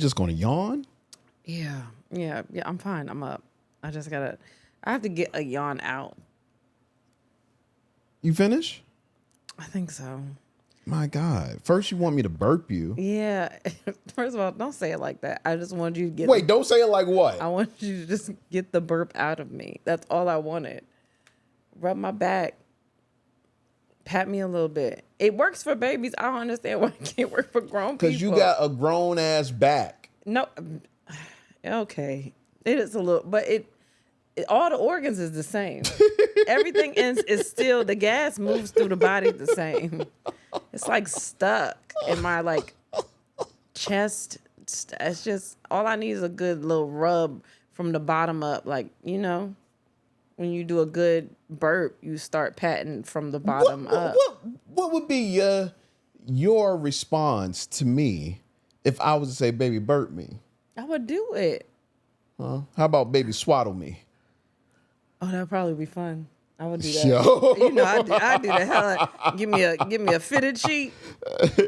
just going to yawn? Yeah. I'm fine. I'm up. I have to get a yawn out. You finish? I think so. My God. First you want me to burp you. Yeah. First of all, don't say it like that. I just want you to get... Wait, don't say it like what? I want you to just get the burp out of me. That's all I wanted. Rub my back. Pat me a little bit. It works for babies. I don't understand why it can't work for grown people. Because you got a grown-ass back. No. Okay. It is a little... But all the organs is the same. Everything is still... The gas moves through the body the same. It's like stuck in my like chest. It's just... All I need is a good little rub from the bottom up. Like, you know... When you do a good burp, you start patting from the bottom up. What would be your response to me if I was to say, baby, burp me? I would do it. Huh? How about baby, swaddle me? Oh, that'd probably be fun. I would do that. Yo. You know, I do the hell. Give me a fitted sheet.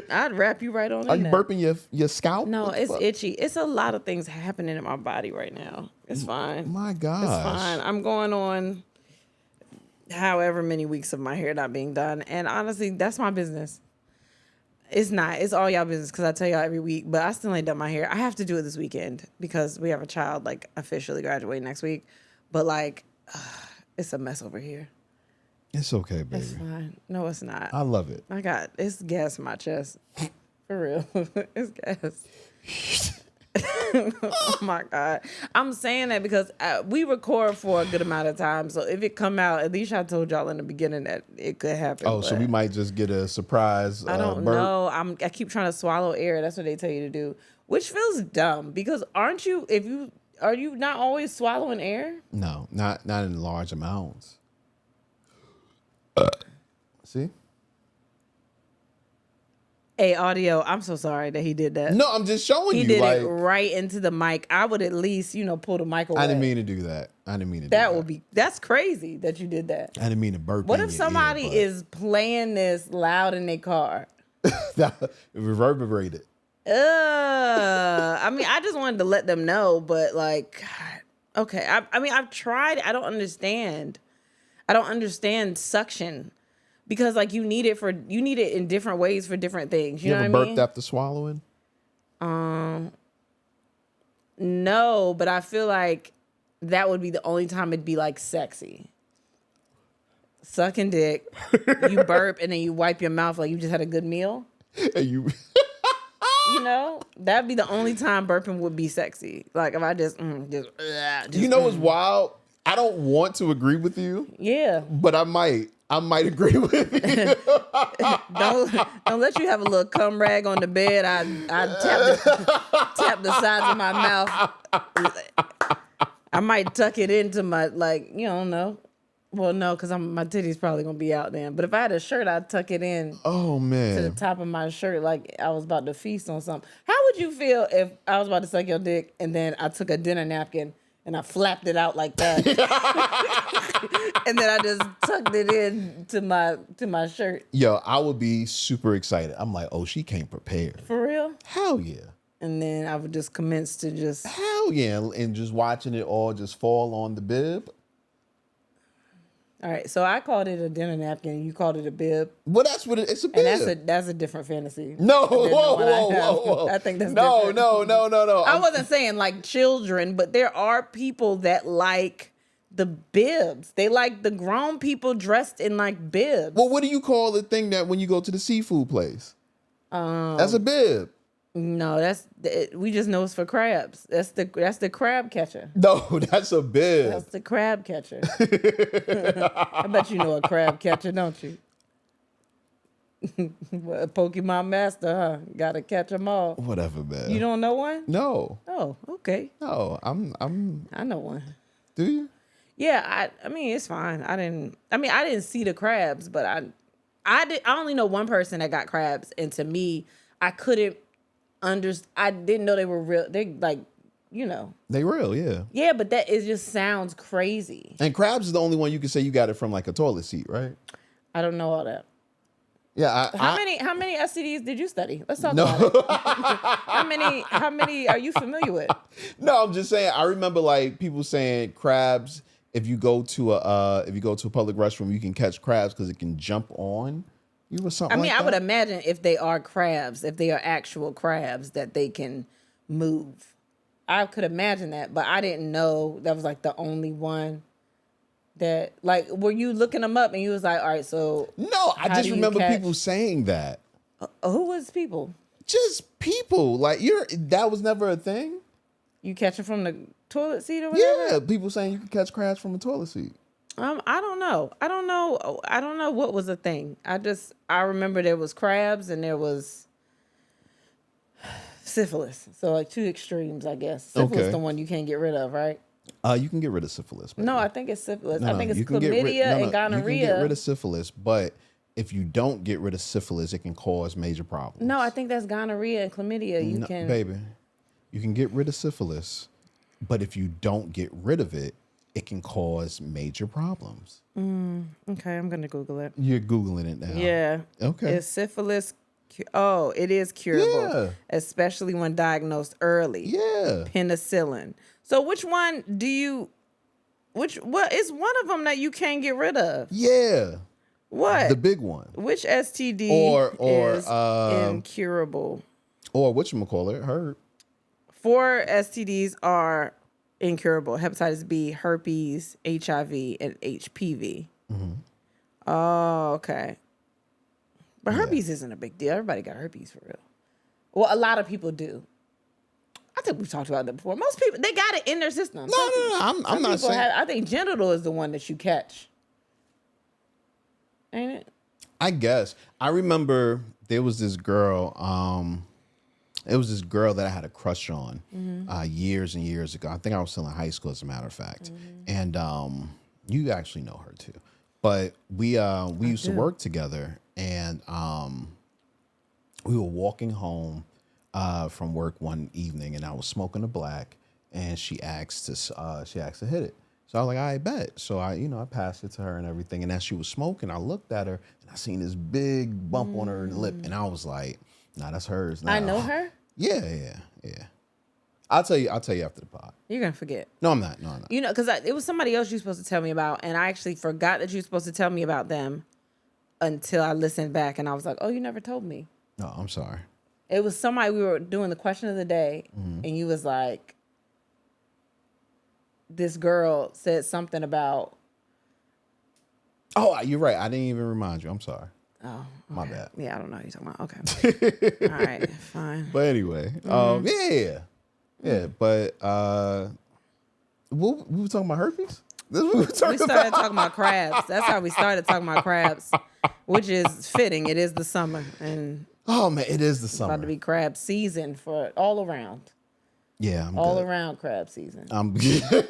I'd wrap you right on in Are you there. burping your scalp? No, it's itchy. It's a lot of things happening in my body right now. It's fine. My gosh. It's fine. I'm going on however many weeks of my hair not being done. And honestly, that's my business. It's not. It's all y'all business because I tell y'all every week. But I still ain't done my hair. I have to do it this weekend because we have a child like officially graduating next week. But like... it's a mess over here. It's okay, baby. It's fine. No, it's not. I love it. It's gas in my chest. For real. It's gas. Oh my God. I'm saying that because we record for a good amount of time. So if it come out, at least I told y'all in the beginning that it could happen. Oh, so we might just get a surprise I don't burp. know. I keep trying to swallow air. That's what they tell you to do. Which feels dumb because are you not always swallowing air? No, not in large amounts. See? Hey, audio, I'm so sorry that he did that. No, I'm just showing you. He did it right into the mic. I would at least, pull the mic away. I didn't mean to do that. That's crazy that you did that. I didn't mean to burp. What if somebody is playing this loud in their car? Reverberated. I just wanted to let them know, but like, God, okay. I've tried. I don't understand suction because like you need it in different ways for different things. You know what I mean? Burped after swallowing? No, but I feel like that would be the only time it'd be like sexy. Sucking dick, you burp and then you wipe your mouth like you just had a good meal. And you. That'd be the only time burping would be sexy. Like if I just What's wild? I don't want to agree with you. Yeah. But I might agree with you. don't let you have a little cum rag on the bed. I tap the sides of my mouth. I might tuck it into my no. Well, no, because my titty's probably going to be out then. But if I had a shirt, I'd tuck it in to the top of my shirt like I was about to feast on something. How would you feel if I was about to suck your dick and then I took a dinner napkin and I flapped it out like that? And then I just tucked it in to my shirt. Yo, I would be super excited. I'm like, oh, she came prepared. For real? Hell yeah. And then I would just commence to just... Hell yeah. And just watching it all just fall on the bib. All right, so I called it a dinner napkin. You called it a bib. Well, that's what it's a bib. And that's a different fantasy. No, whoa. I think that's different. No. I wasn't saying like children, but there are people that like the bibs. They like the grown people dressed in like bibs. Well, what do you call the thing that when you go to the seafood place? That's a bib. No, we just know it's for crabs. That's the crab catcher. No, that's a bib. That's the crab catcher. I bet you know a crab catcher, don't you? Pokemon master, huh? Gotta catch them all. Whatever, man. You don't know one? No. Oh, okay. No, I know one. Do you? Yeah, I mean it's fine. I didn't see the crabs, but I only know one person that got crabs, and to me, I couldn't I didn't know they were real. They like, They real, yeah. Yeah, but it just sounds crazy. And crabs is the only one you can say you got it from like a toilet seat, right? I don't know all that. Yeah. How many STDs did you study? Let's talk No. about it. How many are you familiar with? No, I'm just saying. I remember like people saying crabs. If you go to a public restroom, you can catch crabs because it can jump on you or something. I mean, like I would that. imagine if they are crabs, if they are actual crabs, that they can move. I could imagine that, but I didn't know that was like the only one that, like, were you looking them up and you was like, all right, so No, I how just do you remember catch- people saying that. Who was people? Just people. Like that was never a thing. You catch it from the toilet seat or whatever? Yeah, people saying you can catch crabs from a toilet seat. I don't know. I don't know what was a thing. I remember there was crabs and there was syphilis. So like two extremes, I guess. Syphilis Okay. the one you can't get rid of, right? You can get rid of syphilis. Baby. No, I think it's syphilis. No, I think it's you can get chlamydia and gonorrhea. You can get rid of syphilis, but if you don't get rid of syphilis, it can cause major problems. No, I think that's gonorrhea and chlamydia. You can, baby, you can get rid of syphilis, but if you don't get rid of it, it can cause major problems. Okay, I'm gonna Google it. You're Googling it now. Yeah. Okay. Is syphilis? It is curable, Yeah. especially when diagnosed early. Yeah. Penicillin. So which one do you? What is one of them that you can't get rid of? Yeah. What? The big one. Which STD Or is incurable? Or whatchamacallit, herb. 4 STDs are incurable: hepatitis B, herpes, HIV, and HPV. Mm-hmm. Oh, okay. But herpes isn't a big deal. Everybody got herpes for real. Well, a lot of people do. I think we've talked about that before. Most people, they got it in their system. No. I'm not saying. I think genital is the one that you catch. Ain't it? I guess. I remember there was this girl. It was this girl that I had a crush on years and years ago. I think I was still in high school, as a matter of fact. And you actually know her too. But we used to work together, and we were walking home from work one evening, and I was smoking a black, and she asked to hit it. So I was like, I bet. So I passed it to her and everything. And as she was smoking, I looked at her and I seen this big bump on her lip, and I was like, nah, that's hers. Nah. I know her. Yeah. I'll tell you after the pod. You're gonna forget. No, I'm not. No, I'm not. You know, because it was somebody else you were supposed to tell me about, and I actually forgot that you were supposed to tell me about them until I listened back, and I was like, oh, you never told me. No, I'm sorry. It was somebody, we were doing the question of the day, and you was like, this girl said something about. Oh, you're right. I didn't even remind you. I'm sorry. Oh, okay. My bad. Yeah, I don't know what you're talking about. Okay. All right, fine. But anyway, yeah. But we were talking about herpes. This is what we were talking We started talking about crabs. That's how we started talking about crabs, which is fitting. It is the summer, and Oh man, it is the it's summer. about to be crab season for all around. Yeah, I'm All good. around crab season. I'm You Come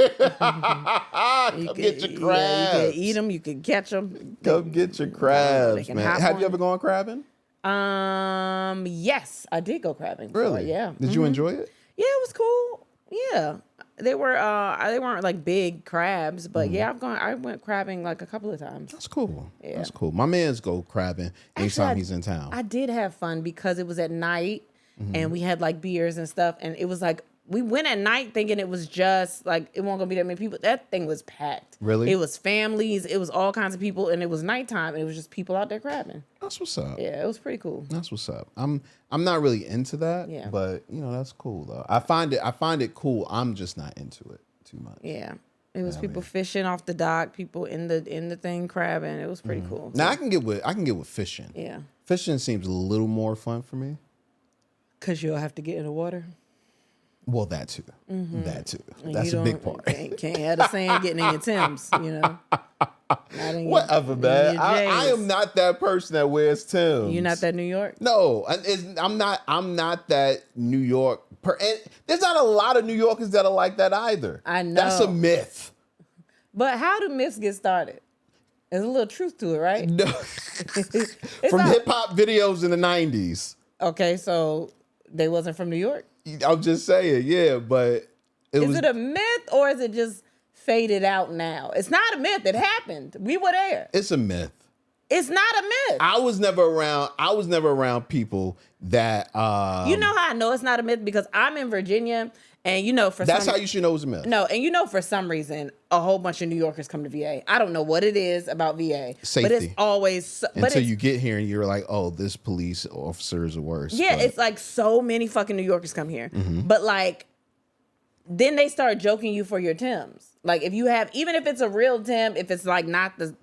get your crabs. you can eat them. You can catch them. Come get your They crabs, can man. hop Have on you ever gone crabbing? Yes, I did go crabbing. before, Really? Yeah. Did you enjoy it? Yeah, it was cool. Yeah. They weren't like big crabs, but yeah, I went crabbing like a couple of times. That's cool. Yeah. That's cool. My man's go crabbing anytime he's in town. I did have fun because it was at night and we had like beers and stuff, and it was like we went at night thinking it was just like it wasn't gonna be that many people. That thing was packed. Really? It was families, it was all kinds of people, and it was nighttime, and it was just people out there crabbing. That's what's up. Yeah, it was pretty cool. That's what's up. I'm not really into that. Yeah. But that's cool though. I find it cool. I'm just not into it too much. Yeah. It was people fishing off the dock, people in the thing crabbing. It was pretty cool. Now I can get with fishing. Yeah. Fishing seems a little more fun for me. Cause you'll have to get in the water. Well, that too. That too. And That's you a big don't- part. Can't have the sand getting in your Timbs, you know. Not in your- Whatever, in man. your I J's. am not that person that wears Timbs. You're not that New York? No, I'm not that New York. And there's not a lot of New Yorkers that are like that either. I know. That's a myth. But how do myths get started? There's a little truth to it, right? No. It's From not- hip hop videos in the 90s. Okay, so they wasn't from New York? I'm just saying, yeah, but Is it a myth or is it just faded out now? It's not a myth. It happened. We were there. it's a myth. It's not a myth. I was never around people that you know how I know it's not a myth? Because I'm in Virginia, and that's how you should know it's a myth. No, and for some reason, a whole bunch of New Yorkers come to VA. I don't know what it is about VA. Safety. But it's always... Until you get here and you're like, oh, this police officer is the worst. Yeah, it's like so many fucking New Yorkers come here. Mm-hmm. But like, then they start joking you for your Timbs. Like if you have, even if it's a real Tim, if it's like not the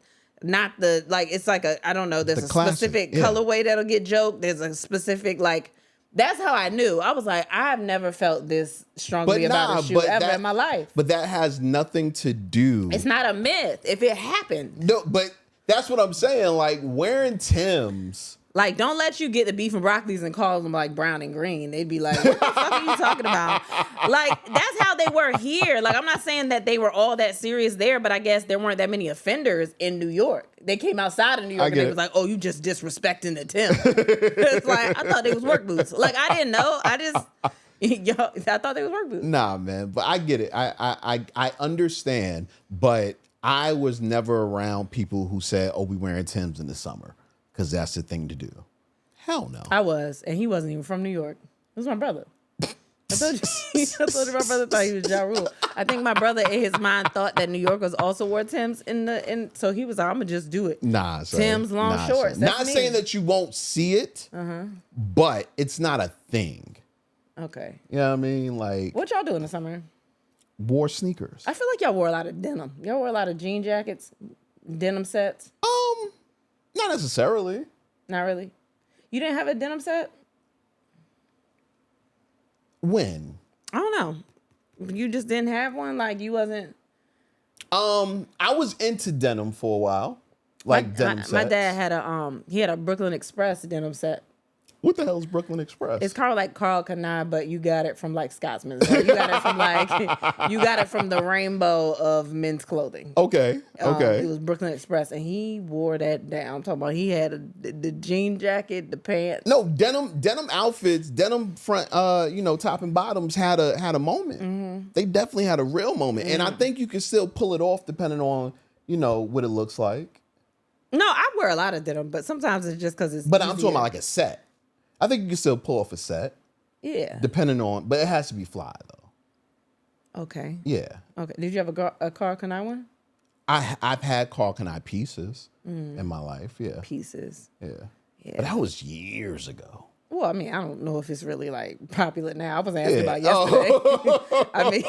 like, it's like I don't know, there's a specific colorway that'll get joked. There's a specific, like, that's how I knew. I was like, I've never felt this strongly about a shoe ever in my life. But that has nothing to do. It's not a myth if it happened. No, but that's what I'm saying. Like wearing Timbs. Like, don't let you get the beef and broccolis and call them like brown and green. They'd be like, what the fuck are you talking about? Like, that's how they were here. Like, I'm not saying that they were all that serious there, but I guess there weren't that many offenders in New York. They came outside of New York and they was like, oh, you just disrespecting the Tim. It's like, I thought they was work boots. Like, I didn't know. I thought they was work boots. Nah, man, but I get it. I understand, but I was never around people who said, oh, we wearing Timbs in the summer. Because that's the thing to do. Hell no. I was, and he wasn't even from New York. It was my brother. I told you my brother thought he was Ja Rule. I think my brother in his mind thought that New Yorkers also wore Timbs so he was like, I'm gonna just do it. Nah, son. Timbs, long shorts. Not saying that you won't see it, but it's not a thing. Okay. You know what I mean? Like, what y'all do in the summer? Wore sneakers. I feel like y'all wore a lot of denim. Y'all wore a lot of jean jackets, denim sets. Not necessarily. Not really. You didn't have a denim set? When? I don't know. You just didn't have one? Like you wasn't... I was into denim for a while. Like denim sets. My dad had a Brooklyn Express denim set. What the hell is Brooklyn Express? It's called like Carl Kanai, but you got it from like Scotsman's. So you got it from you got it from the rainbow of men's clothing. Okay. It was Brooklyn Express, and he wore that down. I'm talking about he had the jean jacket, the pants. No, denim outfits, denim front, top and bottoms had a moment. Mm-hmm. They definitely had a real moment, and I think you can still pull it off depending on what it looks like. No, I wear a lot of denim, but sometimes it's just because it's. But easier. I'm talking about like a set. I think you can still pull off a set. Yeah. Depending on, but it has to be fly though. Okay. Yeah. Okay. Did you have a Carl Kanai one? I've had Carl Kanai pieces in my life. Yeah. Pieces. Yeah. But that was years ago. Well, I mean, I don't know if it's really like popular now. I was asking about yesterday. I mean,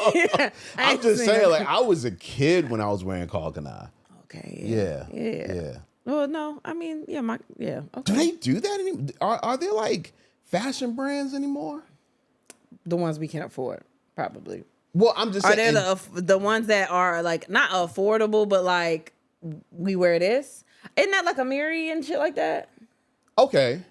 I'm just saying, like, I was a kid when I was wearing Carl Kanai. Okay. Yeah. Well, no, I mean, okay. Do they do that anymore? Are there like fashion brands anymore? The ones we can afford, probably. Well, I'm just saying. Are they the ones that are like not affordable, but like we wear this? Isn't that like a Miri and shit like that? Okay.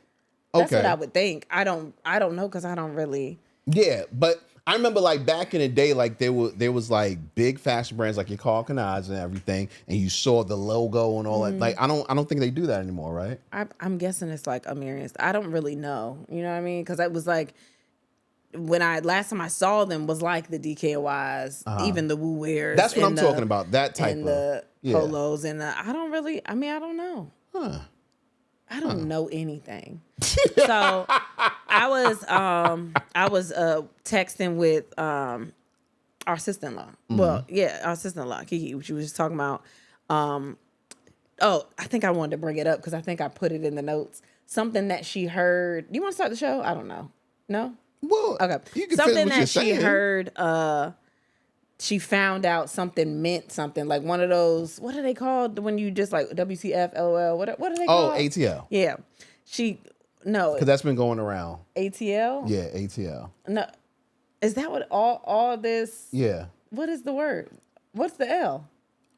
That's what I would think. I don't know because I don't really. Yeah, but I remember like back in the day, like there was like big fashion brands like your Carl Kanais and everything, and you saw the logo and all that. Like I don't think they do that anymore, right? I'm guessing it's like Amirians. I don't really know. You know what I mean? Because it was like when last time I saw them was like the DKNYs, even the Wu Wears. That's what I'm talking about. That type and the polos and I don't really. I mean, I don't know. Huh. I don't know anything. So I was texting with our sister-in-law. Mm-hmm. Well, yeah, our sister-in-law, Kiki. She was just talking about I think I wanted to bring it up because I think I put it in the notes. Something that she heard. Do you want to start the show? I don't know. No? Well, okay. You can something that she heard she found out something meant something, like one of those, what are they called when you just like WCF, LOL, what are they called? Oh, ATL. Yeah. Because that's been going around. ATL? Yeah, ATL. No. Is that what all this? Yeah. What is the word? What's the L?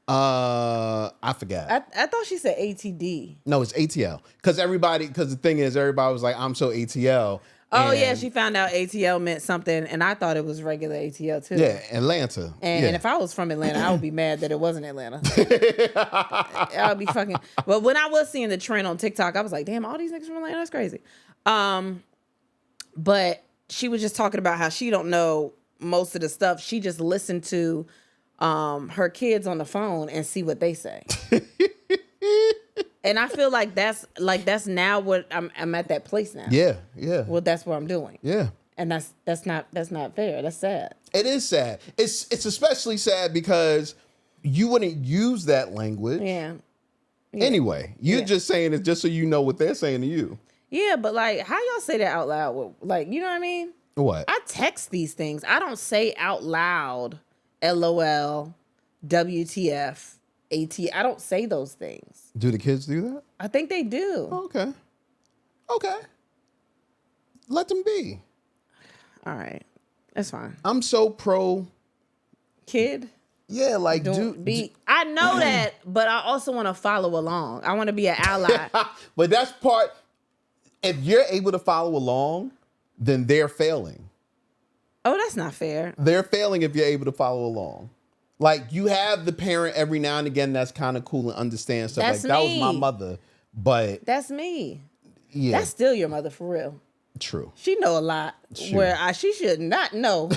I forgot. I thought she said ATD. No, it's ATL. Because the thing is, everybody was like, I'm so ATL. Oh, yeah, she found out ATL meant something, and I thought it was regular ATL, too. Yeah, Atlanta. And if I was from Atlanta, I would be mad that it wasn't Atlanta. I would be fucking... Well, when I was seeing the trend on TikTok, I was like, damn, all these niggas from Atlanta, that's crazy. But she was just talking about how she don't know most of the stuff. She just listened to her kids on the phone and see what they say. And I feel like that's now what I'm at that place now. Yeah, yeah. Well, that's what I'm doing. Yeah. And that's not fair. That's sad. It is sad. It's especially sad because you wouldn't use that language. Yeah. Anyway, you're just saying it just so you know what they're saying to you. Yeah, but like, how y'all say that out loud? Like, you know what I mean? What? I text these things. I don't say out loud, LOL, WTF, AT. I don't say those things. Do the kids do that? I think they do. Okay. Let them be. All right. That's fine. I'm so pro Kid. Yeah, like I know that, but I also want to follow along. I want to be an ally. But that's part. If you're able to follow along, then they're failing. Oh, that's not fair. They're failing if you're able to follow along. Like, you have the parent every now and again that's kind of cool and understand stuff. That's like, that me. was my mother, but That's me. yeah, That's still your mother for real. true. She know a lot where she should not know.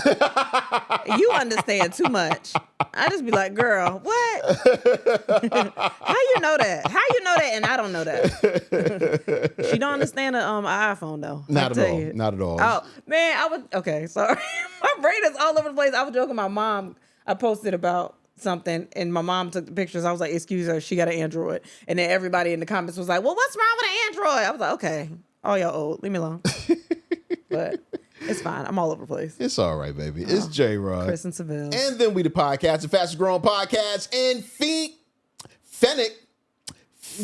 You understand too much. I just be like, girl, what? How you know that? How you know that? And I don't know that. She don't understand an iPhone though. Not at all. Not at all. Oh man, okay. Sorry, my brain is all over the place. I was joking. My mom. I posted about something and my mom took the pictures. I was like, excuse her, she got an Android. And then everybody in the comments was like, well, what's wrong with an Android? I was like, okay. Oh, y'all old. Leave me alone. But it's fine. I'm all over the place. It's all right, baby. It's J-Rod. Kristen Sivills. And then we the podcast, the fastest growing podcast in Fennec.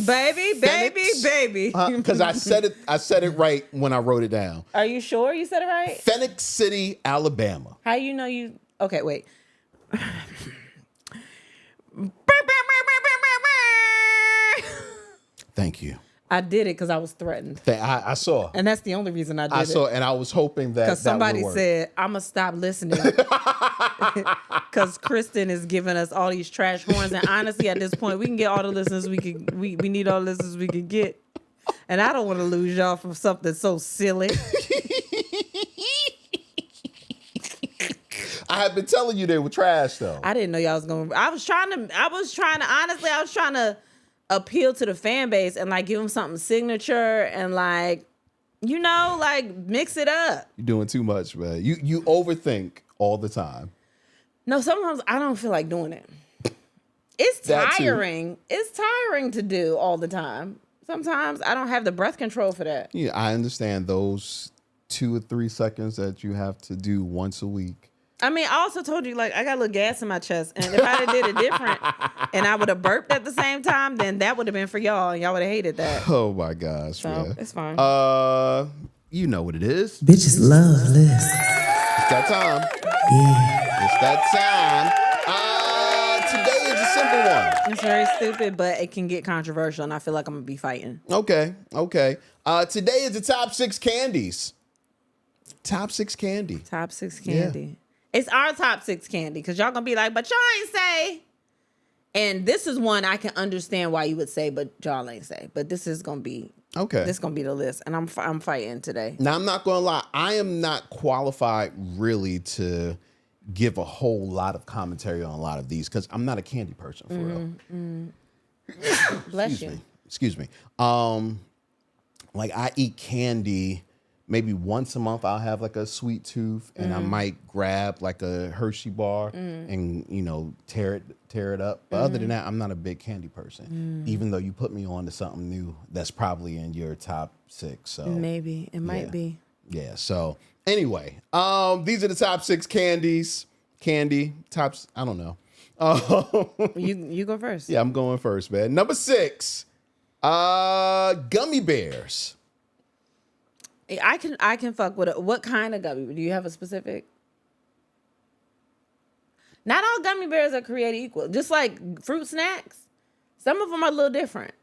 Baby. Because I said it right when I wrote it down. Are you sure you said it right? Fennec City, Alabama. How you know you... Okay, wait. Thank you. I did it because I was threatened. I saw. And that's the only reason I did it. I saw, and I was hoping that because somebody said, I'm going to stop listening. Because Kristen is giving us all these trash horns. And honestly, at this point, we can get all the listeners we need all the listeners we can get. And I don't want to lose y'all from something so silly. I have been telling you they were trash, though. I didn't know y'all was going to... I was trying to appeal to the fan base and like give them something signature and like, you know, like mix it up. You're doing too much, man. You overthink all the time. No, sometimes I don't feel like doing it. It's tiring. It's tiring to do all the time. Sometimes I don't have the breath control for that. Yeah, I understand those 2 or 3 seconds that you have to do once a week. I mean, I also told you, like, I got a little gas in my chest. And if I did it different and I would have burped at the same time, then that would have been for y'all. And y'all would have hated that. Oh, my gosh, so, man. It's fine. You know what it is. Bitches love this. It's that time. Yeah. It's that time. Today is a simple one. It's very stupid, but it can get controversial. And I feel like I'm going to be fighting. Okay. Today is the top 6 candies. Top 6 candy. Top 6 candy. Yeah. It's our top 6 candy because y'all gonna be like, but y'all ain't say. And this is one I can understand why you would say, but y'all ain't say. But this is gonna be okay. This is gonna be the list, and I'm fighting today. Now I'm not gonna lie, I am not qualified really to give a whole lot of commentary on a lot of these because I'm not a candy person for real. Bless you. Excuse me. Like I eat candy. Maybe once a month I'll have like a sweet tooth and I might grab like a Hershey bar and, you know, tear it up. But other than that, I'm not a big candy person, even though you put me on to something new that's probably in your top 6. So maybe it might be. Yeah. So anyway, these are the top 6 candies. Tops. I don't know. You go first. Yeah, I'm going first, man. Number 6, gummy bears. I can fuck with it. What kind of gummy? Do you have a specific? Not all gummy bears are created equal. Just like fruit snacks, some of them are a little different.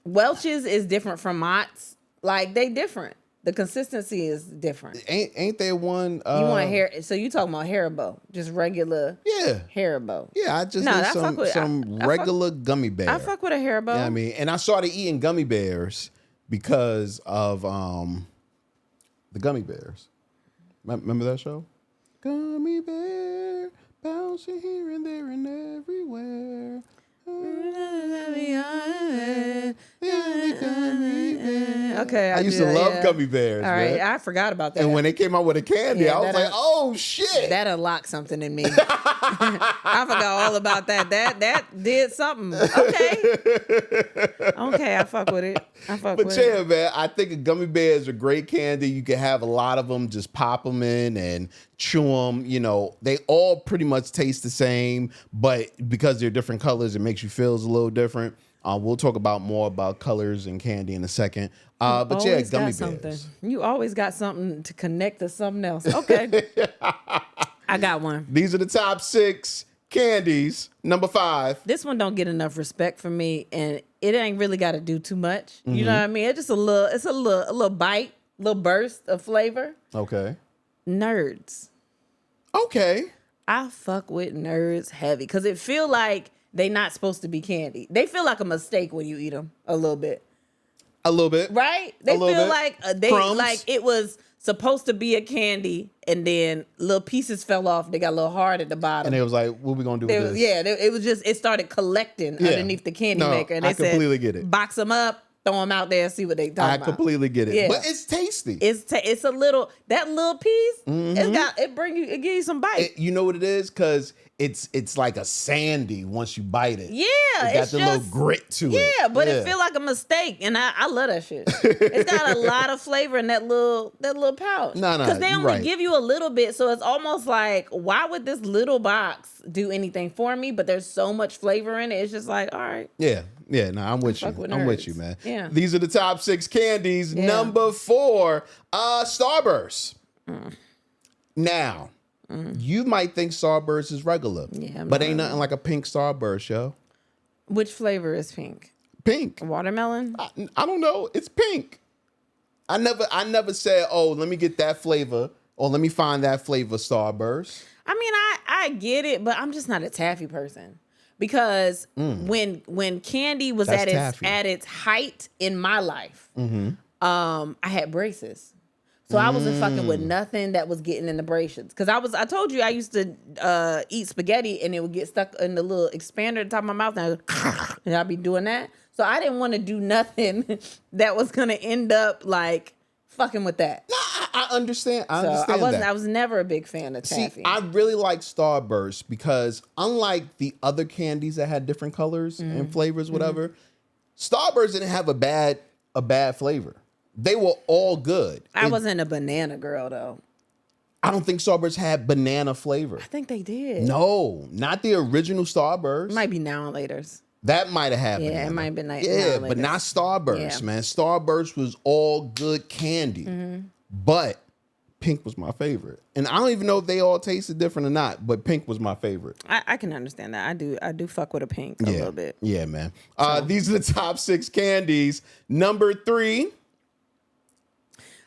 Welch's is different from Mott's. Like they different. The consistency is different. Ain't there one? You want hair? So you talking about Haribo? Just regular? Yeah, Haribo. Yeah, I just need some regular gummy bear. I fuck with a Haribo. You know what I mean? And I started eating gummy bears because of the Gummy Bears. Remember that show? Gummy bear bouncing here and there and everywhere. Okay, I used to love gummy bears. All right, man. I forgot about that. And when they came out with a candy, I was like, oh shit. That unlocked something in me. I forgot all about that. That did something. Okay, I fuck with it. But yeah, man, I think a gummy bear is a great candy. You can have a lot of them, just pop them in and chew them. You know, they all pretty much taste the same, but because they're different colors, it makes you feel a little different. We'll talk about more about colors and candy in a second. But yeah, gummy bears. You always got something to connect to something else. Okay. I got one. These are the top 6 candies. Number 5. This one don't get enough respect from me, and it ain't really got to do too much. You know what I mean? It's just a little bite, little burst of flavor. Okay. Nerds. Okay. I fuck with nerds heavy because it feel like they not supposed to be candy. They feel like a mistake when you eat them a little bit. A little bit. Right? They feel like Crumbs. like it was supposed to be a candy and then little pieces fell off. They got a little hard at the bottom. And it was like, what we going to do with this? Yeah, it was just, it started collecting underneath the candy maker. And they said, completely get it. Box them up, throw them out there, see what they talking about. I completely get it. Yeah. But it's tasty. It's a little, that little piece, it gives you some bite. You know what it is? Because it's like a sandy once you bite it. Yeah, it got the little grit to it. Yeah, but it feel like a mistake, and I love that shit. It's got a lot of flavor in that little pouch. No, because they only give you a little bit, so it's almost like, why would this little box do anything for me? But there's so much flavor in it. It's just like, all right. Yeah. No, I'm with you. I'm with you, man. Yeah. These are the top 6 candies. Yeah. Number 4, Starburst. Now. You might think Starburst is regular, but ain't nothing like a pink Starburst, yo. Which flavor is pink? Pink. Watermelon? I don't know. It's pink. I never said, oh, let me get that flavor or let me find that flavor Starburst. I mean, I get it, but I'm just not a taffy person. Because when candy was at its height in my life, I had braces. So I wasn't fucking with nothing that was getting in the braces. Because I told you I used to eat spaghetti and it would get stuck in the little expander at the top of my mouth and I'd be doing that. So I didn't want to do nothing that was going to end up like fucking with that. No, I understand. I was never a big fan of taffy. See, I really like Starburst because unlike the other candies that had different colors and flavors, whatever, Starburst didn't have a bad flavor. They were all good. I wasn't a banana girl, though. I don't think Starburst had banana flavor. I think they did. No, not the original Starburst. It might be now and laters. That might have happened. Yeah, it might have been now and but not Starburst, man. Starburst was all good candy. But pink was my favorite. And I don't even know if they all tasted different or not, but pink was my favorite. I can understand that. I do fuck with a pink a little bit. Yeah, man. These are the top 6 candies. Number 3.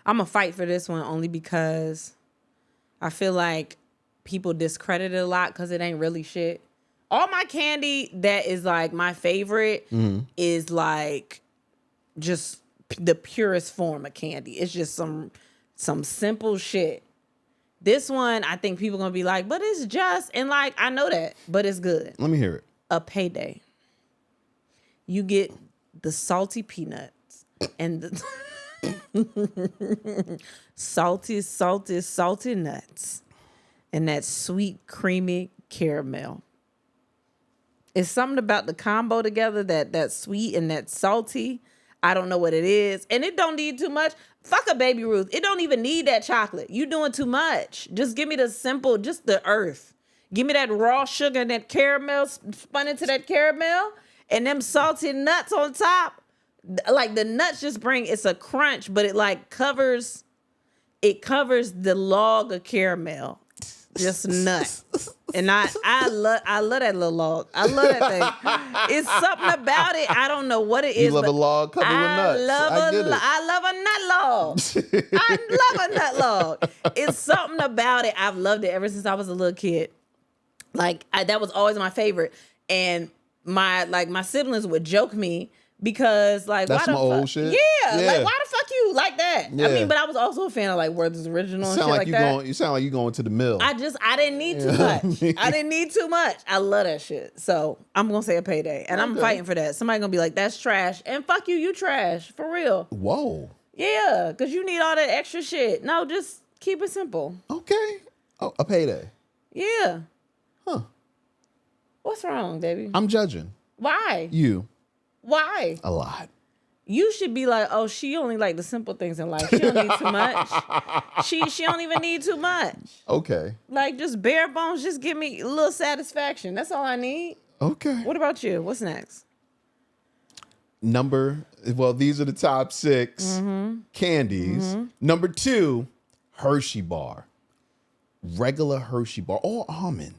I'm going to fight for this one only because I feel like people discredit it a lot because it ain't really shit. All my candy that is like my favorite is like just the purest form of candy. It's just some simple shit. This one, I think people going to be like, but it's just, and like, I know that, but it's good. Let me hear it. A Payday. You get the salty peanuts and the... salty nuts and that sweet creamy caramel. It's something about the combo together, that sweet and that salty. I don't know what it is, and it don't need too much. Fuck a Baby Ruth. It don't even need that chocolate. You doing too much. Just give me the simple, just the earth. Give me that raw sugar and that caramel spun into that caramel and them salty nuts on top. Like the nuts just it's a crunch, but it like covers the log of caramel. Just nuts. And I love that little log. I love that thing. It's something about it. I don't know what it is. You love a log covered with nuts. I love a nut log. I love a nut log. It's something about it. I've loved it ever since I was a little kid. Like that was always my favorite. And my siblings would joke me because like that's why my the old fuck? shit. Yeah, like why the fuck you like that? Yeah. I mean, but I was also a fan of like Werther's Original and shit like that. You sound like you going to the mill. I didn't need too much. I didn't need too much. I love that shit. So I'm gonna say a Payday, and I'm fighting for that. Somebody gonna be like, "That's trash," and fuck you, you trash for real. Whoa. Yeah, because you need all that extra shit. No, just keep it simple. Okay. Oh, a payday. Yeah. Huh. What's wrong, baby? I'm judging. Why? You. Why? A lot. You should be like, oh, she only like the simple things in life. She don't need too much. She don't even need too much. Okay. Like, just bare bones, just give me a little satisfaction. That's all I need. Okay. What about you? What's next? These are the top 6. Mm-hmm. Candies. Mm-hmm. Number 2, Hershey bar. Regular Hershey bar or almond.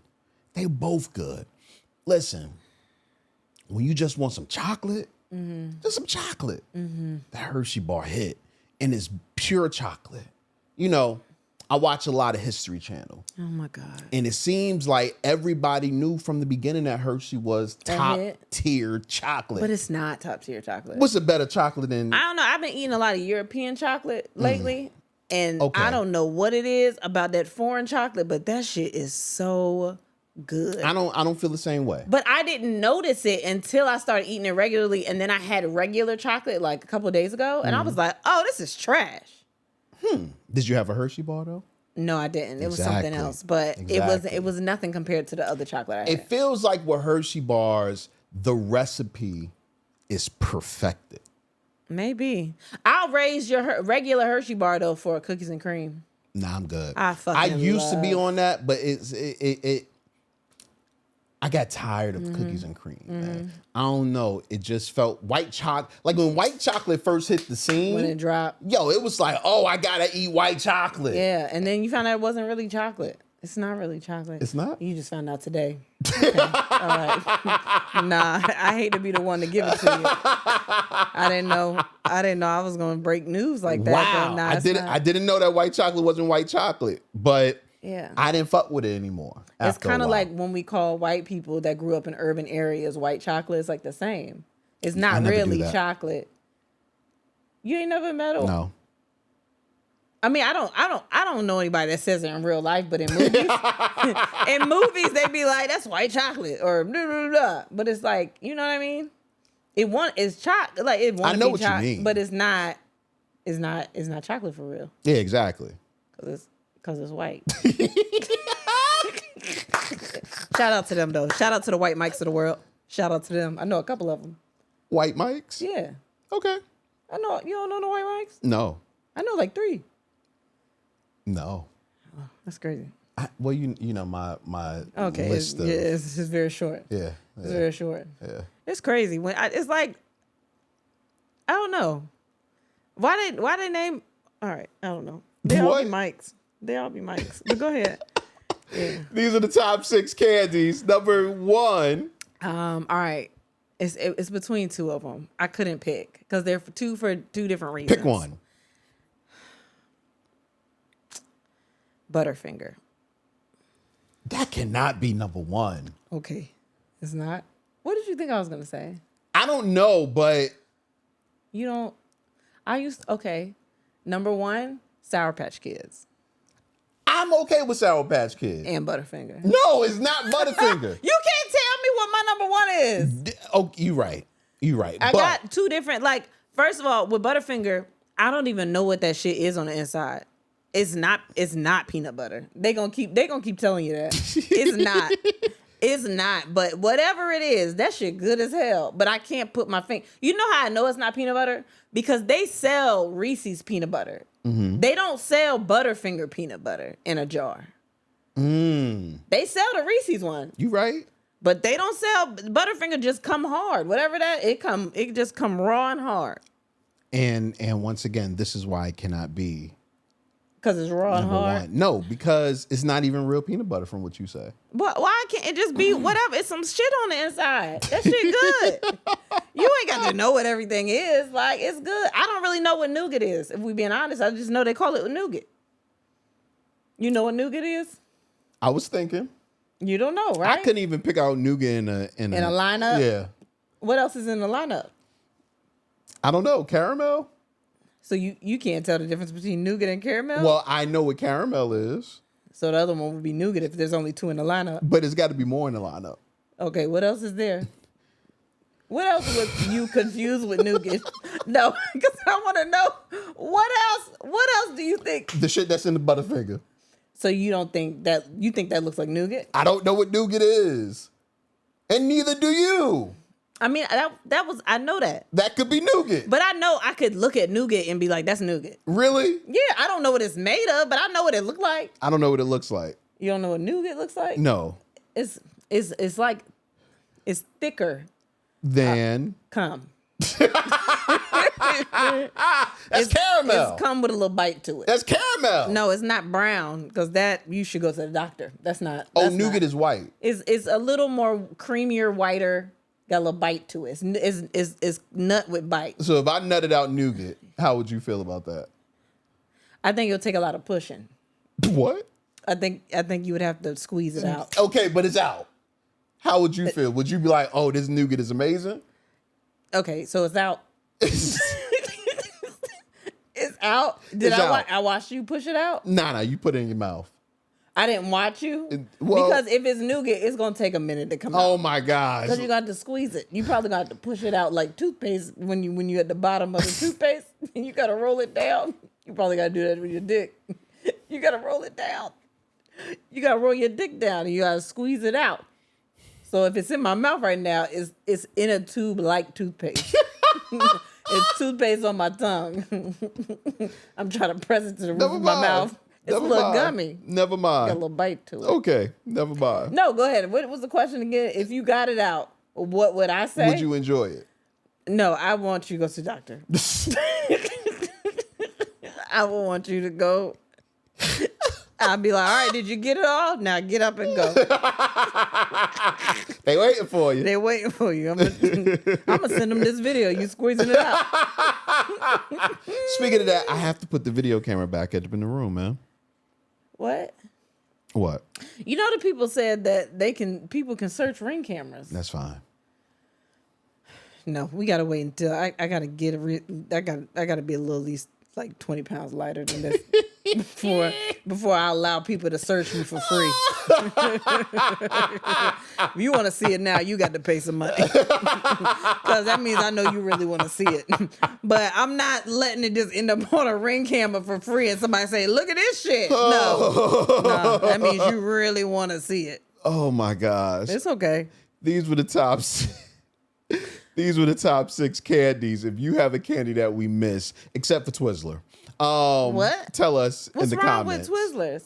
They both good. Listen, when you just want some chocolate, just some chocolate. That Hershey bar hit. And it's pure chocolate. You know, I watch a lot of History Channel. Oh, my God. And it seems like everybody knew from the beginning that Hershey was top tier chocolate. But it's not top tier chocolate. What's a better chocolate than... I don't know. I've been eating a lot of European chocolate lately. And I don't know what it is about that foreign chocolate, but that shit is so good. I don't feel the same way. But I didn't notice it until I started eating it regularly. And then I had regular chocolate like a couple of days ago. And I was like, oh, this is trash. Did you have a Hershey bar though? No, I didn't. It was something else. But it was nothing compared to the other chocolate I had. It feels like with Hershey bars, the recipe is perfected. Maybe. I'll raise your regular Hershey bar though for cookies and cream. Nah, I'm good. I used to be on that, but I got tired of cookies and cream, man. I don't know. It just felt white chocolate. Like when white chocolate first hit the scene. When it dropped. Yo, it was like, oh, I gotta eat white chocolate. Yeah, and then you found out it wasn't really chocolate. It's not really chocolate. It's not? You just found out today. Okay. All right. Nah, I hate to be the one to give it to you. I didn't know I was gonna break news like that. Wow. Nah, I didn't know that white chocolate wasn't white chocolate, but yeah, I didn't fuck with it anymore. It's kind of like when we call white people that grew up in urban areas white chocolate. It's like the same. It's not really chocolate. You ain't never met them? No. I mean, I don't know anybody that says it in real life, but in movies, they be like, that's white chocolate or blah, blah, blah. But it's like, you know what I mean? It's chocolate. Like it wants to be chocolate, you mean. But it's not chocolate for real. Yeah, exactly. Because it's white. Shout out to them though. Shout out to the white mics of the world. Shout out to them. I know a couple of them. White mics? Yeah. Okay. I know. You don't know the white mics? No. I know like 3. No. Oh, that's crazy. You know my list it's very short. Yeah. It's very short. Yeah. It's crazy it's like I don't know. Why they name? All right, I don't know. They all be mics. But go ahead. Yeah. These are the top 6 candies. Number 1. All right. It's between 2 of them. I couldn't pick because they're for two different reasons. Pick one. Butterfinger. That cannot be number 1. Okay. It's not. What did you think I was going to say? I don't know, but... You don't... Okay. Number 1, Sour Patch Kids. I'm okay with Sour Patch Kids. And Butterfinger. No, it's not Butterfinger. You can't tell me what my number 1 is. Oh, you're right. I got 2 different... Like, first of all, with Butterfinger, I don't even know what that shit is on the inside. It's not peanut butter. They gonna keep telling you that. It's not. It's not. But whatever it is, that shit good as hell. But I can't put my finger. You know how I know it's not peanut butter? Because they sell Reese's peanut butter. Mm-hmm. They don't sell Butterfinger peanut butter in a jar. They sell the Reese's one. You right. But they don't sell Butterfinger. Just come hard. Whatever that it just come raw and hard. And once again, this is why it cannot be. Because it's raw and hard? 1. No, because it's not even real peanut butter from what you say. But why can't it just be whatever? It's some shit on the inside. That shit good. You ain't got to know what everything is. Like, it's good. I don't really know what nougat is. If we being honest, I just know they call it nougat. You know what nougat is? I was thinking. You don't know, right? I couldn't even pick out nougat in a lineup? Yeah. What else is in the lineup? I don't know. Caramel? So you can't tell the difference between nougat and caramel? Well, I know what caramel is. So the other one would be nougat if there's only 2 in the lineup. But it's got to be more in the lineup. Okay, what else is there? What else was you confused with nougat? No, because I want to know what else. What else do you think? The shit that's in the Butterfinger. So you don't think that? You think that looks like nougat? I don't know what nougat is, and neither do you. I mean, that was, I know that. That could be nougat. But I know I could look at nougat and be like, that's nougat. Really? Yeah, I don't know what it's made of, but I know what it looked like. I don't know what it looks like. You don't know what nougat looks like? No. It's like, it's thicker. Then. Cum. That's caramel. It's come with a little bite to it. That's caramel. No, it's not brown, because that, you should go to the doctor. That's not. Nougat is white. It's a little more creamier, whiter. Got a little bite to it. It's nut with bite. So if I nutted out nougat, how would you feel about that? I think it'll take a lot of pushing. What? I think you would have to squeeze it out. Okay, but it's out. How would you feel? Would you be like, oh, this nougat is amazing? Okay, so it's out. It's out. I watched you push it out? Nah, you put it in your mouth. I didn't watch you because if it's nougat, it's gonna take a minute to come out. Oh my gosh! Because you got to squeeze it. You probably got to push it out like toothpaste when you at the bottom of the toothpaste and you got to roll it down. You probably got to do that with your dick. You got to roll it down. You got to roll your dick down and you got to squeeze it out. So if it's in my mouth right now, it's in a tube like toothpaste. It's toothpaste on my tongue. I'm trying to press it to the roof of my mouth. It's a little gummy. Never mind. Got a little bite to it. Okay, never mind. No, go ahead. What was the question again? If you got it out, what would I say? Would you enjoy it? No, I want you to go to the doctor. I will want you to go. I'll be like, all right, did you get it all? Now get up and go. They waiting for you. They waiting for you. I'm gonna send them this video. You squeezing it out. Speaking of that, I have to put the video camera back up in the room, man. What? What? You know, the people said that people can search Ring cameras. That's fine. No, we gotta wait until I gotta get I gotta be a little, at least like 20 pounds lighter than this before I allow people to search me for free. If you want to see it now, you got to pay some money. Because that means I know you really want to see it. But I'm not letting it just end up on a Ring camera for free and somebody say, look at this shit. No, that means you really want to see it. Oh my gosh. It's okay. These were the top 6 candies. If you have a candy that we miss, except for Twizzler. What? Tell us in the comments. What's wrong with Twizzlers?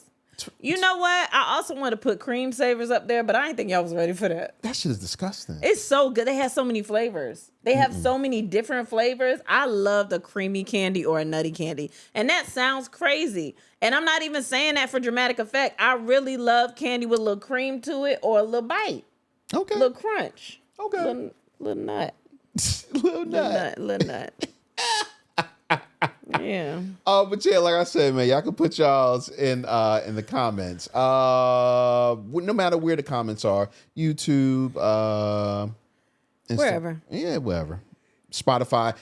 You know what? I also want to put cream savers up there, but I didn't think y'all was ready for that. That shit is disgusting. It's so good. They have so many flavors. They have so many different flavors. I love the creamy candy or a nutty candy. And that sounds crazy. And I'm not even saying that for dramatic effect. I really love candy with a little cream to it or a little bite. Okay. A little crunch. Okay. Little nut. Little nut. Little nut. Yeah. But yeah, like I said, man, y'all can put y'all's in the comments. No matter where the comments are, YouTube, Wherever. Yeah, wherever. Spotify.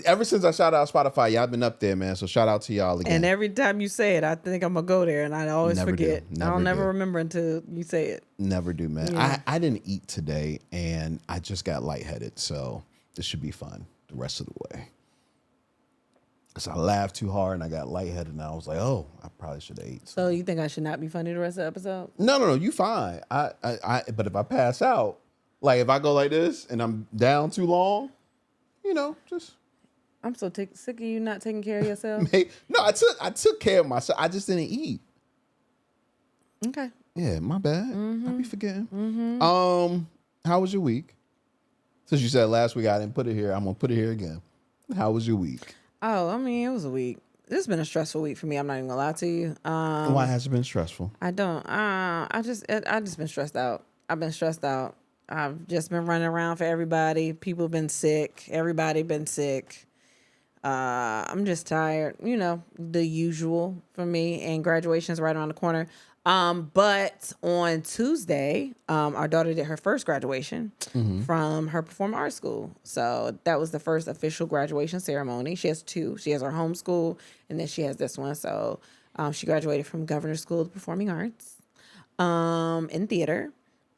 Ever since I shout out Spotify, y'all been up there, man. So shout out to y'all again. And every time you say it, I think I'm gonna go there, and I always forget. I'll never remember until you say it. Never do, man. Yeah. I didn't eat today, and I just got lightheaded, so this should be fun the rest of the way. Because I laughed too hard and I got lightheaded, and I was like, oh, I probably should have ate. So you think I should not be funny the rest of the episode? No, you fine. But if I pass out, like if I go like this and I'm down too long, just. I'm so sick of you not taking care of yourself. No, I took care of myself. I just didn't eat. Okay. Yeah, my bad. I be forgetting. How was your week? Since you said last week I didn't put it here, I'm gonna put it here again. How was your week? Oh, I mean, it was a week. This has been a stressful week for me. I'm not even gonna lie to you. Why has it been stressful? I don't. I just been stressed out. I've been stressed out. I've just been running around for everybody. People been sick. Everybody been sick. I'm just tired. The usual for me. And graduation's right around the corner. But on Tuesday, our daughter did her first graduation from her performing arts school. So that was the first official graduation ceremony. She has 2. She has her homeschool, and then she has this one. So she graduated from Governor's School of Performing Arts in theater,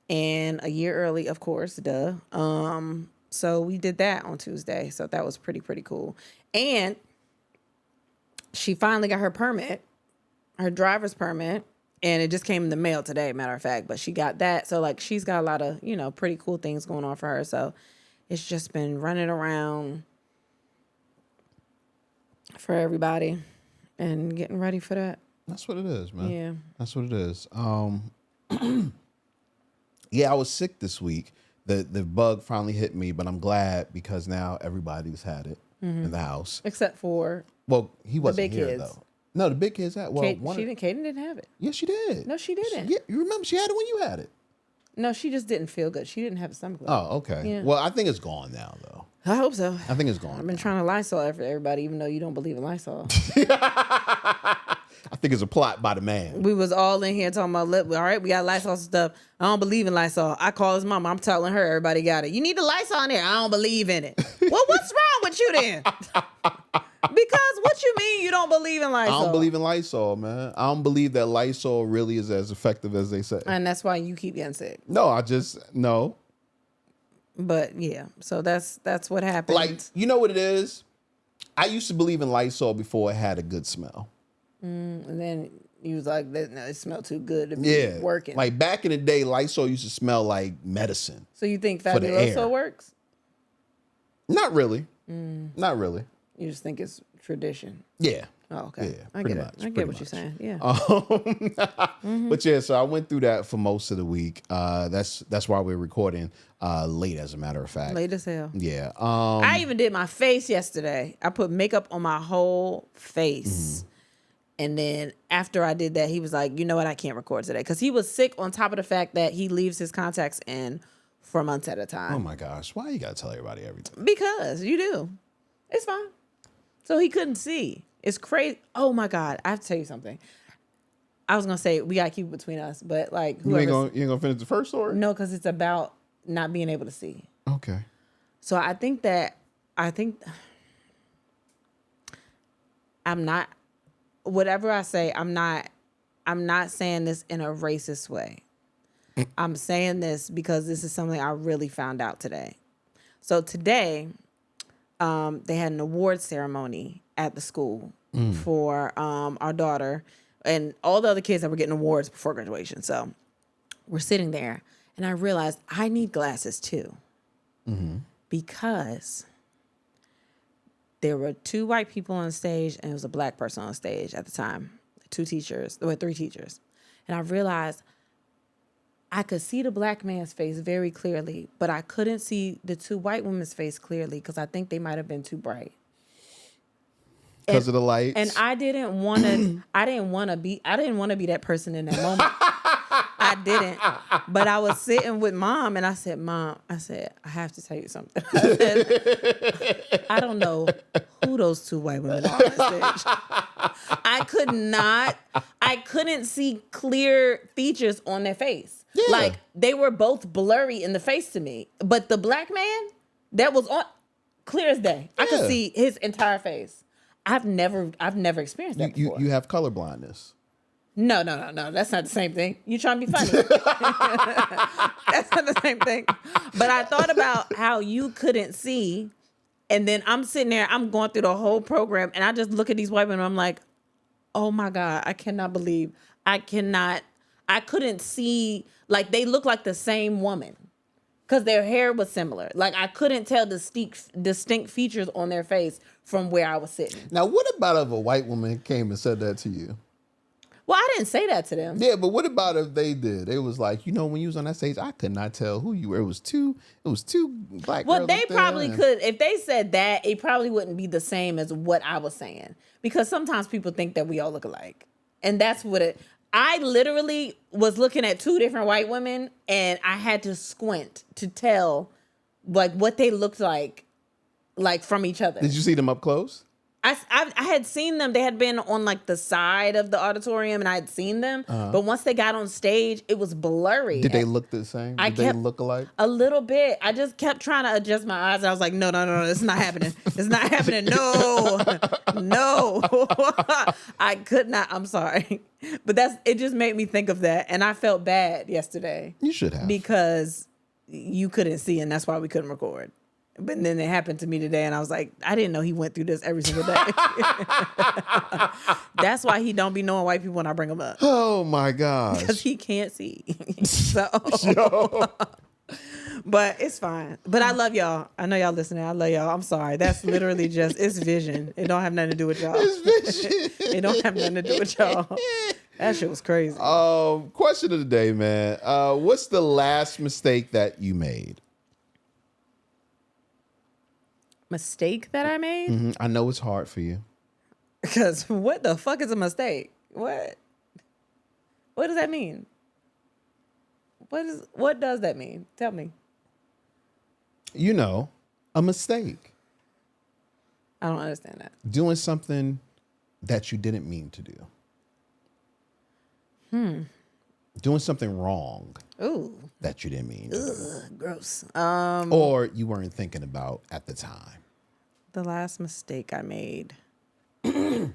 and a year early, of course, duh. So we did that on Tuesday. So that was pretty cool. And she finally got her permit, her driver's permit, and it just came in the mail today, matter of fact. But she got that. So, like, she's got a lot of, pretty cool things going on for her. So it's just been running around for everybody and getting ready for that. That's what it is, man. Yeah. That's what it is. Yeah, I was sick this week. The bug finally hit me, but I'm glad because now everybody's had it in the house. Except for Well, he wasn't big here kids. though. No, the big kids had. Well, Kaden didn't have it. Yes, she did. No, she didn't. Yeah, you remember she had it when you had it. No, she just didn't feel good. She didn't have a stomach bug. Oh, okay. Yeah. Well, I think it's gone now, though. I hope so. I think it's gone. I've been trying to Lysol for everybody, even though you don't believe in Lysol. I think it's a plot by the man. We was all in here talking about lip. All right, we got Lysol stuff. I don't believe in Lysol. I call his mom. I'm telling her everybody got it. You need the Lysol in there. I don't believe in it. Well, what's wrong with you then? Because what you mean you don't believe in Lysol? I don't believe in Lysol, man. I don't believe that Lysol really is as effective as they say. And that's why you keep getting sick. No. But yeah, so that's what happened. Like, you know what it is? I used to believe in Lysol before it had a good smell. And then you was like, no, it smelled too good to be working. Like back in the day, Lysol used to smell like medicine. So you think for the air. Fabuloso works? Not really. Not really. You just think it's tradition. Yeah. Oh, okay. Yeah, I pretty get much, it. I get pretty what you're saying. Yeah. But yeah, so I went through that for most of the week. That's why we're recording late, as a matter of fact. Late as hell. Yeah. I even did my face yesterday. I put makeup on my whole face. And then after I did that, he was like, you know what? I can't record today. Because he was sick on top of the fact that he leaves his contacts in for months at a time. Oh my gosh. Why you got to tell everybody everything? Because you do. It's fine. So he couldn't see. It's crazy. Oh my God. I have to tell you something. I was going to say, we got to keep it between us. But like, you ain't gonna finish the first story? No, because it's about not being able to see. Okay. So I think I'm not, whatever I say, I'm not saying this in a racist way. I'm saying this because this is something I really found out today. So today, they had an award ceremony at the school for our daughter and all the other kids that were getting awards before graduation. So we're sitting there, and I realized I need glasses too, because there were 2 white people on stage and it was a black person on stage at the time. 3 teachers. And I realized I could see the black man's face very clearly, but I couldn't see the 2 white women's face clearly because I think they might have been too bright. Because of the lights. And I didn't want to be that person in that moment. I didn't. But I was sitting with Mom, and I said, Mom, I have to tell you something. I said, I don't know who those 2 white women are on stage. I couldn't see clear features on their face. Yeah. Like, they were both blurry in the face to me. But the black man that was on, clear as day. Yeah. I could see his entire face. I've never experienced that before. You have color blindness. No. That's not the same thing. You trying to be funny. That's not the same thing. But I thought about how you couldn't see. And then I'm sitting there, I'm going through the whole program, and I just look at these white women, and I'm like, oh my God, I cannot believe. I couldn't see, like, they look like the same woman. Because their hair was similar. Like, I couldn't tell distinct features on their face from where I was sitting. Now, what about if a white woman came and said that to you? Well, I didn't say that to them. Yeah, but what about if they did? It was like, when you was on that stage, I could not tell who you were. It was two black girls. Well, they probably could. If they said that, it probably wouldn't be the same as what I was saying. Because sometimes people think that we all look alike. And that's what it... I literally was looking at 2 different white women, and I had to squint to tell, like, what they looked like from each other. Did you see them up close? I had seen them. They had been on, like, the side of the auditorium, and I had seen them. But once they got on stage, it was blurry. Did they look the same? Did they look alike? A little bit. I just kept trying to adjust my eyes. I was like, no, it's not happening. It's not happening. No. I could not. I'm sorry. But it just made me think of that. And I felt bad yesterday. You should have. Because you couldn't see, and that's why we couldn't record. But then it happened to me today, and I was like, I didn't know he went through this every single day. That's why he don't be knowing white people when I bring him up. Oh my gosh. Because he can't see. So, but it's fine. But I love y'all. I know y'all listening. I love y'all. I'm sorry. That's literally just, it's vision. It don't have nothing to do with y'all. It's vision. It don't have nothing to do with y'all. That shit was crazy. Question of the day, man. What's the last mistake that you made? Mistake that I made? Mm-hmm. I know it's hard for you. Because what the fuck is a mistake? What does that mean? What does that mean? Tell me. You know, a mistake. I don't understand that. Doing something that you didn't mean to do. Doing something wrong. Ooh. That you didn't mean to do. Gross. Or you weren't thinking about at the time. The last mistake I made. That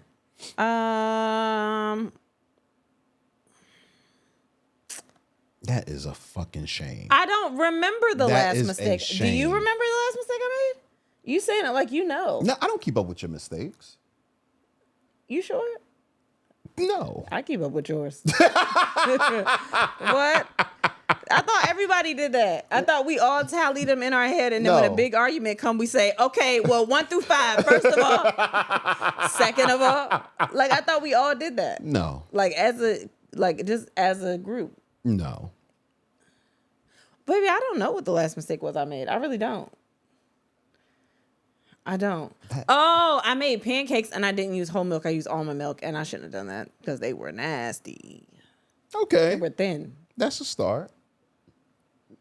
is a fucking shame. I don't remember the That last is a mistake. Do shame. you remember the last mistake I made? You saying it like you know. No, I don't keep up with your mistakes. You sure? No. I keep up with yours. What? I thought everybody did that. I thought we all tallied them in our head, and then when a No. big argument come, we say, okay, well, 1 through 5, first of all, second of all. Like, I thought we all did that. No. Like, just as a group. No. Baby, I don't know what the last mistake was I made. I really don't. I don't. I made pancakes and I didn't use whole milk. I used almond milk, and I shouldn't have done that because they were nasty. Okay. They were thin. That's a start.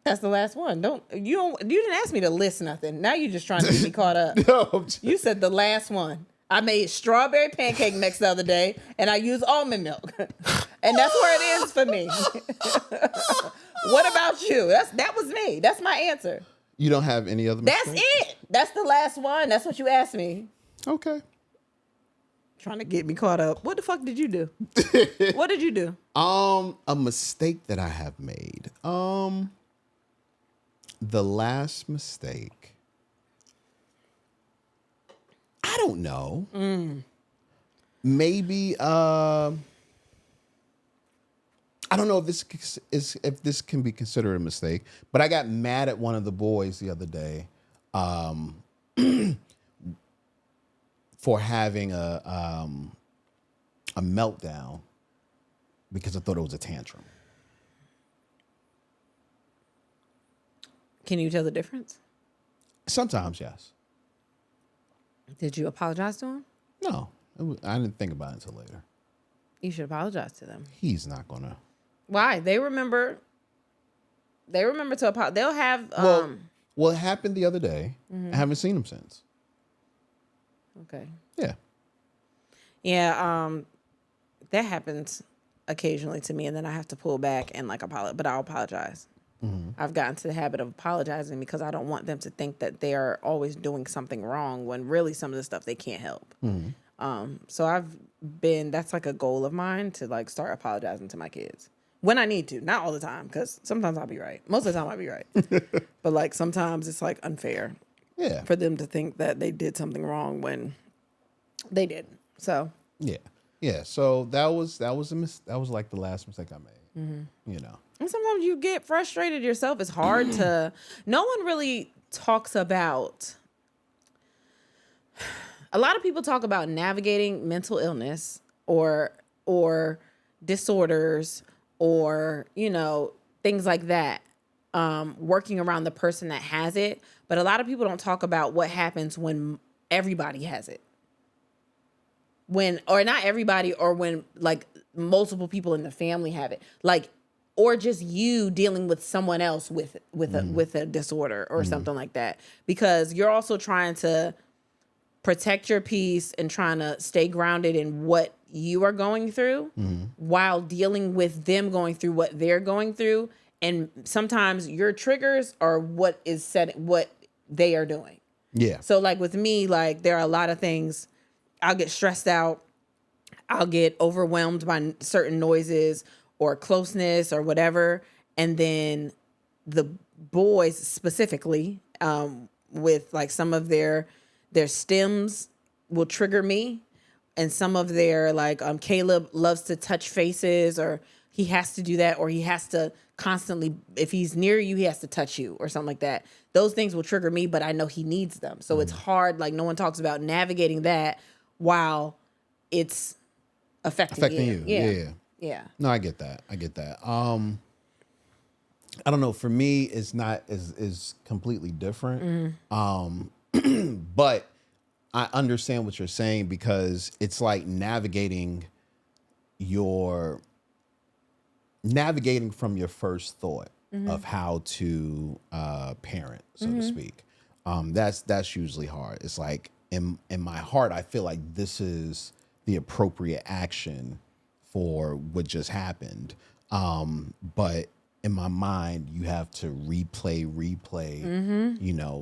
That's the last one. You didn't ask me to list nothing. Now you're just trying to get me caught up. No. You said the last one. I made strawberry pancake mix the other day, and I used almond milk. And that's where it is for me. What about you? That was me. That's my answer. You don't have any other mistakes? That's it. That's the last one. That's what you asked me. Okay. Trying to get me caught up. What the fuck did you do? What did you do? A mistake that I have made. The last mistake. I don't know. Maybe I don't know if this can be considered a mistake, but I got mad at one of the boys the other day for having a meltdown because I thought it was a tantrum. Can you tell the difference? Sometimes, yes. Did you apologize to him? No, I didn't think about it until later. You should apologize to them. He's not gonna. Why? They remember to apologize. They'll have. Well, it happened the other day. I haven't seen him since. Okay. Yeah. Yeah. That happens occasionally to me, and then I have to pull back and apologize. But I'll apologize. I've gotten to the habit of apologizing because I don't want them to think that they are always doing something wrong when really some of the stuff they can't help. So that's like a goal of mine to start apologizing to my kids when I need to, not all the time, because sometimes I'll be right. Most of the time I'll be right. But sometimes it's unfair for them to think that they did something wrong when they didn't. So yeah. So that was like the last mistake I made. You know. And sometimes you get frustrated yourself. It's hard to. No one really talks about. A lot of people talk about navigating mental illness or disorders or things like that. Working around the person that has it, but a lot of people don't talk about what happens when everybody has it. Or not everybody, or when multiple people in the family have it, or just you dealing with someone else with a disorder or something like that, because you're also trying to protect your peace and trying to stay grounded in what you are going through while dealing with them going through what they're going through. And sometimes your triggers are what they are doing. Yeah. So with me, there are a lot of things. I'll get stressed out. I'll get overwhelmed by certain noises or closeness or whatever. And then the boys specifically, with like some of their stems will trigger me, and some of their like Caleb loves to touch faces, or he has to do that, or he has to constantly, if he's near you, he has to touch you or something like that. Those things will trigger me, but I know he needs them. So it's hard. Like no one talks about navigating that while it's affecting you. Yeah. No, I get that. I don't know. For me, it's not is completely different. But I understand what you're saying, because it's like navigating from your first thought of how to parent, so to speak. That's usually hard. It's like in my heart, I feel like this is the appropriate action for what just happened. But in my mind, you have to replay,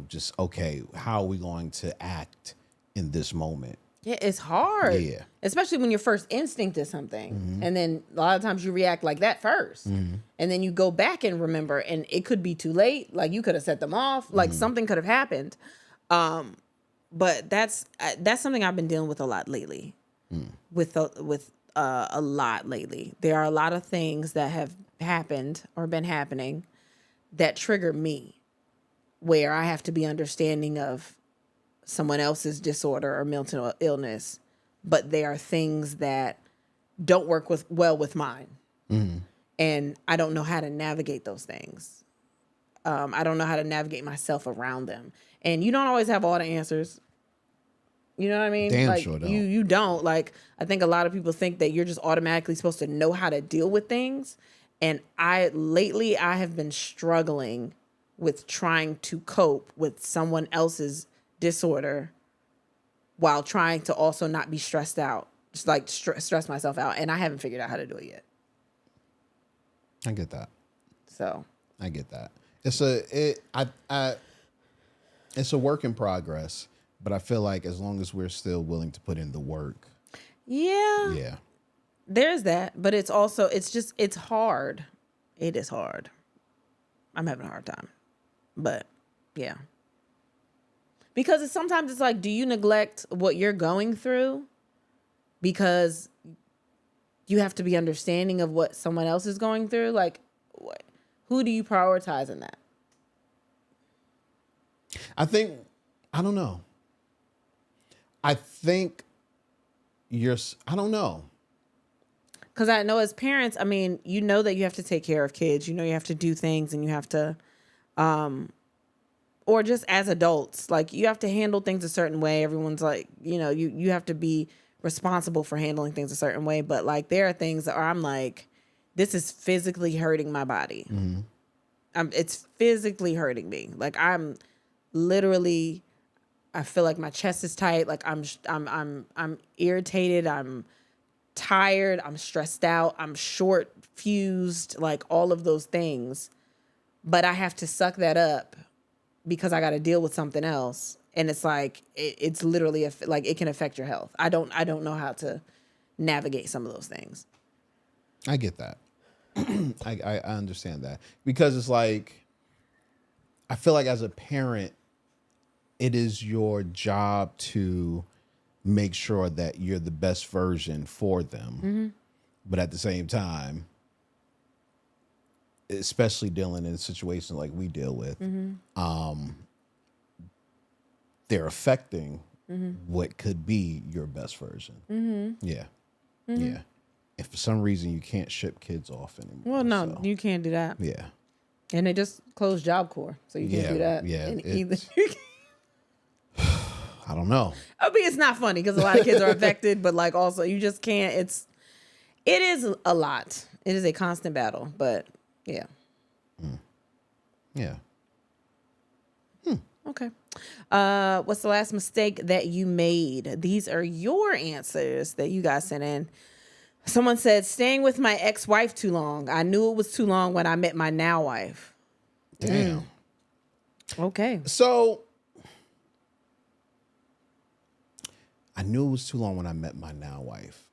just, okay, how are we going to act in this moment? Yeah, it's hard. Yeah. Especially when your first instinct is something. And then a lot of times you react like that first. And then you go back and remember, and it could be too late. Like you could have set them off. Like something could have happened. But that's something I've been dealing with a lot lately. With a lot lately. There are a lot of things that have happened or been happening that trigger me, where I have to be understanding of someone else's disorder or mental illness, but they are things that don't work well with mine. And I don't know how to navigate those things. I don't know how to navigate myself around them. And you don't always have all the answers. You know what I mean? Damn like, sure don't. You don't. Like, I think a lot of people think that you're just automatically supposed to know how to deal with things. And lately I have been struggling with trying to cope with someone else's disorder while trying to also not be stressed out. Just like stress myself out. And I haven't figured out how to do it yet. I get that. So. I get that. It's a work in progress. But I feel like as long as we're still willing to put in the work. Yeah. Yeah. There's that. But it's also, it's hard. It is hard. I'm having a hard time. But yeah. Because sometimes it's like, do you neglect what you're going through because you have to be understanding of what someone else is going through? Like, who do you prioritize in that? I don't know. I don't know. Because I know as parents, I mean, you know that you have to take care of kids. You know you have to do things, and you have to, or just as adults, like you have to handle things a certain way. Everyone's like, you have to be responsible for handling things a certain way. But like there are things that I'm like, this is physically hurting my body. It's physically hurting me. Like I'm literally, I feel like my chest is tight. Like I'm irritated. I'm tired. I'm stressed out. I'm short fused. Like all of those things, but I have to suck that up because I got to deal with something else. And it's like it's literally like it can affect your health. I don't know how to navigate some of those things. I get that. I understand that, because it's like I feel like as a parent, it is your job to make sure that you're the best version for them. But at the same time, especially dealing in situations like we deal with, they're affecting what could be your best version. Yeah. Yeah. If for some reason you can't ship kids off anymore. Well, no, you can't do that. Yeah. And they just closed Job Corps, so you can't do that. Yeah. Either. I don't know. I mean, it's not funny because a lot of kids are affected, but like also you just can't. It is a lot. It is a constant battle, but yeah. Yeah. Okay. What's the last mistake that you made? These are your answers that you guys sent in. Someone said, staying with my ex-wife too long. I knew it was too long when I met my now wife. Damn. Okay. So I knew it was too long when I met my now wife.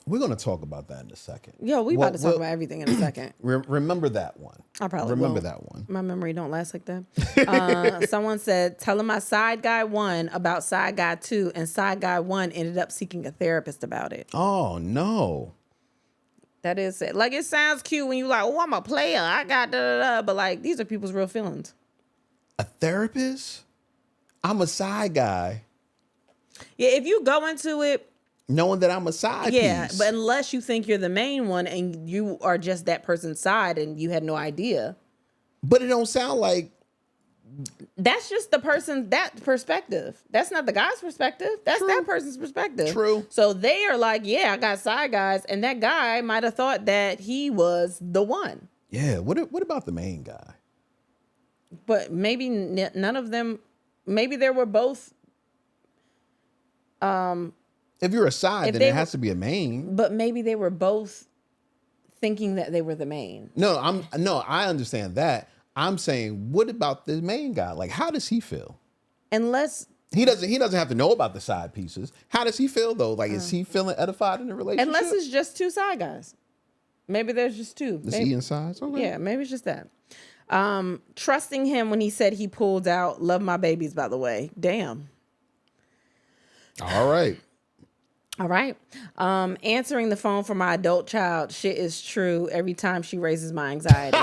We're going to talk about that in a second. Yo, we about to talk about everything in a second. Remember that one. I probably remember won't. that one. My memory don't last like that. Someone said, telling my side guy 1 about side guy 2, and side guy 1 ended up seeking a therapist about it. Oh, no. That is it. Like, it sounds cute when you like, oh, I'm a player. I got da-da-da. But, like, these are people's real feelings. A therapist? I'm a side guy. Yeah, if you go into it, knowing that I'm a side piece. But unless you think you're the main one and you are just that person's side and you had no idea. But it don't sound like. That's just that perspective. That's not the guy's perspective. That's True. that person's perspective. True. So they are like, yeah, I got side guys. And that guy might have thought that he was the one. Yeah. What about the main guy? But maybe none of them, maybe they were both. If you're a side, then it has to be a main. But maybe they were both thinking that they were the main. No, I understand that. I'm saying, what about the main guy? Like, how does he feel? Unless he doesn't have to know about the side pieces. How does he feel though? Like, is he feeling edified in the relationship? Unless it's just 2 side guys. Maybe there's just 2. Is he inside? Okay. Yeah, maybe it's just that. Trusting him when he said he pulled out. Love my babies, by the way. Damn. All right. Answering the phone for my adult child. Shit is true every time she raises my anxiety.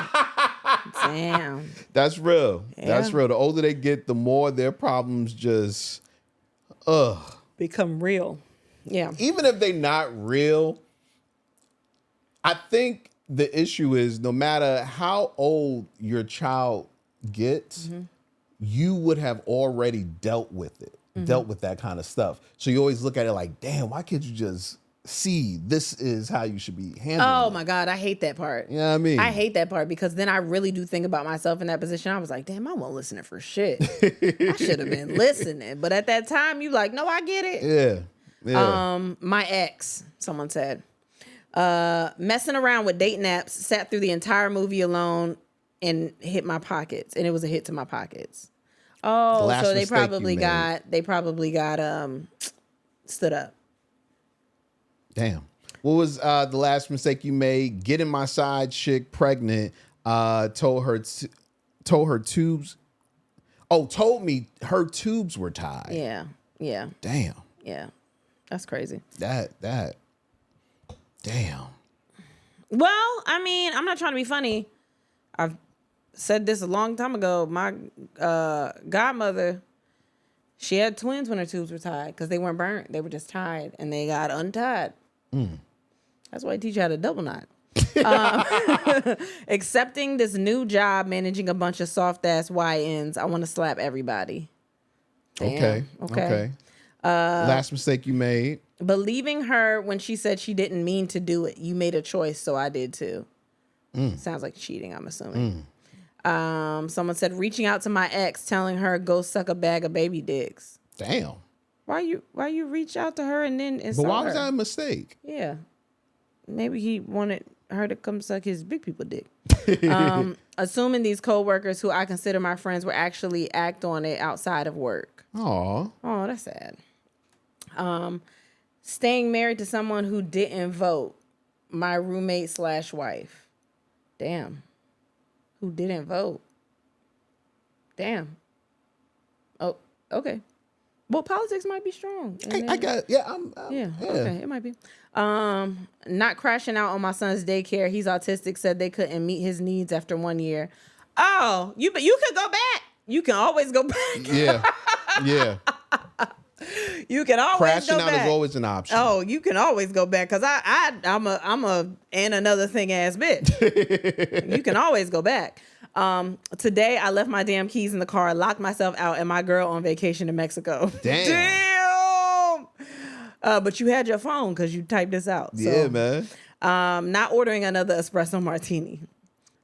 Damn. That's real. Yeah. That's real. The older they get, the more their problems just become real. Yeah. Even if they're not real, I think the issue is no matter how old your child gets, you would have already dealt with it. Dealt with that kind of stuff. So you always look at it like, damn, why can't you just see this is how you should be handling Oh my God, I hate that part. You know what I mean? I hate that part because then I really do think about myself in that position. I was like, damn, I wasn't listening for shit. I should have been listening. But at that time, you like, no, I get it. Yeah. My ex, someone said, messing around with dating apps, sat through the entire movie alone and hit my pockets. And it was a hit to my pockets. Oh, so they probably got stood up. Damn. What was the last mistake you made? Getting my side chick pregnant. Told me her tubes were tied. Yeah. Damn. Yeah. That's crazy. That. Damn. Well, I mean, I'm not trying to be funny. I've said this a long time ago. My godmother, she had twins when her tubes were tied because they weren't burnt. They were just tied and they got untied. That's why I teach you how to double knot. Accepting this new job, managing a bunch of soft ass YNs. I want to slap everybody. Damn. Okay. Last mistake you made. Believing her when she said she didn't mean to do it. You made a choice, so I did too. Sounds like cheating, I'm assuming. Someone said reaching out to my ex, telling her go suck a bag of baby dicks. Damn. Why you reach out to her and then But why was that a mistake? Yeah. Maybe he wanted her to come suck his big people dick. Assuming these coworkers who I consider my friends will actually act on it outside of work. Aw. Oh, that's sad. Staying married to someone who didn't vote. My roommate / wife. Damn. Who didn't vote? Damn. Oh, okay. Well, politics might be strong. Okay, it might be. Not crashing out on my son's daycare. He's autistic, said they couldn't meet his needs after 1 year. Oh, you could go back. You can always go back. Yeah. You can always crashing go out back. is always an option. Oh, you can always go back because I'm a and another thing ass bitch. You can always go back. Today I left my damn keys in the car, locked myself out, and my girl on vacation to Mexico. Damn. But you had your phone because you typed this out. So, Yeah, man. Not ordering another espresso martini.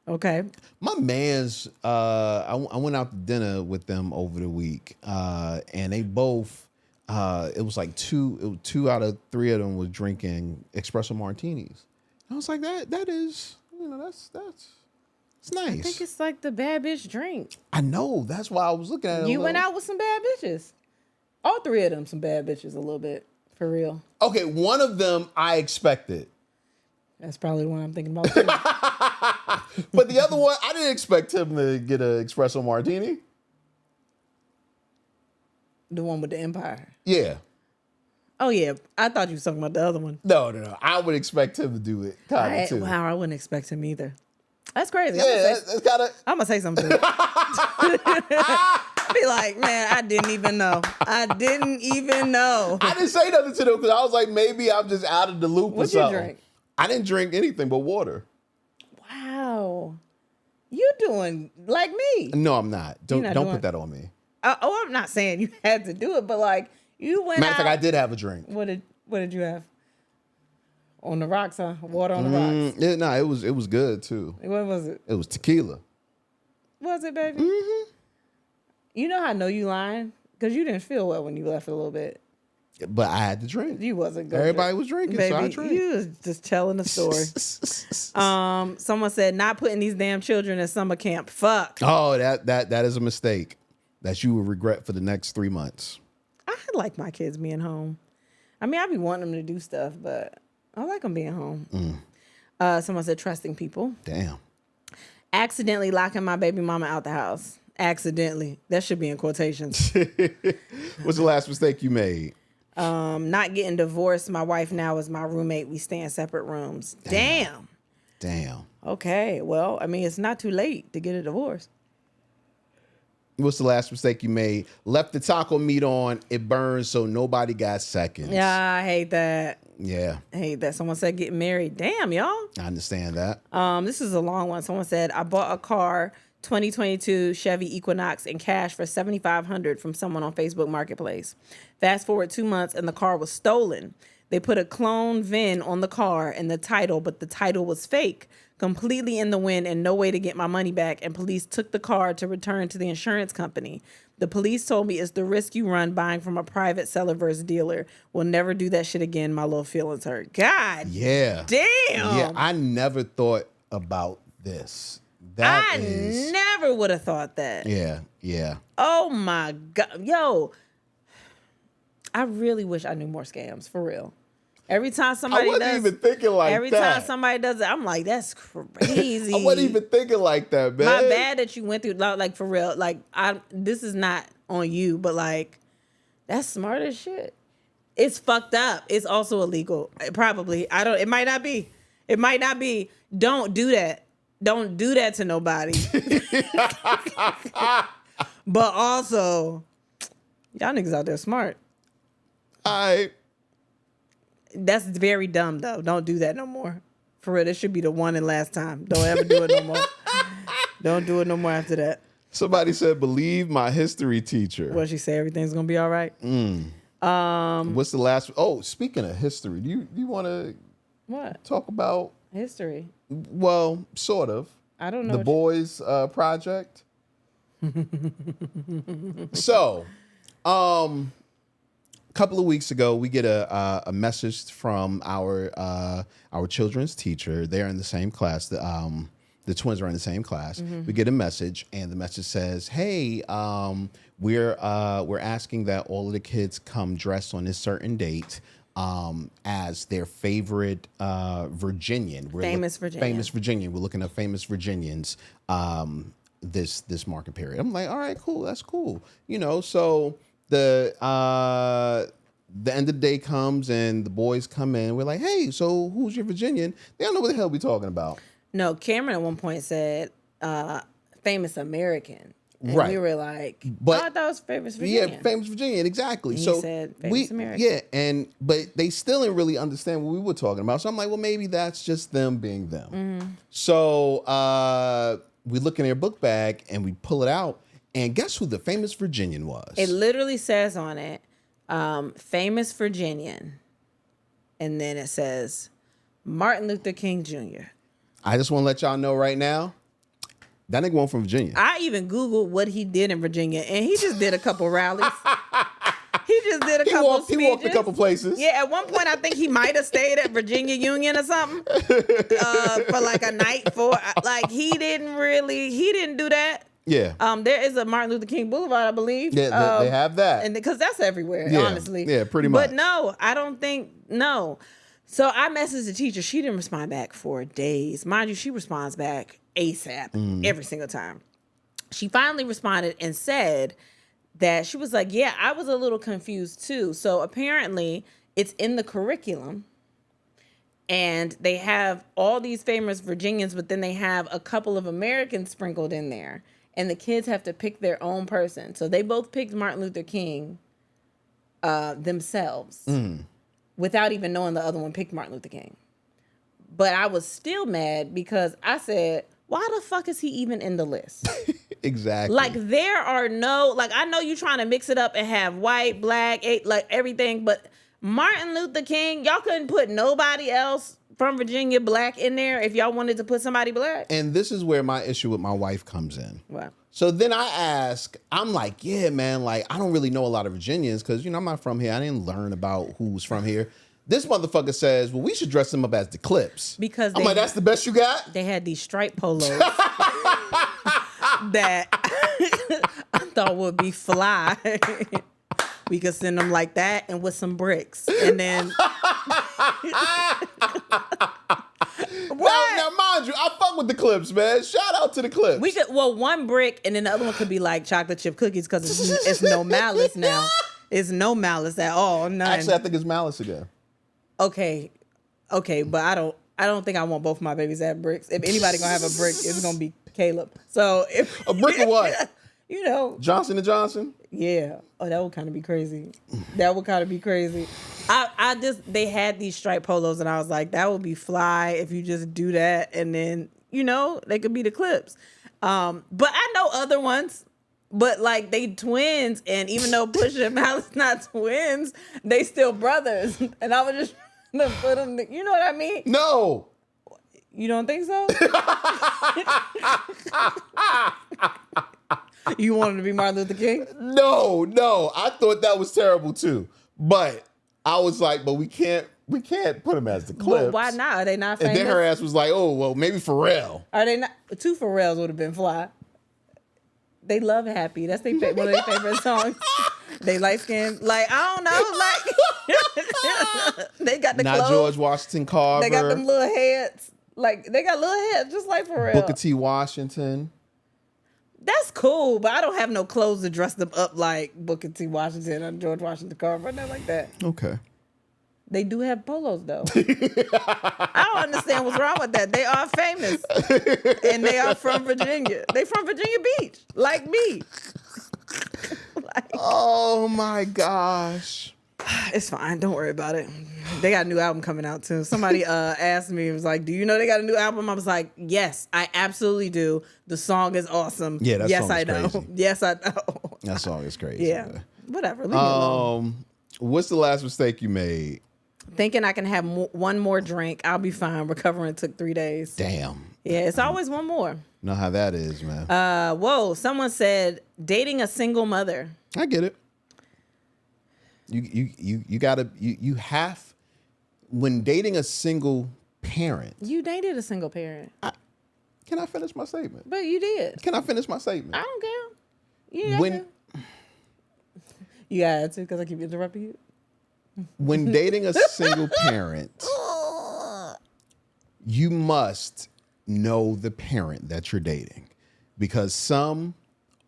Okay. My man's, I went out to dinner with them over the week, and they both, it was like two out of three of them was drinking espresso martinis. I was like, that is, that's it's nice. I think it's like the bad bitch drink. I know. That's why I was looking at it. You went out with some bad bitches. All three of them some bad bitches a little bit. For real. Okay, one of them I expected. That's probably the one I'm thinking about too. But the other one, I didn't expect him to get an espresso martini. The one with the Empire. Yeah. Oh, yeah. I thought you were talking about the other one. No. I would expect him to do it. Kind of too. Wow, I wouldn't expect him either. That's crazy. Yeah, it's kind of. I'm going to say something to you. Be like, man, I didn't even know. I didn't say nothing to them because I was like, maybe I'm just out of the loop or something. What'd you drink? I didn't drink anything but water. Wow. You doing like me. No, I'm not. Don't put that on me. I'm not saying you had to do it, but like you went Matter of fact, out. I did have a drink. What did you have? On the rocks, huh? Water on the rocks. Yeah, no, it was good too. What was it? It was tequila. Was it, baby? Mm-hmm. You know how I know you lying? Because you didn't feel well when you left a little bit. But I had to drink. You wasn't good. Everybody was drinking, baby, so I drank. You was just telling the story. Someone said not putting these damn children in summer camp. Fuck. Oh, that is a mistake that you will regret for the next 3 months. I like my kids being home. I mean, I be wanting them to do stuff, but I like them being home. Someone said trusting people. Damn. Accidentally locking my baby mama out the house. Accidentally. That should be in quotations. What's the last mistake you made? Not getting divorced. My wife now is my roommate. We stay in separate rooms. Damn. Okay. Well, I mean, it's not too late to get a divorce. What's the last mistake you made? Left the taco meat on. It burns, so nobody got seconds. Yeah, I hate that. Yeah. I hate that. Someone said getting married. Damn, y'all. I understand that. This is a long one. Someone said, I bought a car, 2022 Chevy Equinox, in cash for $7,500 from someone on Facebook Marketplace. Fast forward 2 months and the car was stolen. They put a clone VIN on the car and the title, but the title was fake, completely in the wind and no way to get my money back. And police took the car to return to the insurance company. The police told me it's the risk you run buying from a private seller versus dealer. We'll never do that shit again. My little feelings hurt. God. Yeah. Damn. Yeah, I never thought about this. I never would have thought that. Yeah. Oh my God. Yo, I really wish I knew more scams, for real. Every time somebody does, I wasn't even thinking like that. Every time somebody does it, I'm like, that's crazy. I wasn't even thinking like that, man. My bad that you went through, like, for real. Like, this is not on you, but like, that's smart as shit. It's fucked up. It's also illegal. Probably. It might not be. It might not be. Don't do that. Don't do that to nobody. But also, y'all niggas out there smart. That's very dumb, though. Don't do that no more. For real, this should be the one and last time. Don't ever do it no more. Don't do it no more after that. Somebody said, believe my history teacher. What she say? Everything's going to be all right? What's the last? Oh, speaking of history, do you want to talk about history? Well, sort of. I don't know. The Boys Project. So, a couple of weeks ago, we get a message from our children's teacher. They're in the same class. The twins are in the same class. Mm-hmm. We get a message, and the message says, "Hey, we're asking that all of the kids come dressed on this certain date as their favorite Virginian. Famous Virginian. We're looking at famous Virginians this market period." I'm like, all right, cool. That's cool. So the end of the day comes and the boys come in. We're like, hey, so who's your Virginian? They don't know what the hell we're talking about. No, Cameron at one point said famous American. And right. We were like, I thought it was famous Virginian. Yeah, famous Virginian, exactly. And so he said famous American. Yeah, but they still didn't really understand what we were talking about. So I'm like, well, maybe that's just them being them. Mm-hmm. So we look in their book bag and we pull it out, and guess who the famous Virginian was? It literally says on it, famous Virginian. And then it says Martin Luther King Jr. I just want to let y'all know right now, that nigga went from Virginia. I even Googled what he did in Virginia, and he just did a couple rallies. He just did a couple speeches. He walked a couple places. Yeah, at one point, I think he might have stayed at Virginia Union or something for like a night. He didn't do that. Yeah. There is a Martin Luther King Boulevard, I believe. Yeah, they have that. And because that's everywhere, Yeah. honestly. Yeah, pretty much. But no, I don't think, no. So I messaged the teacher. She didn't respond back for days. Mind you, she responds back ASAP every single time. She finally responded and said that she was like, yeah, I was a little confused too. So apparently it's in the curriculum and they have all these famous Virginians, but then they have a couple of Americans sprinkled in there and the kids have to pick their own person. So they both picked Martin Luther King themselves without even knowing the other one picked Martin Luther King. But I was still mad because I said, why the fuck is he even in the list? Exactly. Like there are no, like I know you trying to mix it up and have white, black, like everything, but Martin Luther King, y'all couldn't put nobody else from Virginia black in there if y'all wanted to put somebody black. And this is where my issue with my wife comes in. Wow. So then I'm like, yeah, man, like I don't really know a lot of Virginians because, I'm not from here. I didn't learn about who's from here. This motherfucker says, well, we should dress them up as the Clips. Because I'm like, that's the best you got? They had these striped polos that I thought would be fly. We could send them like that and with some bricks. And then... Now, mind you, I fuck with the Clips, man. Shout out to the Clips. We could, one brick and then the other one could be like chocolate chip cookies because it's no malice now. It's no malice at all. None. Actually, I think it's malice again. Okay, but I don't think I want both my babies at bricks. If anybody gonna have a brick, it's gonna be Caleb. So if a brick of what? Johnson & Johnson. Yeah. Oh, that would kind of be crazy. They had these striped polos and I was like, that would be fly if you just do that and then they could be the Clips. But I know other ones. But like they twins, and even though Pusha and Malice not twins, they still brothers. And I was just trying to put them. You know what I mean? No. You don't think so? You wanted to be Martin Luther King? No. I thought that was terrible too. But I was like, but we can't put him as the Clips. Well, why not? Are they not famous? And then her ass was like, oh, well, maybe Pharrell. Are they not? 2 Pharrells would have been fly. They love Happy. That's one of their favorite songs. They light skin. Like, I don't know. Like, they got the not clothes. George Washington Carver. They got them little heads. Like, they got little heads just like Pharrell. Booker T. Washington. That's cool, but I don't have no clothes to dress them up like Booker T. Washington or George Washington Carver. Nothing like that. Okay. They do have polos, though. I don't understand what's wrong with that. They are famous. And they are from Virginia. They from Virginia Beach, like me. Oh, my gosh. It's fine. Don't worry about it. They got a new album coming out, too. Somebody asked me, it was like, do you know they got a new album? I was like, yes, I absolutely do. The song is awesome. Yeah, that song is know. crazy. Yes, I know. That song is crazy. Yeah. Man. Whatever. Leave me alone. What's the last mistake you made? Thinking I can have one more drink, I'll be fine. Recovering took 3 days. Damn. Yeah, it's always one more. Know how that is, man. Someone said dating a single mother. I get it. You gotta have when dating a single parent. You dated a single parent. Can I finish my statement? But you did. Can I finish my statement? I don't care. Yeah. You got to because I keep interrupting you. When dating a single parent, you must know the parent that you're dating because some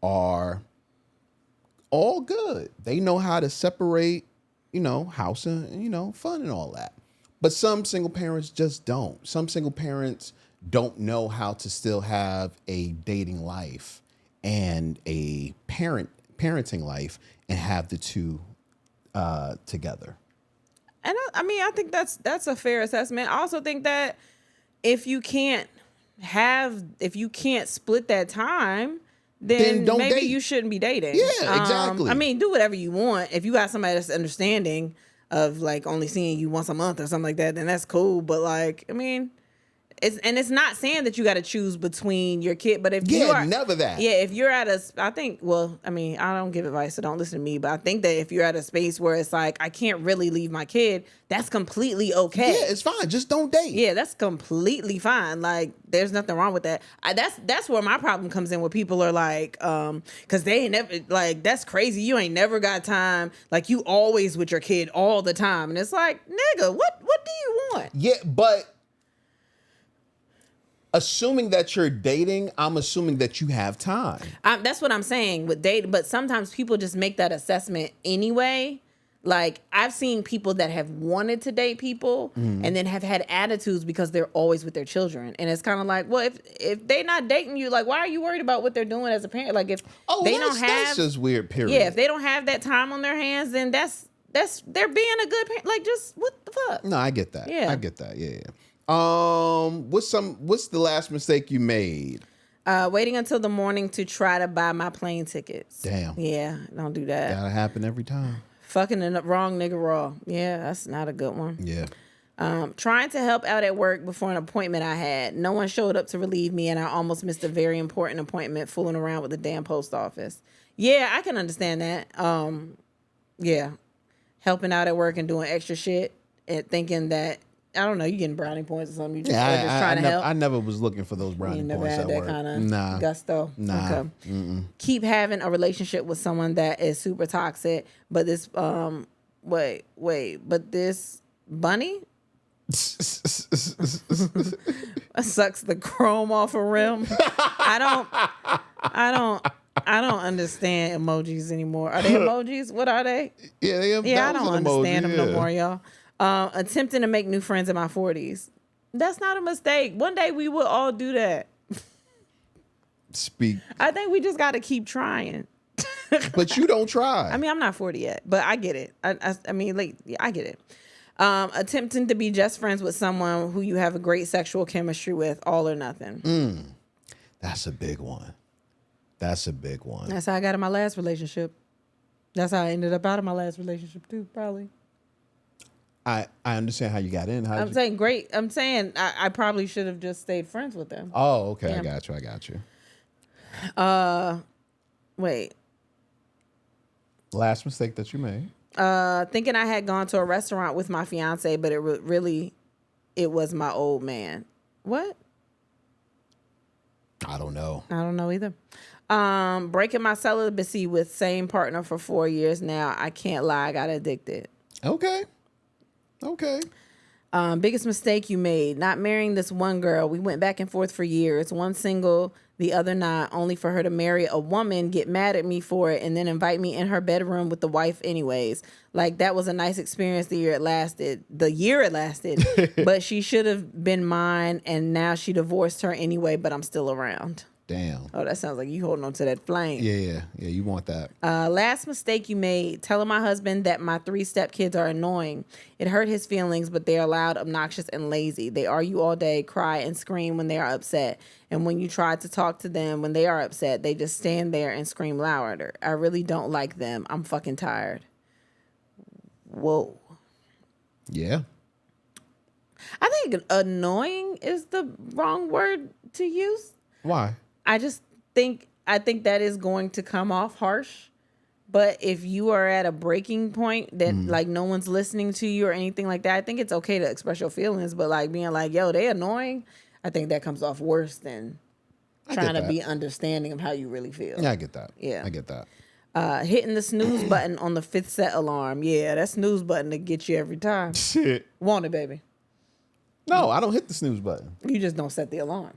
are all good. They know how to separate, house and, fun and all that. But some single parents just don't. Some single parents don't know how to still have a dating life and a parenting life and have the two together. And I think that's a fair assessment. I also think that if you can't split that time, then don't maybe date. You shouldn't be dating. Yeah, exactly. Do whatever you want. If you got somebody that's understanding of like only seeing you once a month or something like that, then that's cool. But like, It's not saying that you got to choose between your kid, but if you are never that. Yeah, if you're at I don't give advice, so don't listen to me, but I think that if you're at a space where it's like, I can't really leave my kid, that's completely okay. Yeah, it's fine. Just don't date. Yeah, that's completely fine. Like, there's nothing wrong with that. That's where my problem comes in, where people are like, because they ain't never, like, that's crazy. You ain't never got time. Like, you always with your kid all the time. And it's like, nigga, what do you want? Yeah, but assuming that you're dating, I'm assuming that you have time. That's what I'm saying with dating. But sometimes people just make that assessment anyway. Like, I've seen people that have wanted to date people and then have had attitudes because they're always with their children. And it's kind of like, well, if they're not dating you, like, why are you worried about what they're doing as a parent? Like, if that's just weird, period. Yeah, if they don't have that time on their hands, then that's they're being a good parent. Like, just what the fuck? No, I get that. Yeah. I get that. Yeah. What's the last mistake you made? Waiting until the morning to try to buy my plane tickets. Damn. Yeah, don't do that. Gotta happen every time. Fucking the wrong nigga raw. Yeah, that's not a good one. Yeah. Trying to help out at work before an appointment I had. No one showed up to relieve me, and I almost missed a very important appointment fooling around with the damn post office. Yeah, I can understand that. Yeah. Helping out at work and doing extra shit and thinking that, I don't know, you getting brownie points or something. You just, just trying to help. I never was looking for those brownie You never points had at that work. kind of Nah. gusto. Nah. Okay. Keep having a relationship with someone that is super toxic, but this but this bunny sucks the chrome off a rim. I don't understand emojis anymore. Are they emojis? What are they? Yeah, I don't understand them no more, y'all. Attempting to make new friends in my 40s. That's not a mistake. One day we will all do that. Speak. I think we just got to keep trying. But you don't try. I mean, I'm not 40 yet, but I get it. I mean, like, yeah, I get it. Attempting to be just friends with someone who you have a great sexual chemistry with, all or nothing. That's a big one. That's how I got in my last relationship. That's how I ended up out of my last relationship too, probably. I understand how you got in. I'm saying great. I'm saying I probably should have just stayed friends with them. Oh, okay. Yeah. I got you. Wait. Last mistake that you made. Thinking I had gone to a restaurant with my fiance, but it was my old man. What? I don't know. I don't know either. Breaking my celibacy with same partner for 4 years now. I can't lie. I got addicted. Okay. Biggest mistake you made. Not marrying this one girl. We went back and forth for years. One single, the other not, only for her to marry a woman, get mad at me for it, and then invite me in her bedroom with the wife anyways. Like, that was a nice experience the year it lasted. But she should have been mine, and now she divorced her anyway, but I'm still around. Damn. Oh, that sounds like you holding on to that flame. Yeah, you want that. Last mistake you made, telling my husband that my 3 stepkids are annoying. It hurt his feelings, but they are loud, obnoxious, and lazy. They argue all day, cry, and scream when they are upset. And when you try to talk to them when they are upset, they just stand there and scream louder. I really don't like them. I'm fucking tired. Whoa. Yeah. I think annoying is the wrong word to use. Why? I think that is going to come off harsh. But if you are at a breaking point that like no one's listening to you or anything like that, I think it's okay to express your feelings. But like being like, yo, they annoying, I think that comes off worse than trying to be understanding of how you really feel. Yeah, I get that. Yeah. I get that. Hitting the snooze button on the 5th set alarm. Yeah, that snooze button to get you every time. Shit. Want it, baby. No, I don't hit the snooze button. You just don't set the alarm.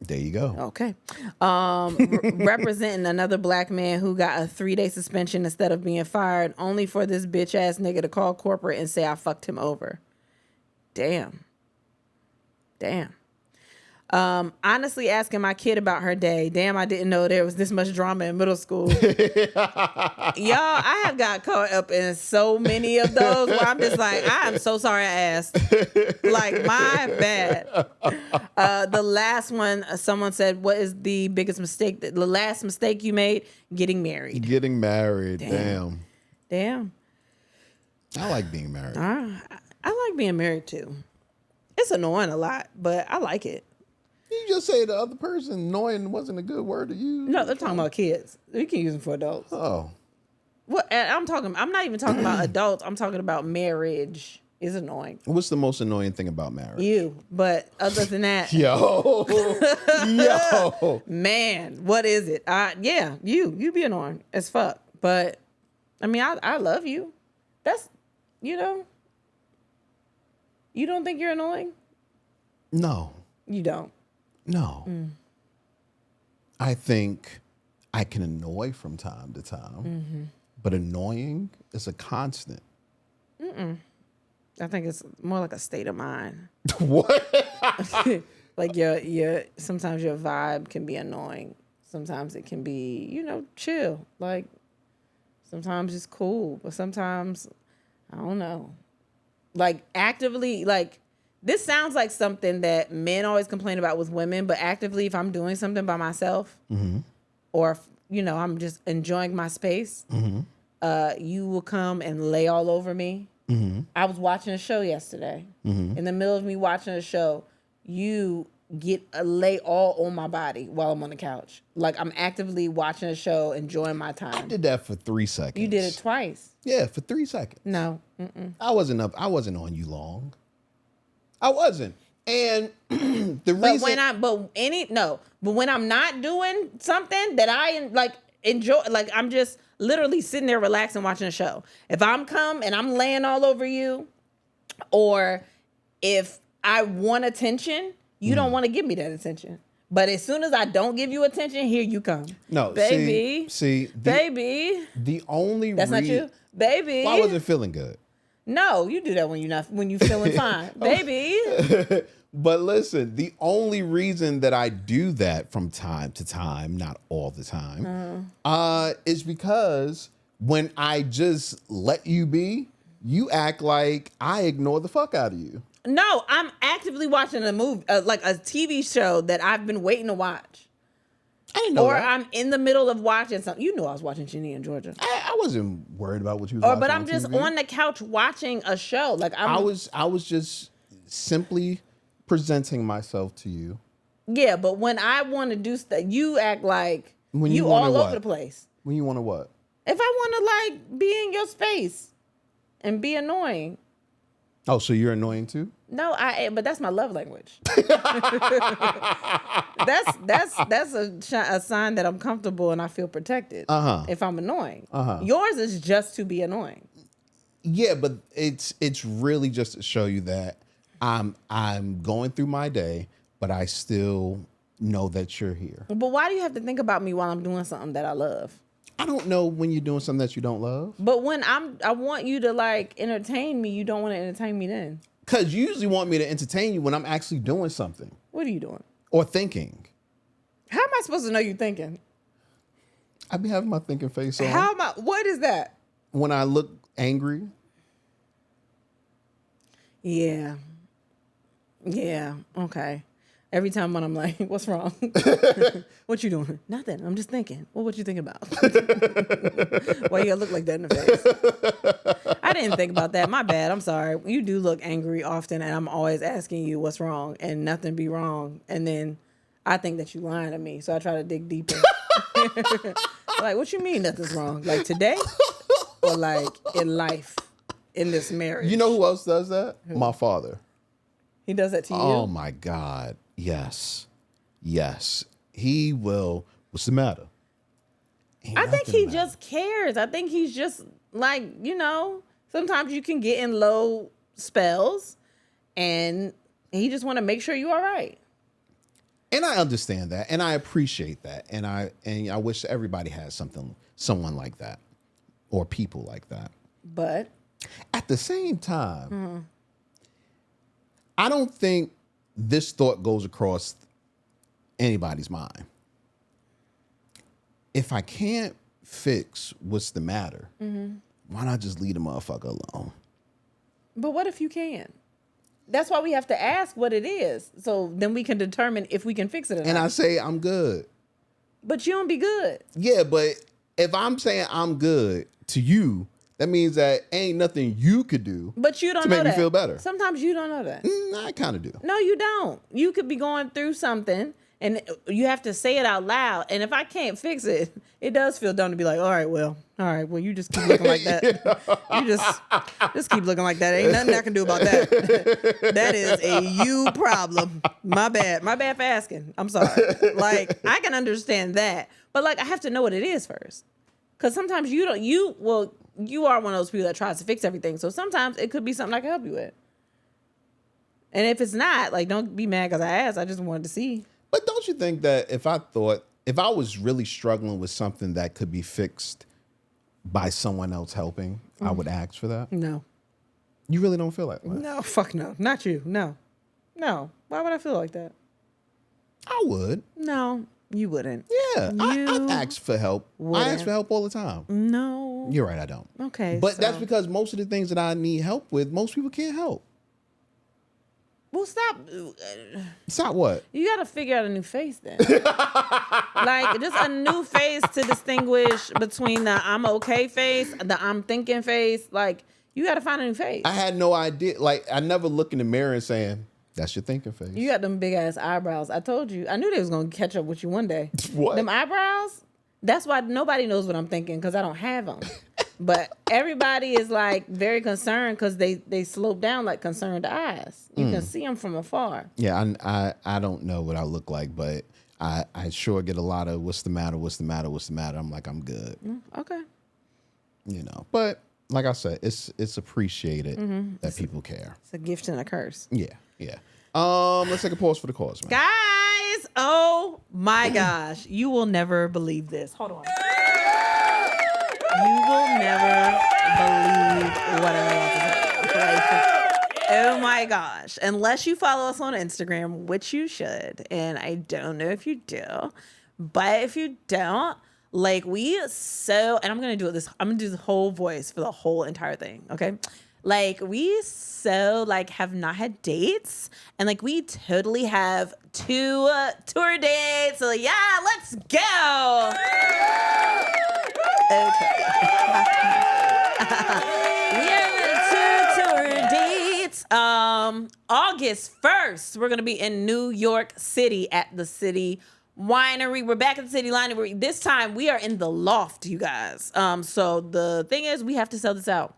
There you go. Okay. Representing another black man who got a 3-day suspension instead of being fired, only for this bitch ass nigga to call corporate and say I fucked him over. Damn. Honestly asking my kid about her day. Damn, I didn't know there was this much drama in middle school. Y'all, I have got caught up in so many of those where I'm just like, I am so sorry I asked. Like, my bad. The last one, someone said, what is the biggest mistake, the last mistake you made? Getting married. Damn. Damn. I like being married. I like being married too. It's annoying a lot, but I like it. You just say the other person annoying wasn't a good word to use. No, they're talking about kids. You can use them for adults. Oh. What? I'm not even talking about adults. I'm talking about marriage is annoying. What's the most annoying thing about marriage? You. But other than that. Yo. Yo. Man, what is it? Yeah, you be annoying as fuck. But I mean, I love you. That's, you know. You don't think you're annoying? No. You don't. No. I think I can annoy from time to time, but annoying is a constant. I think it's more like a state of mind. What? Like your sometimes your vibe can be annoying. Sometimes it can be, chill. Like sometimes it's cool, but sometimes I don't know. Like actively, like this sounds like something that men always complain about with women, but actively, if I'm doing something by myself, or if, I'm just enjoying my space, you will come and lay all over me. I was watching a show yesterday. In the middle of me watching a show, you get a lay all on my body while I'm on the couch. Like I'm actively watching a show, enjoying my time. I did that for 3 seconds. You did it twice. Yeah, for 3 seconds. No. I wasn't on you long. I wasn't. And the reason but when I'm not doing something that I like enjoy, like I'm just literally sitting there relaxing watching a show. If I'm and I'm laying all over you, or if I want attention, you don't want to give me that attention. But as soon as I don't give you attention, here you come. No, baby. Baby. The only That's not you, baby. Well, I wasn't feeling good. No, you do that when you feeling fine, baby. But listen, the only reason that I do that from time to time, not all the time, is because when I just let you be, you act like I ignore the fuck out of you. No, I'm actively watching a movie, like a TV show that I've been waiting to watch. I didn't know or that. I'm in the middle of watching something. You know I was watching Ginny in Georgia. I wasn't worried about what you was watching. But I'm just TV. On the couch watching a show. Like I was just simply presenting myself to you. Yeah, but when I want to do stuff, you act like When you all over the place. When you want to what? If I want to like be in your space and be annoying. Oh, so you're annoying too? No, but that's my love language. that's a sign that I'm comfortable and I feel protected. If I'm annoying. Yours is just to be annoying. Yeah, but it's really just to show you that I'm going through my day, but I still know that you're here. But why do you have to think about me while I'm doing something that I love? I don't know when you're doing something that you don't love. But when I want you to like entertain me, you don't want to entertain me then. Because you usually want me to entertain you when I'm actually doing something. What are you doing? Or thinking. How am I supposed to know you're thinking? I be having my thinking face on. What is that? When I look angry. Yeah. Yeah. Okay. Every time when I'm like, what's wrong? What you doing? Nothing. I'm just thinking. Well, what you thinking about? Why you gotta look like that in the face? I didn't think about that. My bad. I'm sorry. You do look angry often, and I'm always asking you what's wrong, and nothing be wrong. And then I think that you lying to me, so I try to dig deeper. Like, what you mean nothing's wrong? Like today? Or like in life? In this marriage? You know who else does that? Who? My father. He does that to you? Oh my God. Yes. Yes. He will. What's the matter? I think he just cares. I think he's just like, sometimes you can get in low spells and he just want to make sure you're all right. And I understand that. And I appreciate that. And I wish everybody had someone like that or people like that. But at the same time, I don't think this thought goes across anybody's mind. If I can't fix what's the matter, why not just leave the motherfucker alone? But what if you can? That's why we have to ask what it is. So then we can determine if we can fix it or not. And I say I'm good. But you don't be good. Yeah, but if I'm saying I'm good to you, that means that ain't nothing you could do But you don't to know make that. me feel better. Sometimes you don't know that. I kind of do. No, you don't. You could be going through something and you have to say it out loud. And if I can't fix it, it does feel dumb to be like, all right, well, you just keep looking like that. You just keep looking like that. Ain't nothing I can do about that. That is a you problem. My bad. My bad for asking. I'm sorry. Like, I can understand that. But like, I have to know what it is first. Because sometimes you are one of those people that tries to fix everything. So sometimes it could be something I can help you with. And if it's not, like, don't be mad because I asked. I just wanted to see. But don't you think that if I was really struggling with something that could be fixed by someone else helping, I would ask for that? No. You really don't feel like that? No, fuck no. Not you. No. No. Why would I feel like that? I would. No, you wouldn't. Yeah. I ask for help. Wouldn't. I ask for help all the time. No. You're right, I don't. Okay. But that's because most of the things that I need help with, most people can't help. Well, stop. Stop what? You got to figure out a new face then. Like, just a new face to distinguish between the I'm okay face, the I'm thinking face. Like, you got to find a new face. I had no idea. Like, I never look in the mirror and saying, that's your thinking face. You got them big ass eyebrows. I told you. I knew they was going to catch up with you one day. What? Them eyebrows? That's why nobody knows what I'm thinking because I don't have them. But everybody is like very concerned because they slope down like concerned eyes. You can see them from afar. Yeah, I don't know what I look like, but I sure get a lot of what's the matter, what's the matter, what's the matter. I'm like, I'm good. Okay. You know, but like I said, it's appreciated that people care. It's a gift and a curse. Yeah. Let's take a pause for the cause, man. Guys, oh my gosh. You will never believe this. Hold on. You will never believe what I'm about to tell you. Like, oh my gosh. Unless you follow us on Instagram, which you should. And I don't know if you do. But if you don't, like and I'm going to do this. I'm going to do the whole voice for the whole entire thing. Okay. Like we have not had dates and like we totally have 2 tour dates. So yeah, let's go. Okay. We have 2 tour dates. August 1st, we're gonna be in New York City at the City Winery. We're back at the City Winery. This time we are in the loft, you guys. So the thing is, we have to sell this out.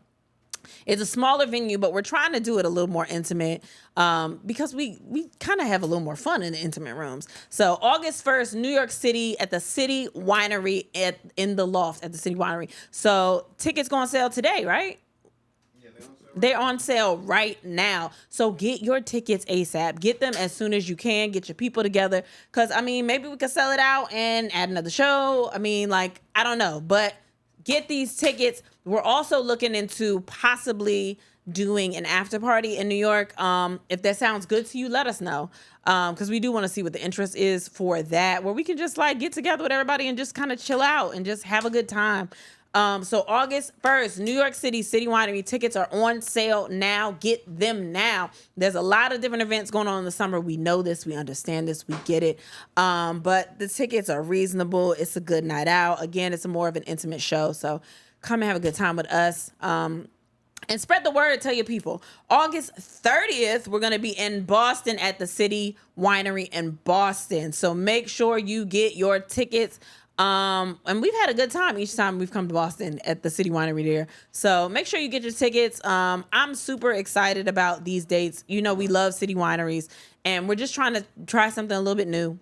It's a smaller venue, but we're trying to do it a little more intimate because we kind of have a little more fun in the intimate rooms. So August 1st, New York City at the City Winery in the loft at the City Winery. So tickets go on sale today, right? Yeah, they're on sale right now. So get your tickets ASAP. Get them as soon as you can. Get your people together. Because, I mean, maybe we could sell it out and add another show. I mean, like, I don't know. But get these tickets. We're also looking into possibly doing an after party in New York. If that sounds good to you, let us know. Because we do want to see what the interest is for that, where we can just like get together with everybody and just kind of chill out and just have a good time. So August 1st, New York City, City Winery. Tickets are on sale now. Get them now. There's a lot of different events going on in the summer. We know this. We understand this. We get it. But the tickets are reasonable. It's a good night out. Again, it's more of an intimate show. So come and have a good time with us. And spread the word. Tell your people. August 30th, we're going to be in Boston at the City Winery in Boston. So make sure you get your tickets. And we've had a good time each time we've come to Boston at the City Winery there. So make sure you get your tickets. I'm super excited about these dates. You know, we love City Wineries and we're just trying to try something a little bit new,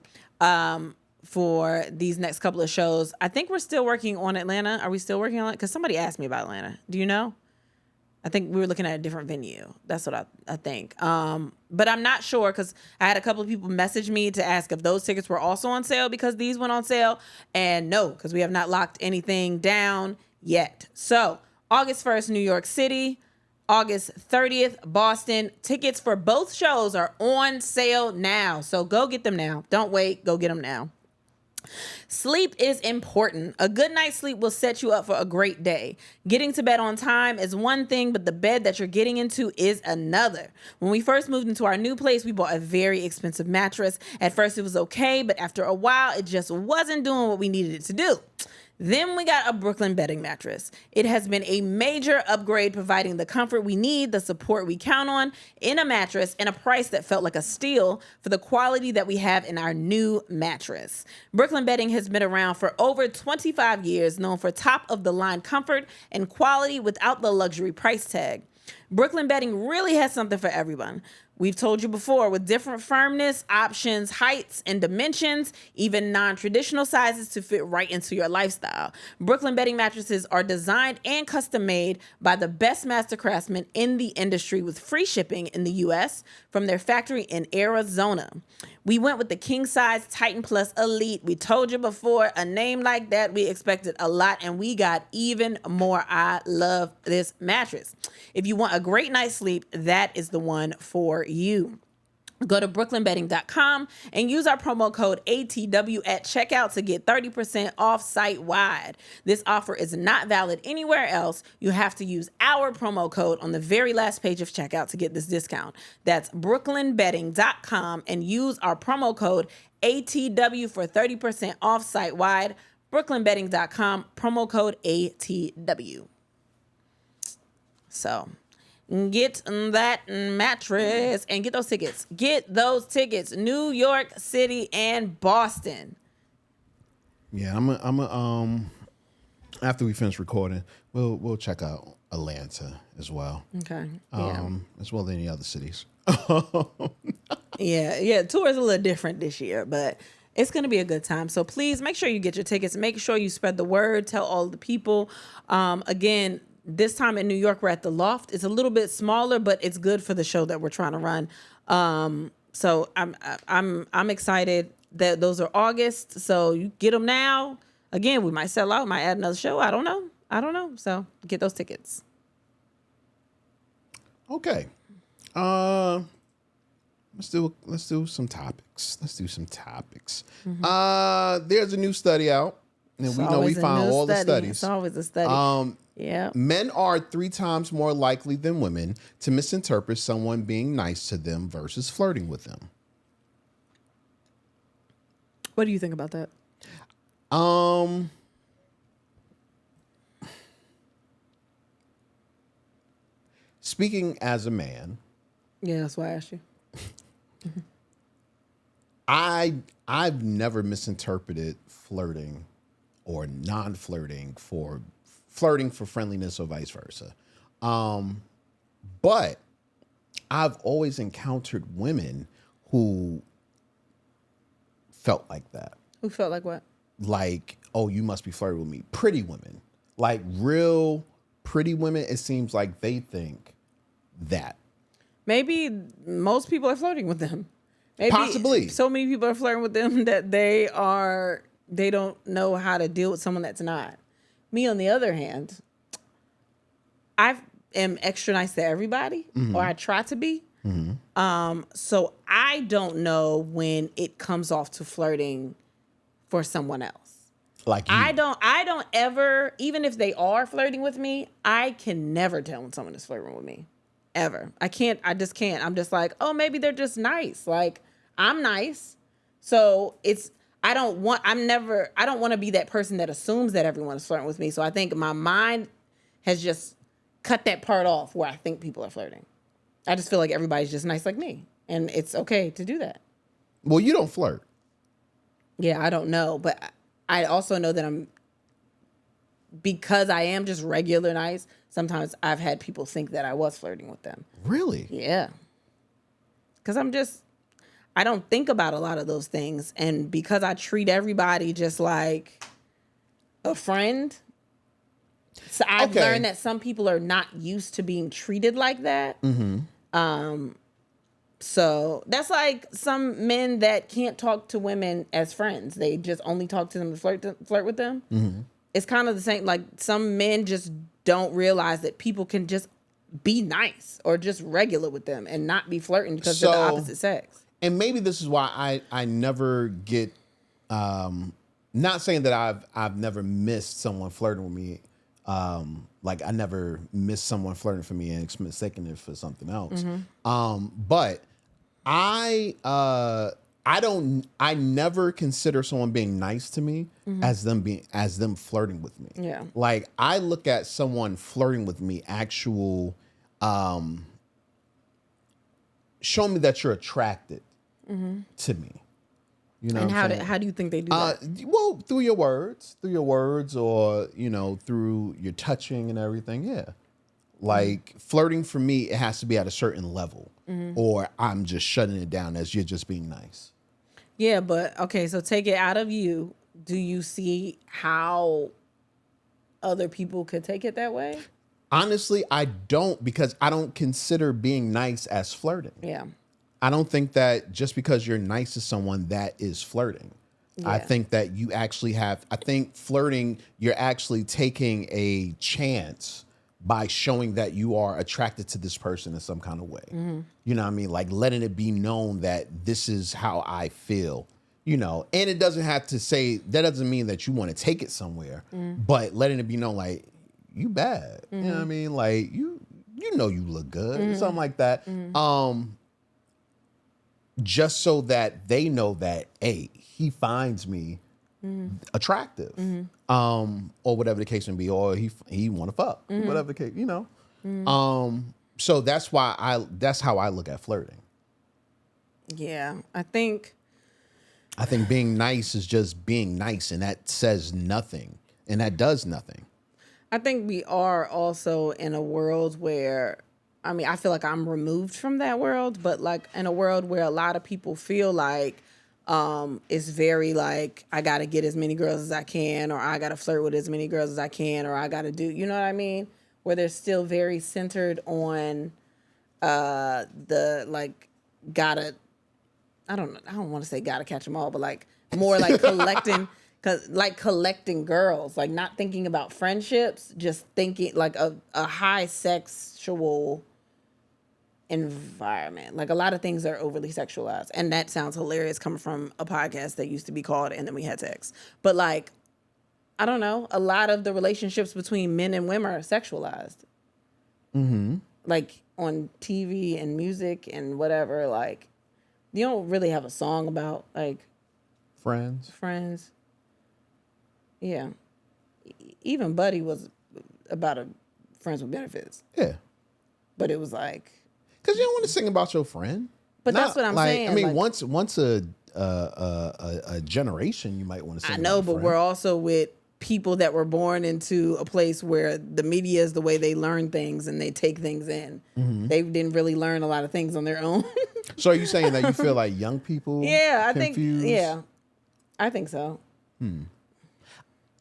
for these next couple of shows. I think we're still working on Atlanta. Are we still working on it? Because somebody asked me about Atlanta. Do you know? I think we were looking at a different venue. That's what I think. But I'm not sure because I had a couple of people message me to ask if those tickets were also on sale because these went on sale. And no, because we have not locked anything down yet. So August 1st, New York City. August 30th, Boston. Tickets for both shows are on sale now. So go get them now. Don't wait. Go get them now. Sleep is important. A good night's sleep will set you up for a great day. Getting to bed on time is one thing, but the bed that you're getting into is another. When we first moved into our new place, we bought a very expensive mattress. At first it was okay, but after a while, it just wasn't doing what we needed it to do. Then we got a Brooklyn bedding mattress. It has been a major upgrade, providing the comfort we need, the support we count on in a mattress, and a price that felt like a steal for the quality that we have in our new mattress. Brooklyn bedding has been around for over 25 years, known for top-of-the-line comfort and quality without the luxury price tag. Brooklyn bedding really has something for everyone. We've told you before, with different firmness, options, heights, and dimensions, even non-traditional sizes to fit right into your lifestyle. Brooklyn bedding mattresses are designed and custom made by the best master craftsmen in the industry, with free shipping in the U.S. from their factory in Arizona. We went with the king size Titan Plus Elite. We told you before, a name like that, we expected a lot, and we got even more. I love this mattress. If you want a great night's sleep, that is the one for you. Go to brooklynbedding.com and use our promo code ATW at checkout to get 30% off site-wide. This offer is not valid anywhere else. You have to use our promo code on the very last page of checkout to get this discount. That's brooklynbedding.com and use our promo code ATW for 30% off site-wide. brooklynbedding.com, promo code ATW. So get that mattress and get those tickets. Get those tickets. New York City and Boston. Yeah, I'm after we finish recording, we'll check out Atlanta as well. Okay. Yeah. As well as any other cities. Yeah. Tour is a little different this year, but it's going to be a good time. So please make sure you get your tickets. Make sure you spread the word. Tell all the people. Again, this time in New York, we're at the Loft. It's a little bit smaller, but it's good for the show that we're trying to run. So I'm excited that those are August. So you get them now. Again, we might sell out, might add another show. I don't know. So get those tickets. Okay. Let's do some topics. Mm-hmm. There's a new study out, and we know we found all the studies. It's always a study. Yeah. Men are 3 times more likely than women to misinterpret someone being nice to them versus flirting with them. What do you think about that? Speaking as a man. Yeah, that's why I asked you. I've never misinterpreted flirting or non-flirting for flirting for friendliness or vice versa. But I've always encountered women who felt like that. Who felt like what? Like, oh, you must be flirting with me. Pretty women. Like real pretty women, it seems like they think that. Maybe most people are flirting with them. Maybe possibly. So many people are flirting with them that they don't know how to deal with someone that's not. Me, on the other hand, I am extra nice to everybody, or I try to be. So I don't know when it comes off to flirting for someone else. Like you. I don't ever, even if they are flirting with me, I can never tell when someone is flirting with me. Ever. I just can't. I'm just like, oh, maybe they're just nice. Like, I'm nice. So I don't want to be that person that assumes that everyone is flirting with me. So I think my mind has just cut that part off where I think people are flirting. I just feel like everybody's just nice like me. And it's okay to do that. Well, you don't flirt. Yeah, I don't know. But I also know that because I am just regular nice, sometimes I've had people think that I was flirting with them. Really? Yeah. Because I don't think about a lot of those things. And because I treat everybody just like a friend, so I've learned that some people are not used to being treated like that. So that's like some men that can't talk to women as friends. They just only talk to them to flirt with them. It's kind of the same. Like some men just don't realize that people can just be nice or just regular with them and not be flirting because they're the opposite sex. And maybe this is why I never get, not saying that I've never missed someone flirting with me. Like I never missed someone flirting for me and mistaken it for something else. But I I never consider someone being nice to me as them flirting with me. Yeah. Like I look at someone flirting with me show me that you're attracted to me. You know, and how do you think they do that? Well, through your words, or through your touching and everything. Yeah, like flirting for me, it has to be at a certain level, or I'm just shutting it down as you're just being nice. Yeah, but okay, so take it out of you. Do you see how other people could take it that way? Honestly, I don't, because I don't consider being nice as flirting. Yeah. I don't think that just because you're nice to someone, that is flirting. Yeah. I think that you actually I think flirting, you're actually taking a chance by showing that you are attracted to this person in some kind of way. You know what I mean? Like letting it be known that this is how I feel, and it doesn't have to say, that doesn't mean that you want to take it somewhere, but letting it be known like, you bad. You know what I mean? Like you look good, something like that. Just so that they know that, hey, he finds me attractive, or whatever the case may be, or he want to fuck, whatever the case, So that's how I look at flirting. Yeah, I think being nice is just being nice, and that says nothing, and that does nothing. I think we are also in a world where, I mean, I feel like I'm removed from that world, but like in a world where a lot of people feel like it's very like, I got to get as many girls as I can, or I got to flirt with as many girls as I can, or I got to do, you know what I mean? Where they're still very centered on the like, I don't want to say gotta catch them all, but like more like collecting girls, like not thinking about friendships, just thinking like a high sexual environment. Like a lot of things are overly sexualized, and that sounds hilarious coming from a podcast that used to be called And Then We Had Sex. But like, I don't know, a lot of the relationships between men and women are sexualized. Like on TV and music and whatever. Like you don't really have a song about like friends. Yeah. Even Buddy was about a friends with benefits. Yeah. But it was like, because you don't want to sing about your friend. But that's what I'm saying. I mean, like, once a generation, you might want to sing. I know, about a but friend. we're also with people that were born into a place where the media is the way they learn things and they take things in. They didn't really learn a lot of things on their own. So are you saying that you feel like young people? Yeah, I confused? think. Yeah, I think so.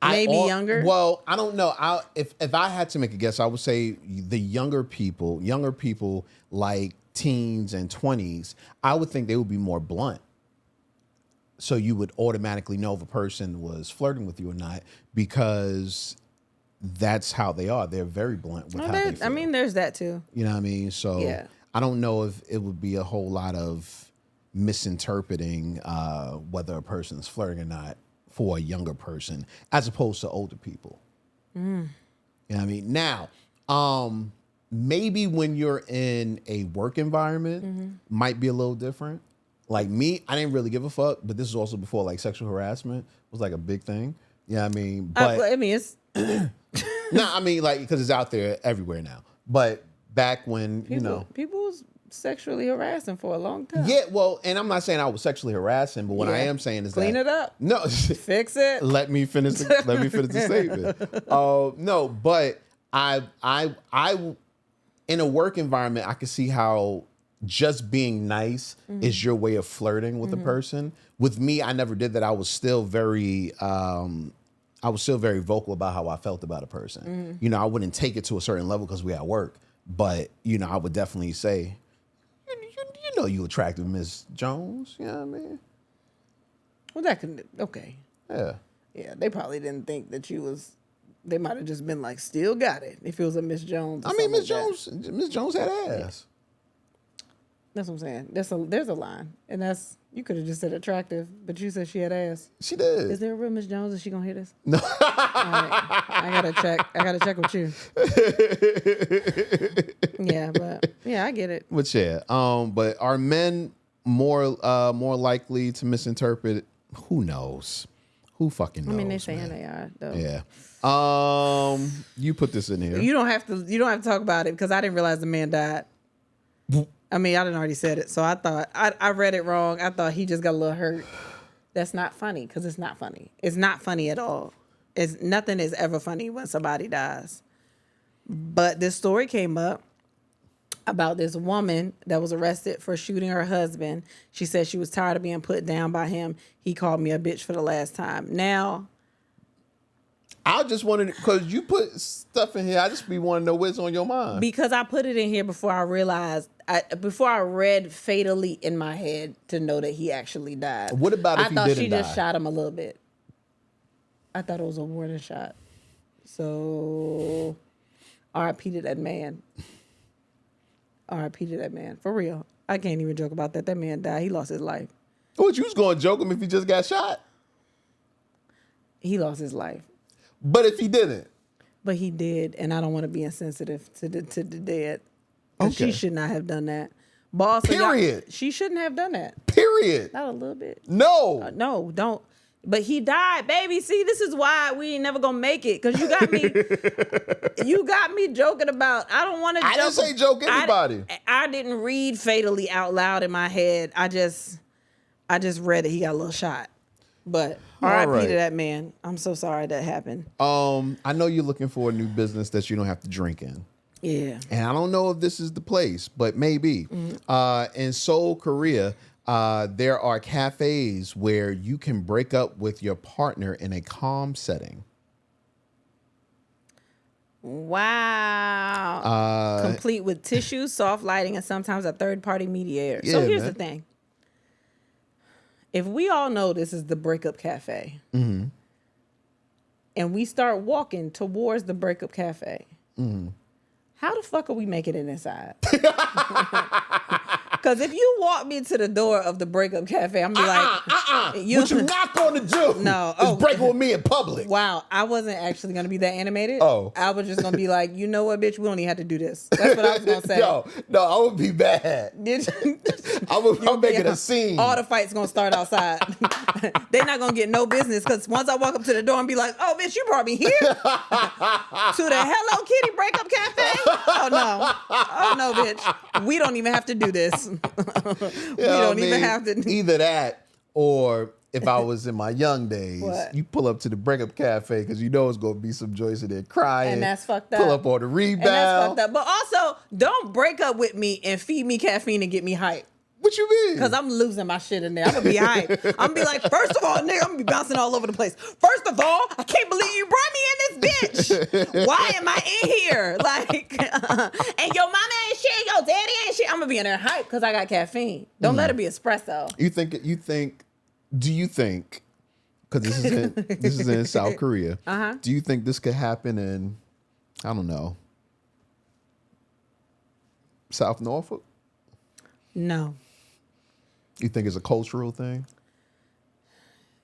Maybe younger. Well, I don't know. If I had to make a guess, I would say the younger people like teens and 20s, I would think they would be more blunt. So you would automatically know if a person was flirting with you or not, because that's how they are. They're very blunt with how they feel. I mean, there's that too. You know what I mean? So yeah. I don't know if it would be a whole lot of misinterpreting whether a person is flirting or not for a younger person as opposed to older people. You know what I mean? Now, maybe when you're in a work environment, might be a little different. Like me, I didn't really give a fuck, but this is also before like sexual harassment was like a big thing. You know what I mean? But I mean, it's I mean, like, because it's out there everywhere now. But back when, people was sexually harassing for a long time. Yeah, well, and I'm not saying I was sexually harassing, but what I am saying is clean that, it up. No, fix it. Let me finish the statement. No, but I in a work environment, I can see how just being nice is your way of flirting with a person. With me, I never did that. I was still very vocal about how I felt about a person. I wouldn't take it to a certain level because we at work, but I would definitely say, you attractive, Miss Jones. You know what I mean? Well, that could okay. Yeah. Yeah, they probably didn't think that you was. They might have just been like, still got it. If it was a Miss Jones. I mean, Miss Jones had ass. Yeah. That's what I'm saying. There's a line, and that's, you could have just said attractive, but you said she had ass. She did. Is there a real Miss Jones? Is she gonna hit us? No. All right. I gotta check with you. Yeah, but yeah, I get it. But yeah, but are men more likely to misinterpret. Who knows? Who fucking knows? I mean, they're saying they are though. Yeah. You put this in here. You don't have to talk about it because I didn't realize the man died. I mean, I didn't already said it, so I thought I read it wrong. I thought he just got a little hurt. That's not funny because it's not funny. It's not funny at all. Nothing is ever funny when somebody dies. But this story came up about this woman that was arrested for shooting her husband. She said she was tired of being put down by him. He called me a bitch for the last time. Now, I just wanted, because you put stuff in here, I just be wanting to know what's on your mind. Because I put it in here before I realized, before I read fatally in my head to know that he actually died. What about if he didn't die? I thought she just shot him a little bit. I thought it was a warning shot. So, R.I.P. to that man. R.I.P. to that man. For real. I can't even joke about that. That man died. He lost his life. What, you was going to joke him if he just got shot? He lost his life. But if he didn't? But he did, and I don't want to be insensitive to the dead. Okay. She should not have done that. But also, period. She shouldn't have done that. Period. Not a little bit. No. No, don't. But he died, baby. See, this is why we ain't never gonna make it. Cause you got me joking about. I don't want to. I didn't say joke anybody. I didn't read fatally out loud in my head. I just read it. He got a little shot. But R.I.P. to that man. I'm so sorry that happened. I know you're looking for a new business that you don't have to drink in. Yeah. And I don't know if this is the place, but maybe. In Seoul, Korea, there are cafes where you can break up with your partner in a calm setting. Wow. Complete with tissues, soft lighting, and sometimes a third-party mediator. So here's the thing. If we all know this is the Breakup Cafe, and we start walking towards the Breakup Cafe, how the fuck are we making it inside? Because if you walk me to the door of the Breakup Cafe, I'm be like, what you're not going to do is break with me in public. Wow, I wasn't actually going to be that animated. I was just going to be like, you know what, bitch, we don't even have to do this. That's what I was going to say. No, I would be bad. I'm making a scene. All the fights going to start outside. They're not going to get no business because once I walk up to the door and be like, oh, bitch, you brought me here to the Hello Kitty Breakup Cafe? Oh, no, bitch. We don't even have to do this. We don't even have to. Either that or if I was in my young days, you pull up to the Breakup Cafe because you know it's going to be some joints in there crying. And that's fucked up. Pull up on the rebound. And that's fucked up. But also, don't break up with me and feed me caffeine and get me hype. What you mean? Because I'm losing my shit in there. I'm going to be hype. I'm going to be like, first of all, nigga, I'm going to be bouncing all over the place. First of all, I can't believe you brought me in this bitch. Why am I in here? Like, and your mama ain't shit, your daddy ain't shit. I'm going to be in there hype because I got caffeine. Don't let it be espresso. Do you think, because this is in South Korea, do you think this could happen in, I don't know, South Norfolk? No. You think it's a cultural thing?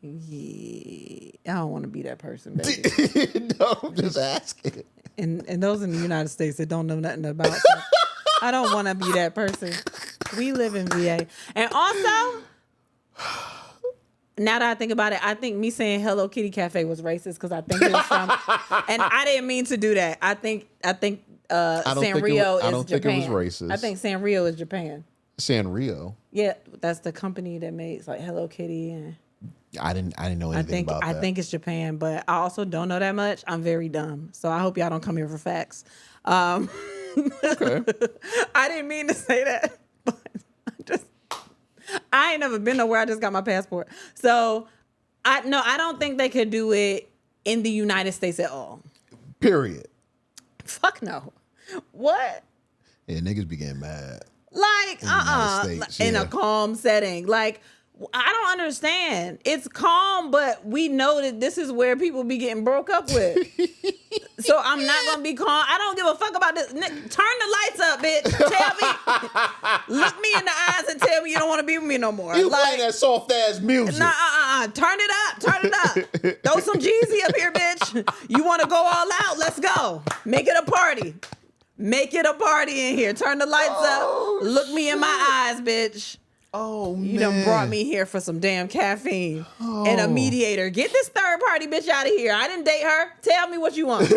Yeah. I don't want to be that person, baby. No, I'm just asking. And those in the United States that don't know nothing about it. I don't want to be that person. We live in VA. And also, now that I think about it, I think me saying Hello Kitty Cafe was racist because I think it was from, and I didn't mean to do that. I think Sanrio is Japan. I don't think it was racist. I think Sanrio is Japan. Sanrio? Yeah, that's the company that makes like Hello Kitty and. I didn't know anything about that. I think it's Japan, but I also don't know that much. I'm very dumb, so I hope y'all don't come here for facts. Okay. I didn't mean to say that, but I ain't never been nowhere. I just got my passport, so I don't think they could do it in the United States at all. Period. Fuck no. What? Yeah, niggas be getting mad. Like, in a calm setting. Like, I don't understand. It's calm, but we know that this is where people be getting broke up with. So I'm not going to be calm. I don't give a fuck about this. Turn the lights up, bitch. Tell me. Look me in the eyes and tell me you don't want to be with me no more. You playing that soft-ass music. Nah, turn it up. Turn it up. Throw some Jeezy up here, bitch. You want to go all out? Let's go. Make it a party. Make it a party in here. Turn the lights up. Look me in my eyes, bitch. Oh, man. You done brought me here for some damn caffeine and a mediator. Get this third party bitch out of here. I didn't date her. Tell me what you want.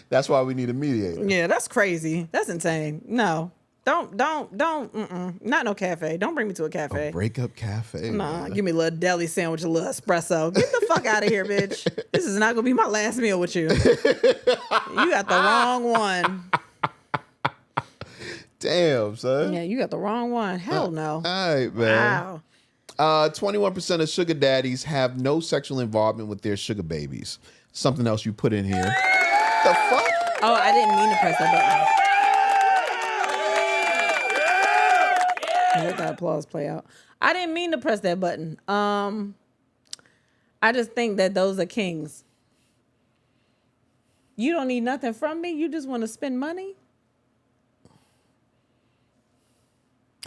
That's why we need a mediator. Yeah, that's crazy. That's insane. No. Don't, not no cafe. Don't bring me to a cafe. Breakup cafe. Nah, give me a little deli sandwich, a little espresso. Get the fuck out of here, bitch. This is not gonna be my last meal with you. You got the wrong one. Damn, son. Yeah, you got the wrong one. Hell no. All right, man. Wow. 21% of sugar daddies have no sexual involvement with their sugar babies. Something else you put in here. The fuck? Oh, I didn't mean to press that button. Let that applause play out. I didn't mean to press that button. I just think that those are kings. You don't need nothing from me. You just want to spend money.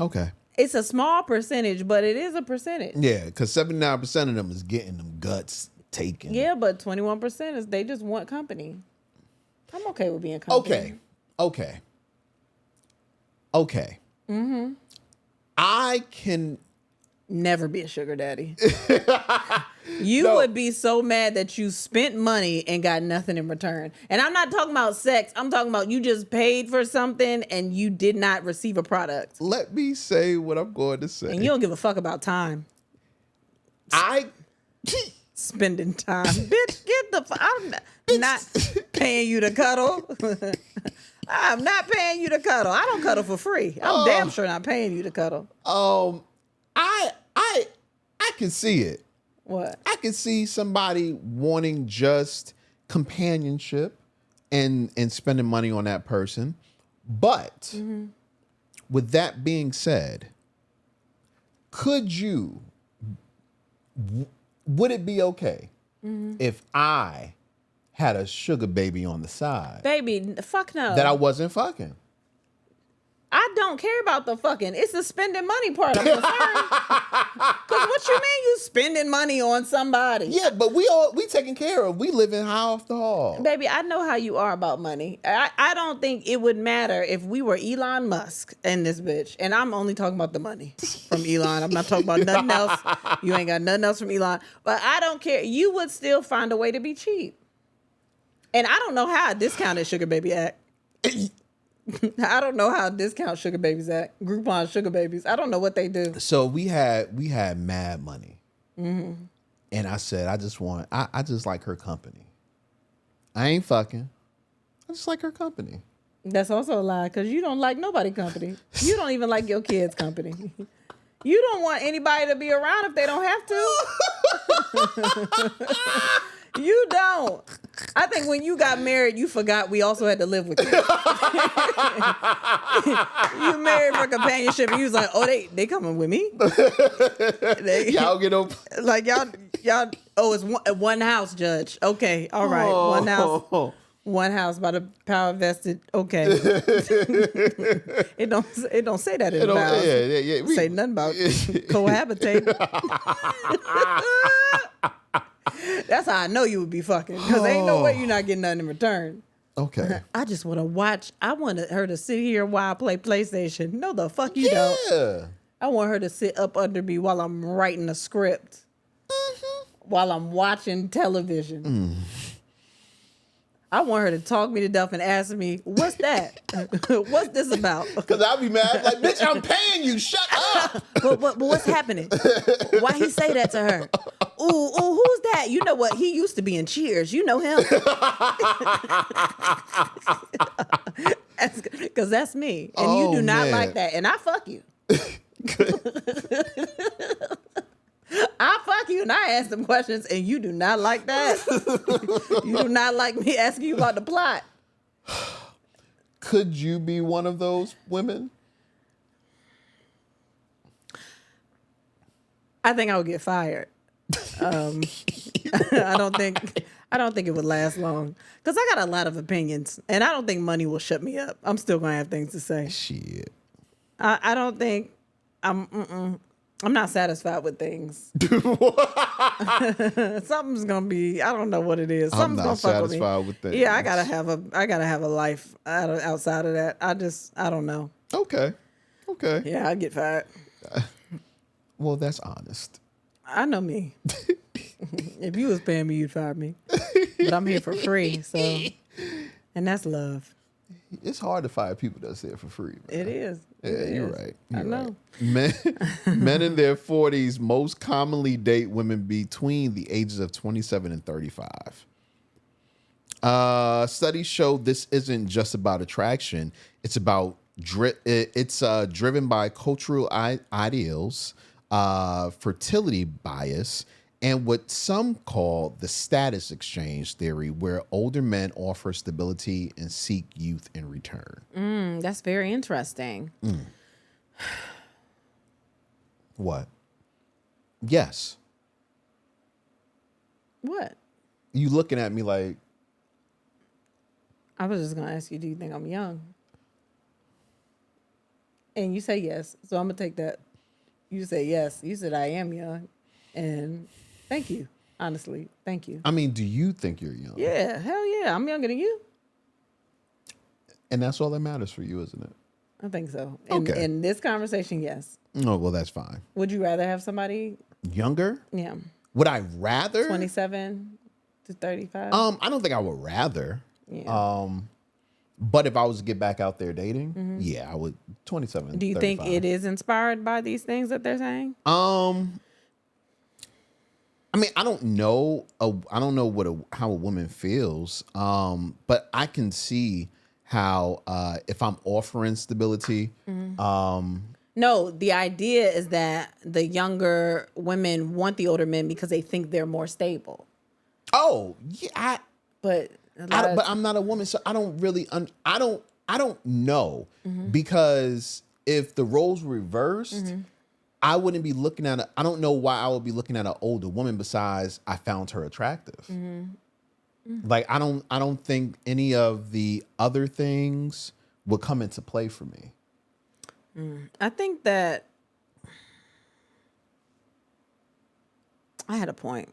Okay. It's a small percentage, but it is a percentage. Yeah, because 79% of them is getting them guts taken. Yeah, but 21% is they just want company. I'm okay with being company. Okay. Mm-hmm. I can never be a sugar daddy. You would be so mad that you spent money and got nothing in return. And I'm not talking about sex. I'm talking about you just paid for something and you did not receive a product. Let me say what I'm going to say. And you don't give a fuck about time. Spending time. Bitch, get the fuck. I'm not paying you to cuddle. I'm not paying you to cuddle. I don't cuddle for free. I'm damn sure not paying you to cuddle. I can see it. What? I can see somebody wanting just companionship and spending money on that person. But with that being said, would it be okay if I had a sugar baby on the side? Baby, fuck no. That I wasn't fucking. I don't care about the fucking. It's the spending money part I'm concerned. Because what you mean you spending money on somebody? Yeah, but we taken care of. We living high off the hog. Baby, I know how you are about money. I don't think it would matter if we were Elon Musk and this bitch. And I'm only talking about the money from Elon. I'm not talking about nothing else. You ain't got nothing else from Elon. But I don't care. You would still find a way to be cheap. And I don't know how a discounted sugar baby act. I don't know how discount sugar babies act. Groupon sugar babies. I don't know what they do. So we had mad money. And I said, I just like her company. I ain't fucking. I just like her company. That's also a lie because you don't like nobody company. You don't even like your kids' company. You don't want anybody to be around if they don't have to. You don't. I think when you got married, you forgot we also had to live with you. You married for companionship, and you was like, "Oh, they coming with me." Y'all get up like y'all. Oh, it's one house, Judge. Okay, all right, one house. One house by the power vested. Okay. It don't say that in the vows. Yeah. Say nothing about cohabitating. That's how I know you would be fucking. Because ain't no way you're not getting nothing in return. Okay. I just want to watch. I want her to sit here while I play PlayStation. No, the fuck you don't. I want her to sit up under me while I'm writing a script. While I'm watching television. I want her to talk me to death and ask me, what's that? What's this about? Because I'll be mad. Like, bitch, I'm paying you. Shut up. But what's happening? Why he say that to her? Ooh, who's that? You know what? He used to be in Cheers. You know him. Because that's me. And you do not like that. And I fuck you. I fuck you and I ask them questions and you do not like that. You do not like me asking you about the plot. Could you be one of those women? I think I would get fired. I don't think it would last long because I got a lot of opinions and I don't think money will shut me up. I'm still gonna have things to say. Shit. I don't think I'm not satisfied with things. Something's gonna be. I don't know what it is. Something's I'm not gonna fuck satisfied with me. with things. Yeah, I gotta have a life outside of that. I don't know. Okay. Yeah, I get fired. Well, that's honest. I know me. If you was paying me, you'd fire me. But I'm here for free, so, and that's love. It's hard to find people that's there for free. Man. It is. Yeah, you're right. I know. Right. Men in their 40s most commonly date women between the ages of 27 and 35. Studies show this isn't just about attraction. It's about driven by cultural ideals, fertility bias, and what some call the status exchange theory, where older men offer stability and seek youth in return. That's very interesting. What? Yes. What? You looking at me like... I was just going to ask you, do you think I'm young? And you say yes, so I'm going to take that. You say yes. You said I am young. And thank you. Honestly, thank you. I mean, do you think you're young? Yeah, hell yeah. I'm younger than you. And that's all that matters for you, isn't it? I think so. Okay. In this conversation, yes. Oh, well, that's fine. Would you rather have somebody? Younger? Yeah. Would I rather? 27 to 35? I don't think I would rather. Yeah. But if I was to get back out there dating, yeah, I would. 27. Do you 35. think it is inspired by these things that they're saying? I mean, I don't know. I don't know how a woman feels. But I can see how if I'm offering stability. No, the idea is that the younger women want the older men because they think they're more stable. Oh yeah, But but I'm not a woman, so I don't really. I don't know because if the roles were reversed, I wouldn't be looking at. I don't know why I would be looking at an older woman besides I found her attractive. Like I don't think any of the other things would come into play for me. I think that I had a point.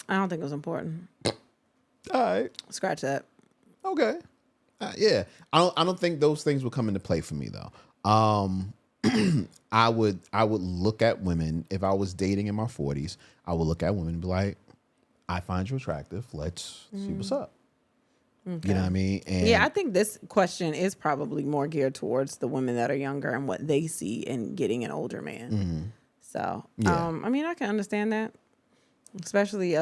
I don't think it was important. All right. Scratch that. Okay. Yeah. I don't think those things would come into play for me though. I would look at women if I was dating in my 40s. I would look at women and be like, I find you attractive. Let's see what's up. Okay. You know what I mean? And yeah, I think this question is probably more geared towards the women that are younger and what they see in getting an older man. So, Yeah. I mean, I can understand that. Especially,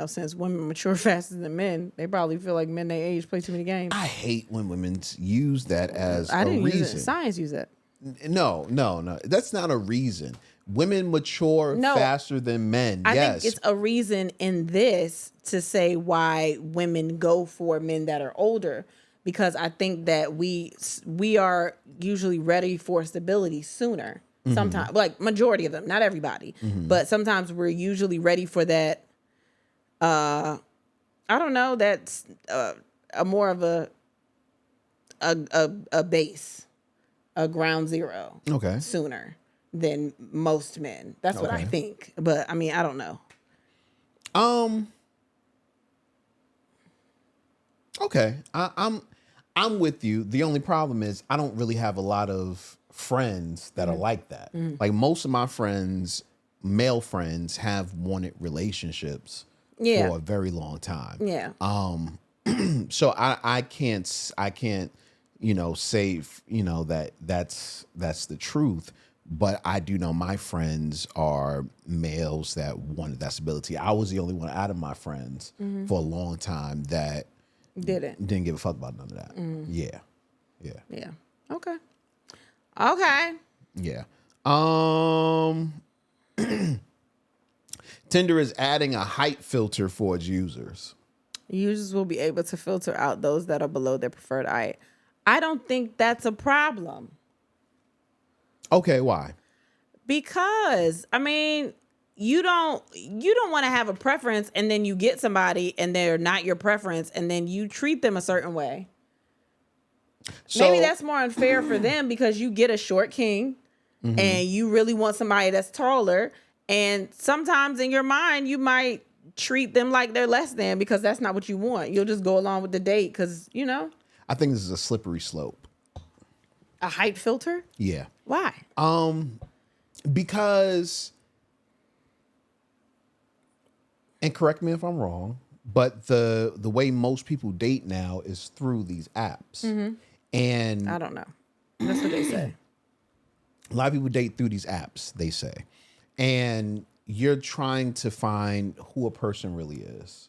since women mature faster than men, they probably feel like men their age play too many games. I hate when women use that as I didn't a reason. use it. Science use it. No. That's not a reason. Women mature faster than men. I yes. think it's a reason in this to say why women go for men that are older, because I think that we are usually ready for stability sooner. Sometimes, like majority of them, not everybody, but sometimes we're usually ready for that. I don't know. That's a more of a base, a ground zero. Okay. Sooner than most men. That's what I think. But I mean, I don't know. Okay. I'm with you. The only problem is I don't really have a lot of friends that are like that. Like most of my friends, male friends, have wanted relationships for a very long time. Yeah. So I can't say that that's the truth, but I do know my friends are males that wanted that stability. I was the only one out of my friends for a long time that didn't give a fuck about none of that. Yeah. Okay. Yeah. Tinder is adding a height filter for its users. Users will be able to filter out those that are below their preferred height. I don't think that's a problem. Okay, why? Because I mean, you don't want to have a preference and then you get somebody and they're not your preference and then you treat them a certain way. So, maybe that's more unfair for them because you get a short king and you really want somebody that's taller, and sometimes in your mind you might treat them like they're less than because that's not what you want. You'll just go along with the date because, I think this is a slippery slope. A height filter? Yeah. Why? Because, and correct me if I'm wrong, but the way most people date now is through these apps. And I don't know. That's what they say. a lot of people date through these apps, they say. And you're trying to find who a person really is.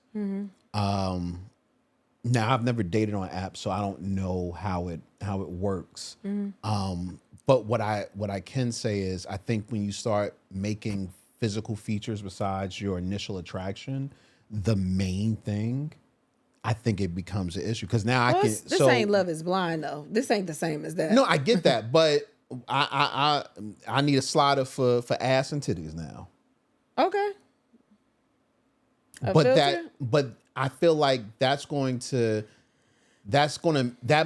Now, I've never dated on apps, so I don't know how it works. But what I can say is, I think when you start making physical features besides your initial attraction the main thing, I think it becomes an issue. Because now This ain't Love Is Blind though. This ain't the same as that. No, I get that, but I need a slider for ass and titties now. Okay. But I feel like that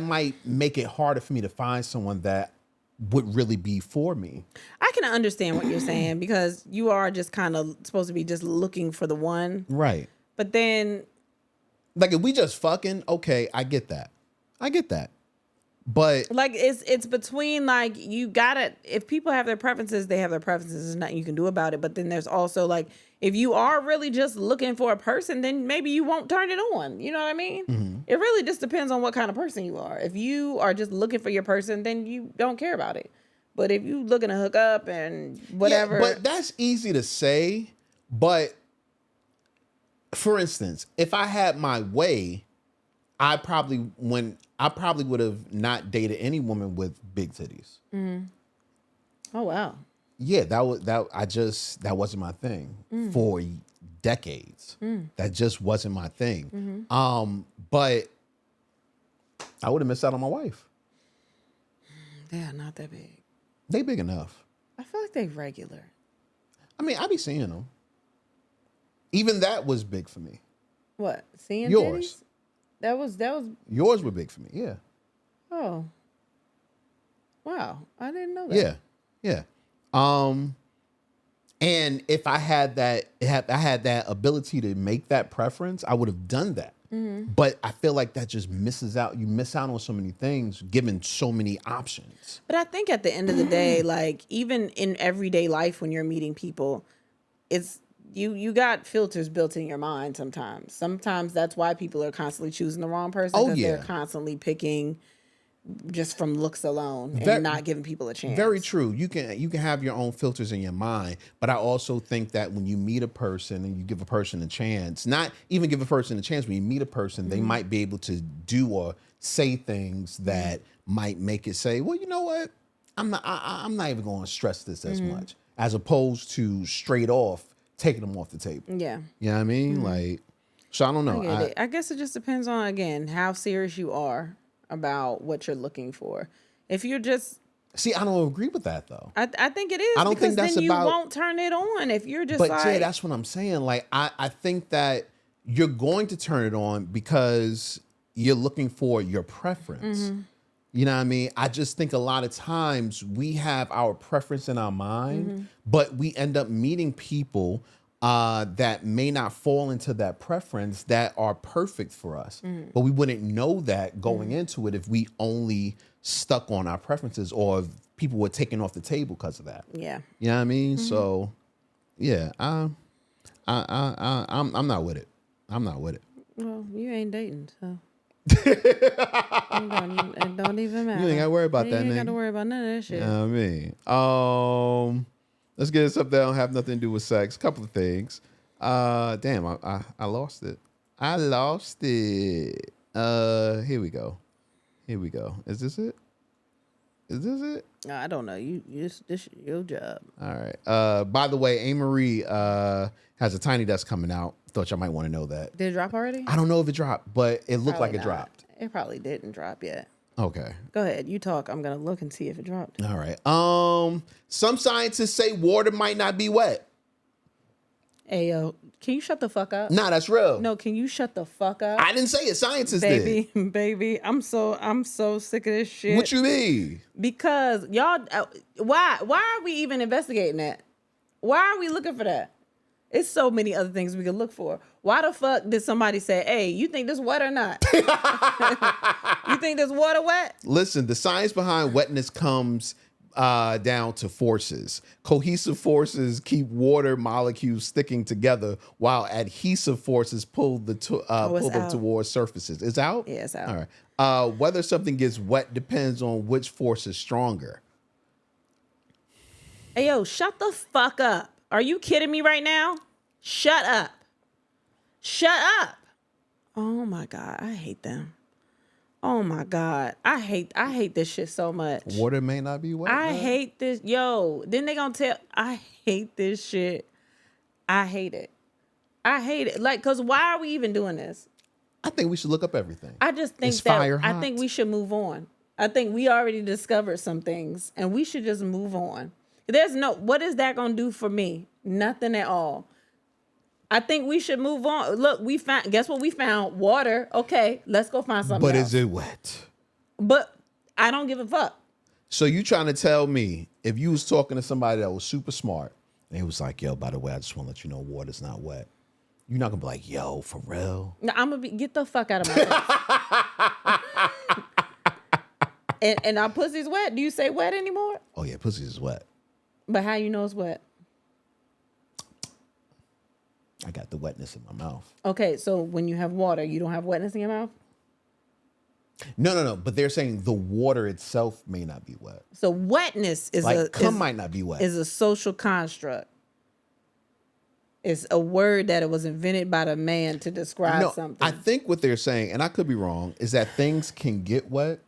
might make it harder for me to find someone that would really be for me. I can understand what you're saying because you are just kind of supposed to be just looking for the one. Right. But then, like, if we just fucking, okay, I get that. But like, it's between, like, you gotta, if people have their preferences, they have their preferences. There's nothing you can do about it. But then there's also, like, if you are really just looking for a person, then maybe you won't turn it on. You know what I mean? It really just depends on what kind of person you are. If you are just looking for your person, then you don't care about it. But if you looking to hook up and whatever. Yeah, but that's easy to say. But for instance, if I had my way, I probably would have not dated any woman with big titties. Oh wow. Yeah, that wasn't my thing for decades. That just wasn't my thing. But I would have missed out on my wife. They're not that big. They big enough. I feel like they regular. I mean, I be seeing them. Even that was big for me. What? Seeing yours? Titties? That was yours were big for me. Yeah. Oh. Wow, I didn't know that. Yeah. And if I had that ability to make that preference, I would have done that. But I feel like that just misses out. You miss out on so many things, given so many options. But I think at the end of the day, like, even in everyday life when you're meeting people, it's you got filters built in your mind sometimes. Sometimes that's why people are constantly choosing the wrong person, because they're constantly picking just from looks alone and not giving people a chance. Very true. You can have your own filters in your mind, but I also think that when you meet a person and you give a person a chance, not even give a person a chance, when you meet a person, they might be able to do or say things that might make it say, well, you know what? I'm not even going to stress this as much, as opposed to straight off taking them off the table. Yeah. You know what I mean? Like, so I don't know. I guess it just depends on, again, how serious you are about what you're looking for. If you're just... See, I don't agree with that, though. I think it is. I don't think that's then about... you won't turn it on if you're just But like... Jay, that's what I'm saying. Like, I think that you're going to turn it on because you're looking for your preference. You know what I mean? I just think a lot of times we have our preference in our mind, but we end up meeting people that may not fall into that preference that are perfect for us. But we wouldn't know that going into it if we only stuck on our preferences, or if people were taken off the table because of that. Yeah. You know what I mean? So yeah, I'm not with it. I'm not with it. Well, you ain't dating, so it don't even matter. You ain't gotta worry about that, You ain't nigga. gotta worry about none of that shit. You know what I mean? Let's get something that don't have nothing to do with sex. A couple of things. Damn, I lost it. Here we go. Is this it? I don't know. This is your job. All right. By the way, A-Marie has a Tiny Desk coming out. Thought y'all might want to know that. Did it drop already? I don't know if it dropped, but it looked like it dropped. It probably didn't drop yet. Okay. Go ahead. You talk. I'm going to look and see if it dropped. All right. Some scientists say water might not be wet. Hey, yo, can you shut the fuck up? Nah, that's real. No, can you shut the fuck up? I didn't say it. Scientists did. Baby, I'm so sick of this shit. What you mean? Because y'all, why are we even investigating that? Why are we looking for that? It's so many other things we could look for. Why the fuck did somebody say, hey, you think this wet or not? You think this water wet? Listen, the science behind wetness comes down to forces. Cohesive forces keep water molecules sticking together, while adhesive forces pull them towards surfaces. It's out? Yeah, it's out. All right. Whether something gets wet depends on which force is stronger. Hey, yo, shut the fuck up. Are you kidding me right now? Shut up. Shut up. Oh my God, I hate them. Oh my God, I hate this shit so much. Water may not be wet. I hate this. Yo, then they gonna tell, I hate this shit. I hate it. I hate it. Like, cause why are we even doing this? I think we should look up everything. I just think It's fire I hot. think we should move on. I think we already discovered some things and we should just move on. What is that gonna do for me? Nothing at all. I think we should move on. Look, guess what we found? Water. Okay, let's go find something But else. is it wet? But I don't give a fuck. So you trying to tell me if you was talking to somebody that was super smart and he was like, yo, by the way, I just want to let you know water's not wet. You're not gonna be like, yo, for real? No, I'm gonna get the fuck out of my face. and our pussy's wet. Do you say wet anymore? Oh yeah, pussy is wet. But how you know it's wet? I got the wetness in my mouth. Okay, so when you have water, you don't have wetness in your mouth? No. But they're saying the water itself may not be wet. So wetness is Like cum might not be wet. Is a social construct. It's a word that it was invented by the man to describe something. I think what they're saying, and I could be wrong, is that things can get wet,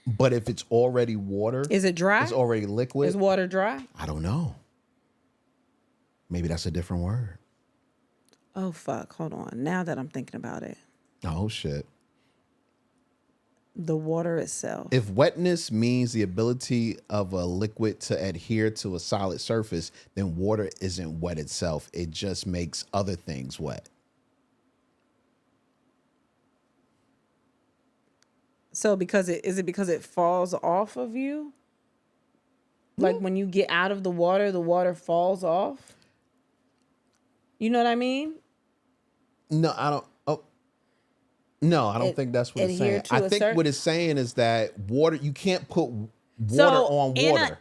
but if it's already water, Is it dry? it's already liquid. Is water dry? I don't know. Maybe that's a different word. Oh fuck! Hold on. Now that I'm thinking about it, Oh shit. the water itself. If wetness means the ability of a liquid to adhere to a solid surface, then water isn't wet itself. It just makes other things wet. So because it falls off of you? Like when you get out of the water falls off? You know what I mean? No, I don't. Oh, no, I don't think that's what it's saying. I think what it's saying is that water. You can't put water on water.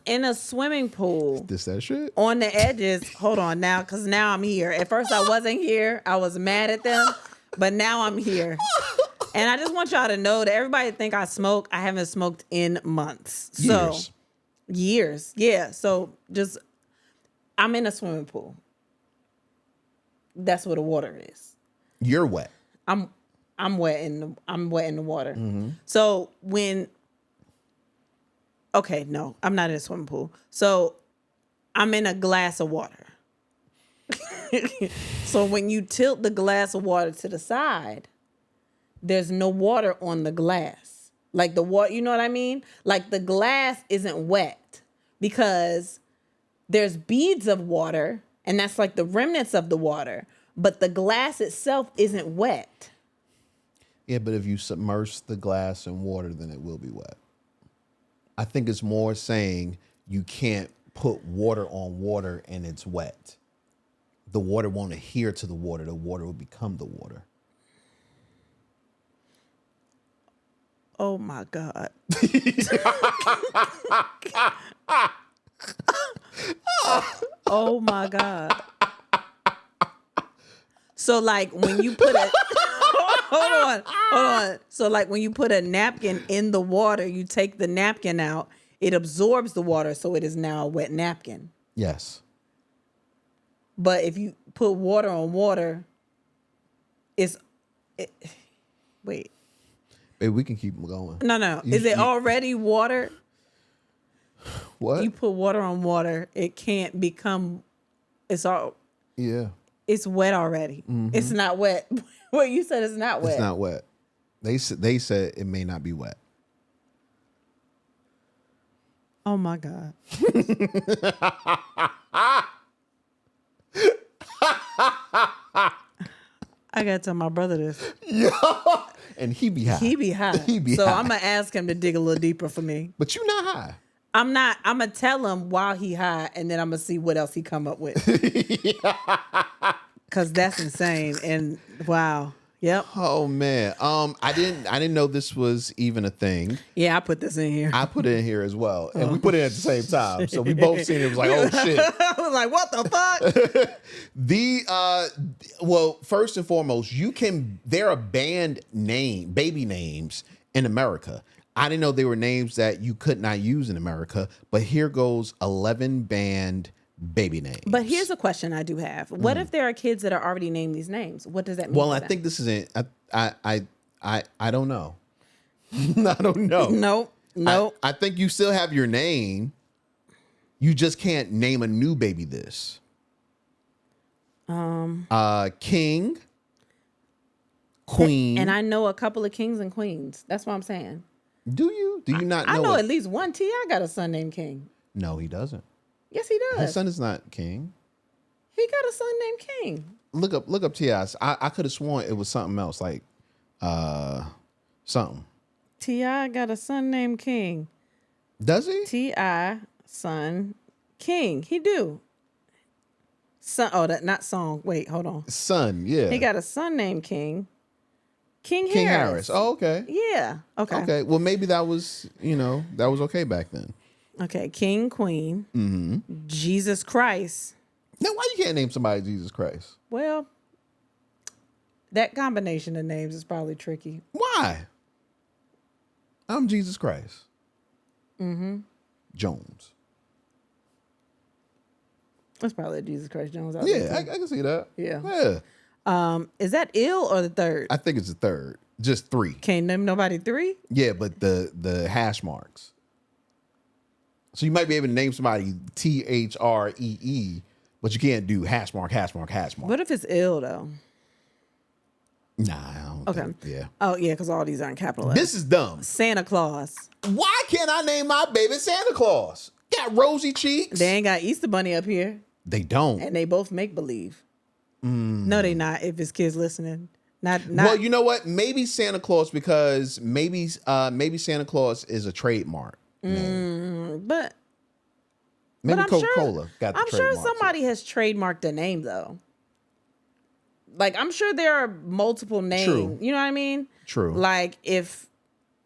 In a swimming pool. This that shit? On the edges. Hold on now, because now I'm here. At first I wasn't here. I was mad at them, but now I'm here. And I just want y'all to know that everybody think I smoke. I haven't smoked in months. Years. Yeah. So just, I'm in a swimming pool. That's what the water is. You're wet. I'm wet in the water. Mm-hmm. So no, I'm not in a swimming pool. So I'm in a glass of water. So when you tilt the glass of water to the side, there's no water on the glass. Like the water, you know what I mean? Like the glass isn't wet because there's beads of water and that's like the remnants of the water, but the glass itself isn't wet. Yeah, but if you submerge the glass in water, then it will be wet. I think it's more saying you can't put water on water and it's wet. The water won't adhere to the water. The water will become the water. Oh my God. Oh my God. So like when you put a hold on. So like when you put a napkin in the water, you take the napkin out, it absorbs the water, so it is now a wet napkin. Yes. But if you put water on water, wait. Babe, we can keep going. No. Is it already water? What? You put water on water, it can't become. It's wet already. Mm-hmm. It's not wet. What you said is not wet. It's not wet. They said it may not be wet. Oh my God. I gotta tell my brother this. Yeah. And he be high. He be high. He be so high. I'm gonna ask him to dig a little deeper for me. But you not high. I'm gonna tell him while he high, and then I'm gonna see what else he come up with. Cause that's insane. And wow. Yep. Oh man. I didn't know this was even a thing. Yeah, I put this in here. I put it in here as well. And we put it at the same time. So we both seen it. It was like, oh shit. I was like, what the fuck? Well, first and foremost, there are banned baby names in America. I didn't know they were names that you could not use in America, but here goes 11 banned baby names. But here's a question I do have. What if there are kids that are already named these names? What does that mean? Well, I think this isn't. I don't know. I don't know. Nope. I think you still have your name. You just can't name a new baby this. King, Queen. And I know a couple of kings and queens. That's what I'm saying. Do you? Do you not know? I know at least one T.I. got a son named King. No, he doesn't. Yes, he does. His son is not King. He got a son named King. Look up T.I. I could have sworn it was something else, like something. T.I. got a son named King. Does he? T.I. son King. He do. Son. Oh, that not song. Wait, hold on. Son. Yeah. He got a son named King. King Harris. Oh, okay. Yeah. Okay. Okay. Well, maybe that was okay back then. Okay. King, Queen. Mm-hmm. Jesus Christ. Now, why you can't name somebody Jesus Christ? Well, that combination of names is probably tricky. Why? I'm Jesus Christ. Mm-hmm. Jones. That's probably a Jesus Christ Jones out Yeah, there. I can see that. Yeah. Yeah. Is that ill or the third? I think it's the third. Just 3. Can't name nobody 3? Yeah, but the hash marks. So you might be able to name somebody THREE, but you can't do hash mark. What if it's ill though? Nah, I don't think. Yeah. Oh yeah, because all these aren't capitalized. This is dumb. Santa Claus. Why can't I name my baby Santa Claus? Got rosy cheeks. They ain't got Easter Bunny up here. They don't. And they both make believe. No, they not. If it's kids listening, not. Well, you know what? Maybe Santa Claus because maybe Santa Claus is a trademark name. But Maybe I'm Coca-Cola got the I'm sure trademark, somebody has trademarked a name though. Like I'm sure there are multiple names. True. You know what I mean? True. Like if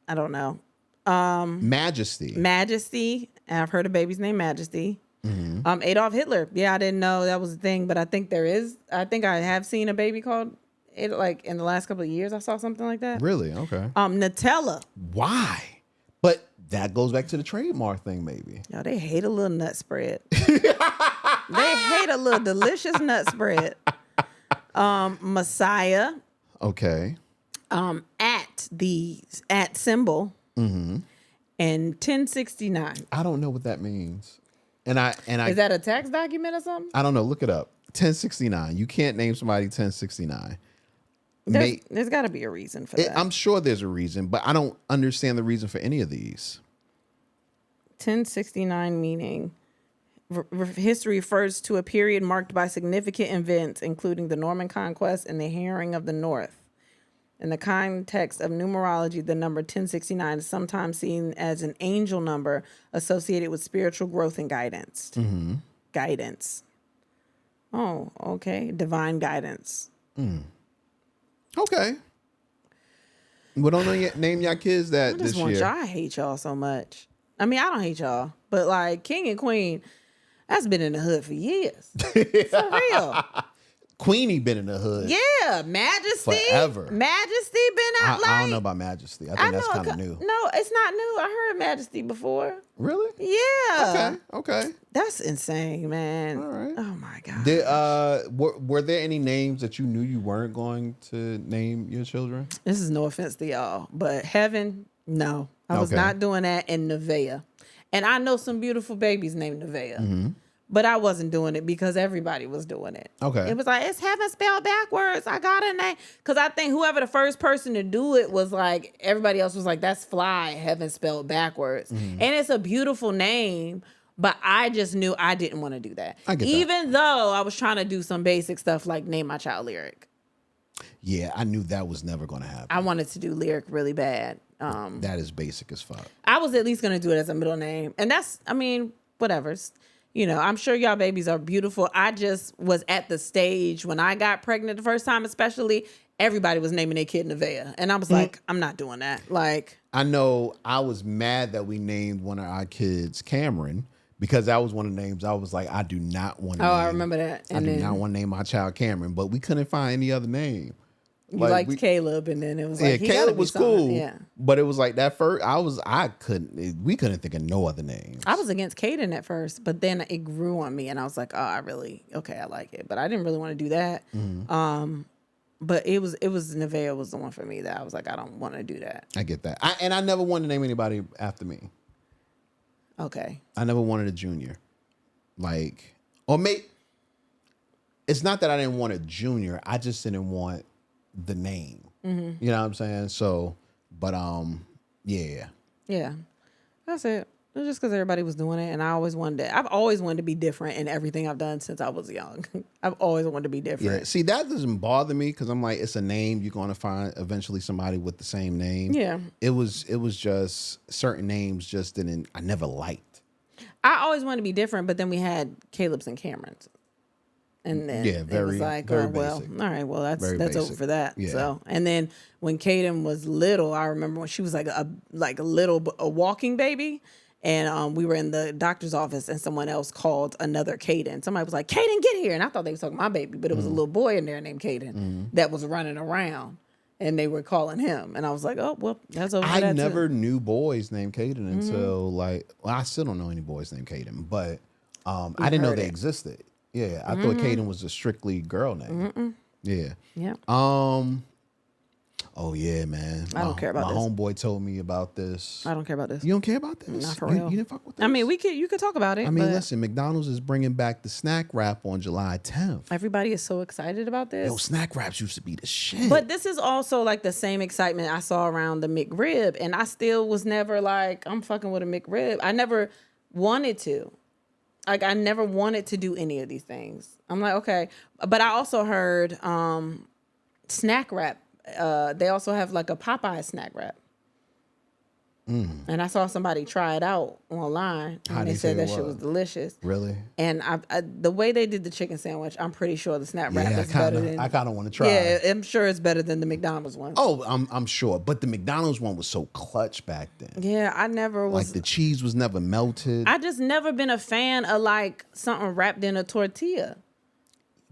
I don't know. Majesty. And I've heard a baby's name Majesty. Mm-hmm. Adolf Hitler. Yeah, I didn't know that was a thing, but I think there is. I think I have seen a baby called it. Like in the last couple of years, I saw something like that. Really? Okay. Nutella. Why? But that goes back to the trademark thing, maybe. Yo, they hate a little nut spread. They hate a little delicious nut spread. Messiah. Okay. At symbol. Mm-hmm. And 1069. I don't know what that means. And I Is that a tax document or something? I don't know. Look it up. 1069. You can't name somebody 1069. There's got to be a reason for that. I'm sure there's a reason, but I don't understand the reason for any of these. 1069 meaning history refers to a period marked by significant events, including the Norman conquest and the harrying of the North. In the context of numerology, the number 1069 is sometimes seen as an angel number associated with spiritual growth and guidance. Mm-hmm. Guidance. Oh, okay. Divine guidance. Okay. Well, don't name your kids that this year. I hate y'all so much. I mean, I don't hate y'all, but like King and Queen, that's been in the hood for years. For real. Queenie been in the hood. Yeah, Majesty. Forever. Majesty been out. I don't know about Majesty. I think that's kind of new. No, it's not new. I heard Majesty before. Really? Yeah. Okay. That's insane, man. All right. Oh my god. Were there any names that you knew you weren't going to name your children? This is no offense to y'all, but Heaven, no. I was not doing that in Nevaeh. And I know some beautiful babies named Nevaeh. Mm-hmm. But I wasn't doing it because everybody was doing it. Okay. It was like, it's Heaven spelled backwards. I got a name. Because I think whoever the first person to do it was like, everybody else was like, that's fly, Heaven spelled backwards. Mm-hmm. And it's a beautiful name, but I just knew I didn't want to do that. I get Even though I was trying to do some basic stuff like name my child Lyric. Yeah, I knew that was never going to happen. I wanted to do Lyric really bad. That is basic as fuck. I was at least going to do it as a middle name. And that's, whatever. I'm sure y'all babies are beautiful. I just was at the stage when I got pregnant the first time, especially, everybody was naming their kid Nevaeh. And I was like, I'm not doing that. Like, I know I was mad that we named one of our kids Cameron because that was one of the names I was like, I do not want to name. I remember that. And I do not want to name my child Cameron, but we couldn't find any other name. You liked Caleb, and then it was like, Caleb was cool. Yeah. But it was like that first, we couldn't think of no other names. I was against Caden at first, but then it grew on me, and I was like, I like it. But I didn't really want to do that. But it was Nevaeh was the one for me that I was like, I don't want to do that. I get that. I never wanted to name anybody after me. Okay. I never wanted a junior. Like, it's not that I didn't want a junior. I just didn't want the name. You know what I'm saying? So, but yeah. Yeah. That's it. It was just because everybody was doing it, and I've always wanted to be different in everything I've done since I was young. I've always wanted to be different. Yeah. See, that doesn't bother me because I'm like, it's a name. You're going to find eventually somebody with the same name. Yeah. It was just certain names I never liked. I always wanted to be different, but then we had Caleb's and Cameron's. And then it was like, very all right, well, that's over for that. Yeah. So, and then when Kaden was little, I remember when she was like a walking baby, and we were in the doctor's office, and someone else called another Kaden. Somebody was like, "Kaden, get here!" And I thought they were talking about my baby, but it was a little boy in there named Kaden that was running around, and they were calling him, and I was like, "Oh, well, that's over." I never knew boys named Kaden until I still don't know any boys named Kaden, but I didn't know they existed. Yeah, I thought Kaden was a strictly girl name. Yeah. Yeah. Oh yeah, man. I don't care about this. My homeboy told me about this. I don't care about this. You don't care about this? Not for real. You didn't fuck with this? I mean, you could talk about it. Listen, McDonald's is bringing back the snack wrap on July 10th. Everybody is so excited about this. Yo, snack wraps used to be the shit. But this is also like the same excitement I saw around the McRib, and I still was never like, I'm fucking with a McRib. I never wanted to. Like, I never wanted to do any of these things. I'm like, okay. But I also heard snack wrap. They also have like a Popeye snack wrap. And I saw somebody try it out online, and they said that shit was delicious. Really? And the way they did the chicken sandwich, I'm pretty sure the snack wrap is better than. I kind of want to try. Yeah, I'm sure it's better than the McDonald's one. Oh, I'm sure. But the McDonald's one was so clutch back then. Yeah, I never was. Like the cheese was never melted. I just never been a fan of like something wrapped in a tortilla.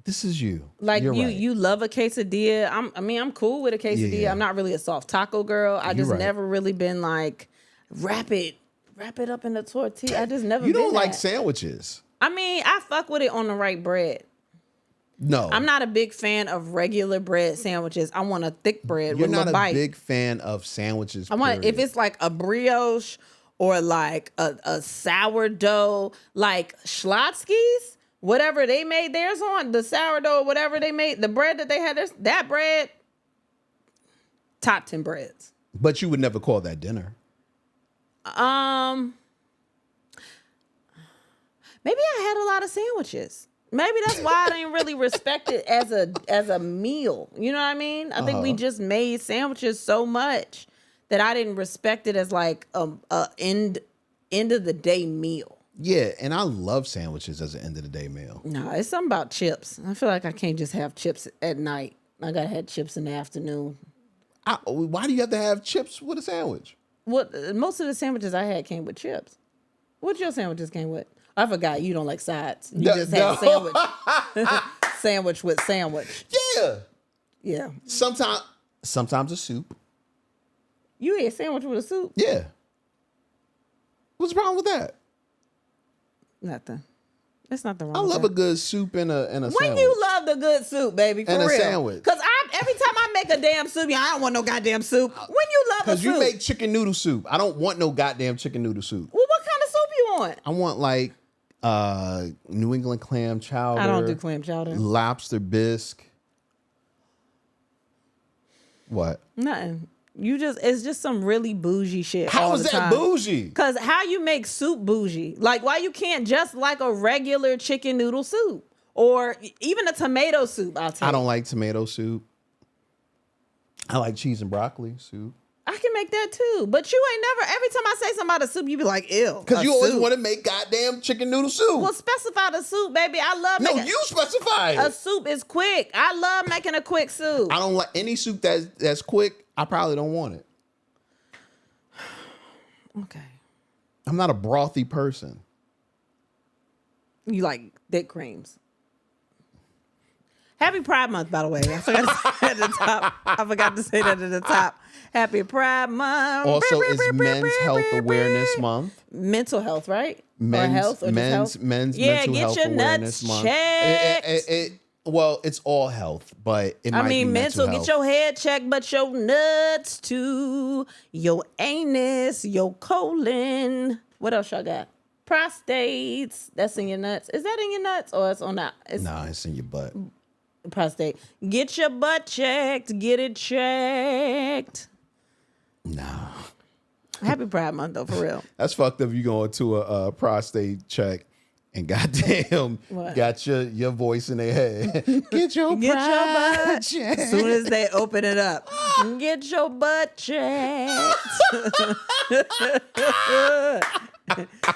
This is you. Like You're right. you love a quesadilla. I'm cool with a quesadilla. Yeah. I'm not really a soft taco girl. I just never really been like wrap it up in a tortilla. I just never. You been don't like that. sandwiches. I fuck with it on the right bread. No, I'm not a big fan of regular bread sandwiches. I want a thick bread You're with not a bite. a big fan of sandwiches. I want if it's like a brioche or like a sourdough, like Schlotzsky's. Whatever they made theirs on, the sourdough, whatever they made, the bread that they had, that bread, top 10 breads. But you would never call that dinner. Maybe I had a lot of sandwiches. Maybe that's why I didn't really respect it as a meal. You know what I mean? I think we just made sandwiches so much that I didn't respect it as like a end of the day meal. Yeah, and I love sandwiches as an end of the day meal. No, it's something about chips. I feel like I can't just have chips at night. I gotta have chips in the afternoon. Why do you have to have chips with a sandwich? Most of the sandwiches I had came with chips. What your sandwiches came with? I forgot you don't like sides. You just had sandwich. Sandwich with sandwich. Yeah. Yeah. Sometimes a soup. You ate a sandwich with a soup? Yeah. What's the problem with that? Nothing. There's nothing wrong. I with love that. a good soup and a sandwich. When you love the good soup, baby, for and real. a sandwich. Because every time I make a damn soup, I don't want no goddamn soup. When you love a soup. Because you make chicken noodle soup. I don't want no goddamn chicken noodle soup. Well, what kind of soup you want? I want like New England clam chowder. I don't do clam chowder. Lobster bisque. What? Nothing. It's just some really bougie shit. How is that bougie? Because how you make soup bougie? Like, why you can't just like a regular chicken noodle soup? Or even a tomato soup, I'll tell you. I don't like tomato soup. I like cheese and broccoli soup. I can make that too. But you ain't never, every time I say something about a soup, you be like, ew. Because you always want to make goddamn chicken noodle soup. Well, specify the soup, baby. I love making. No, you specify it. A soup is quick. I love making a quick soup. I don't like any soup that's quick. I probably don't want it. Okay. I'm not a brothy person. You like thick creams. Happy Pride Month, by the way. I forgot to say that at the top. Happy Pride Month. Also, it's Men's Health Awareness Month. Mental health, right? Men's health or men's health? men's yeah, mental get health your awareness nuts month. checked. Well, it's all health, but it might be mental health. Get your head checked, but your nuts too. Your anus, your colon. What else y'all got? Prostates. That's in your nuts. Is that in your nuts or it's on that? Nah, it's in your butt. Prostate. Get your butt checked. Get it checked. Nah. Happy Pride Month, though, for real. That's fucked up. You going to a prostate check and goddamn What? got your voice in their head. Get your butt checked. As soon as they open it up, get your butt checked.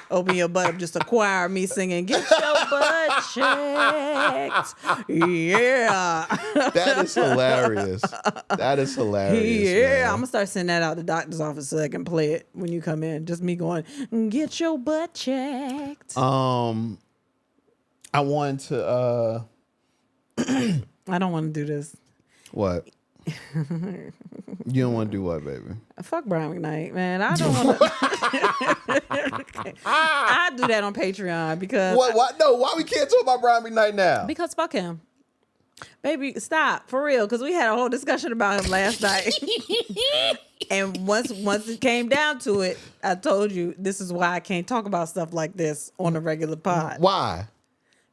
Open your butt up, just a choir of me singing, get your butt checked. Yeah. That is hilarious. That is hilarious. Yeah, man. I'm gonna start sending that out to the doctor's office so they can play it when you come in. Just me going, get your butt checked. I wanted to I don't want to do this. what? You don't want to do what, baby? Fuck Brian McKnight, man. I don't want to. I do that on Patreon because What? No, why we can't talk about Brian McKnight now? because fuck him. Baby, stop for real. Because we had a whole discussion about him last night, and once it came down to it, I told you this is why I can't talk about stuff like this on a regular pod. Why?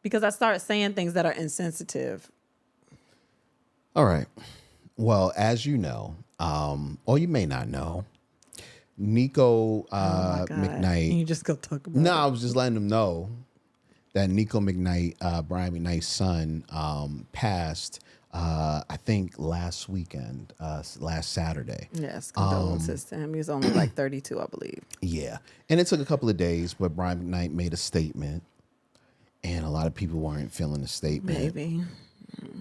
Because I start saying things that are insensitive. All right. Well, as you know, or you may not know, Nico McKnight. You just go talk about No, it. I was just letting them know that Nico McKnight, Brian McKnight's son, passed. I think last weekend, last Saturday. Yes, condolences to him. He was only like 32, I believe. Yeah, and it took a couple of days, but Brian McKnight made a statement, and a lot of people weren't feeling the statement. Maybe.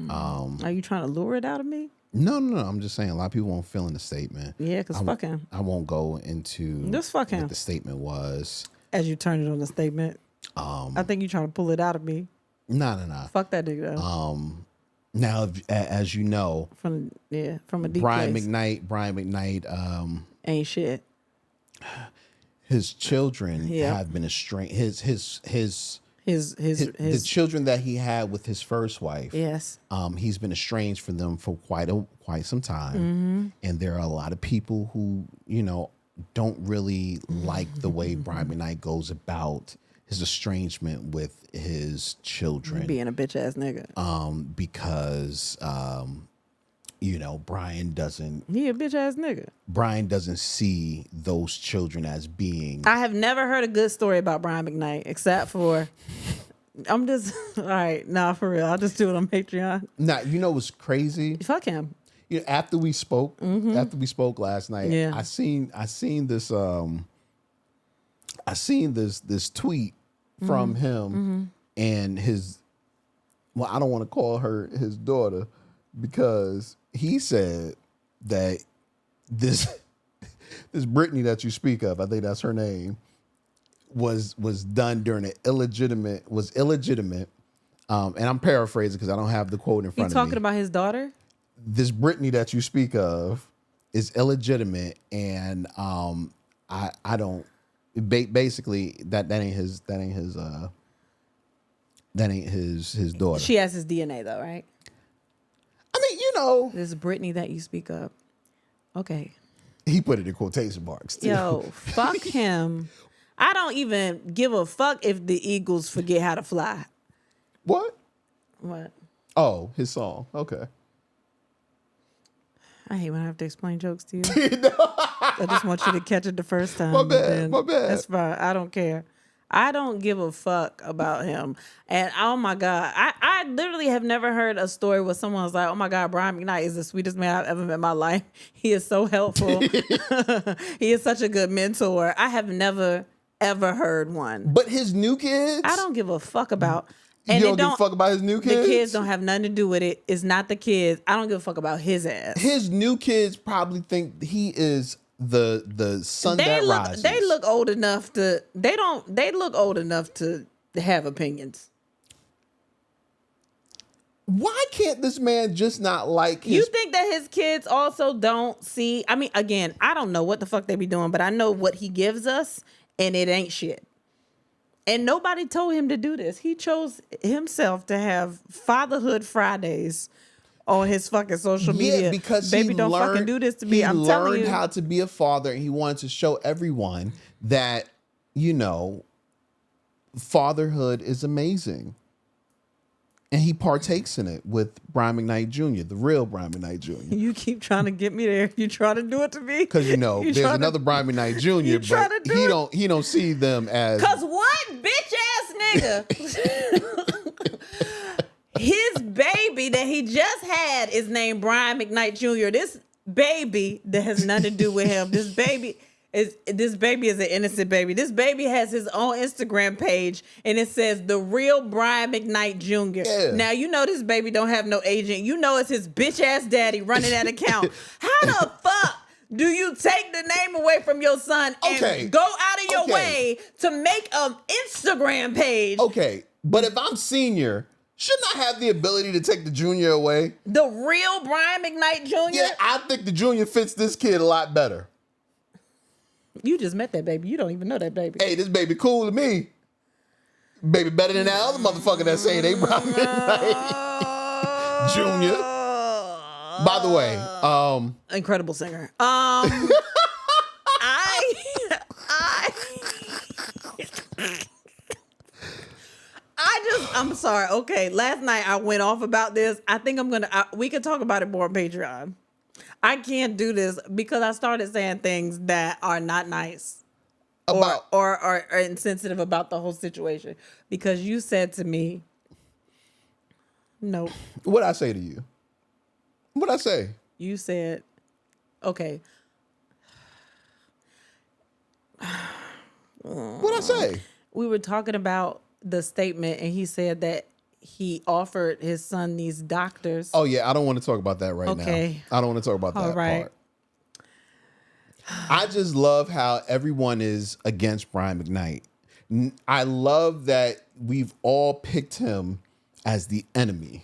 Are you trying to lure it out of me? No. I'm just saying a lot of people weren't feeling the statement. Yeah, because fuck him. I won't go into Just fuck him. what the statement was. As you turn it on the statement. I think you're trying to pull it out of me. No. Fuck that nigga though. Now, as you know, From a deep Brian place. McKnight, Ain't shit. his children Yeah. have been estranged. The His children that he had with his first wife. yes. He's been estranged from them for quite some time, Mm-hmm. and there are a lot of people who don't really like the way Brian McKnight goes about his estrangement with his children. Being a bitch ass nigga. Because Brian doesn't He a bitch ass nigga. see those children as being. I have never heard a good story about Brian McKnight except for I'm just all right, nah, for real. I'll just do it on Patreon. Now, what's crazy? Fuck him. After we spoke last night, Yeah. I seen this this tweet from him and his, well, I don't want to call her his daughter, because he said that this Brittany that you speak of, I think that's her name, was done during an illegitimate, and I'm paraphrasing because I don't have the quote in You front of me. talking about his daughter? This Brittany that you speak of is illegitimate, and I don't basically that ain't his daughter. She has his DNA though, right? I mean, This Brittany that you speak of. Okay. he put it in quotation marks too. Yo, fuck him. I don't even give a fuck if the Eagles forget how to fly. What? What? Oh, his song. Okay. I hate when I have to explain jokes to you. I just want you to catch it the first time. My bad, then my bad. That's fine. I don't care. I don't give a fuck about him. And oh my God, I literally have never heard a story where someone was like, oh my God, Brian McKnight is the sweetest man I've ever met in my life. He is so helpful. He is such a good mentor. I have never, ever heard one. But his new kids? I don't give a fuck about. And you don't give a fuck about his new kids? The kids don't have nothing to do with it. It's not the kids. I don't give a fuck about his ass. His new kids probably think he is the sun that rises. They look old enough to. They look old enough to have opinions. Why can't this man just not like his... You think that his kids also don't see? I mean, again, I don't know what the fuck they be doing, but I know what he gives us, and it ain't shit. And nobody told him to do this. He chose himself to have Fatherhood Fridays on his fucking social media. Yeah, because baby, don't fucking do this to me. I'm telling you. He learned how to be a father, and he wanted to show everyone that, you know, fatherhood is amazing. And he partakes in it with Brian McKnight Jr., the real Brian McKnight Jr. You keep trying to get me there. You try to do it to me. Because, you know, there's another Brian McKnight Jr., but he don't see them as... Because what? Bitch-ass nigga. His baby that he just had is named Brian McKnight Jr. This baby that has nothing to do with him. This baby is an innocent baby. This baby has his own Instagram page, and it says the real Brian McKnight Jr. Yeah. Now you know this baby don't have no agent. You know it's his bitch ass daddy running that account. How the fuck do you take the name away from your son and go out of your way to make an Instagram page? Okay, but if I'm senior, shouldn't I have the ability to take the junior away? The real Brian McKnight Jr.? Yeah, I think the junior fits this kid a lot better. You just met that baby. You don't even know that baby. Hey, this baby cool to me. Baby better than that other motherfucker that say they Brian McKnight Junior. By the way, incredible singer. I'm sorry. Okay, last night I went off about this. I think we could talk about it more on Patreon. I can't do this because I started saying things that are not nice or insensitive about the whole situation. Because you said to me, "Nope." What'd I say to you? What'd I say? You said, "Okay." What'd I say? We were talking about the statement, and he said that he offered his son these doctors. Oh yeah, I don't want to talk about that right now. I don't want to talk about that part. I just love how everyone is against Brian McKnight. I love that we've all picked him as the enemy.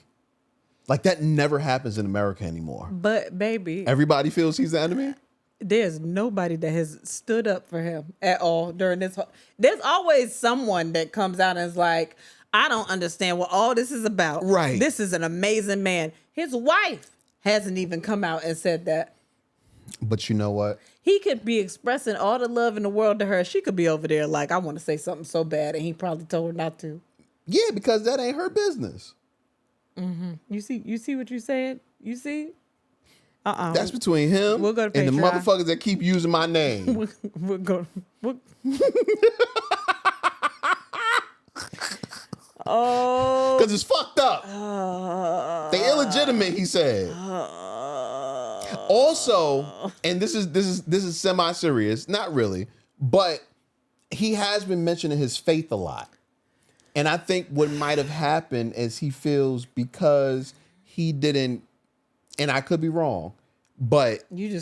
Like that never happens in America anymore. But baby, everybody feels he's the enemy. There's nobody that has stood up for him at all during this. There's always someone that comes out and is like, I don't understand what all this is about. Right. This is an amazing man. His wife hasn't even come out and said that. But you know what? He could be expressing all the love in the world to her. She could be over there like, I want to say something so bad. And he probably told her not to. Yeah, because that ain't her business. Mm-hmm. You see what you said? You see? That's between him we'll go to and the motherfuckers that keep using my name. We'll go. Oh, because it's fucked up. They illegitimate, he said. Also, and this is semi-serious, not really, but he has been mentioning his faith a lot, and I think what might have happened is he feels because he didn't, and I could be wrong, but you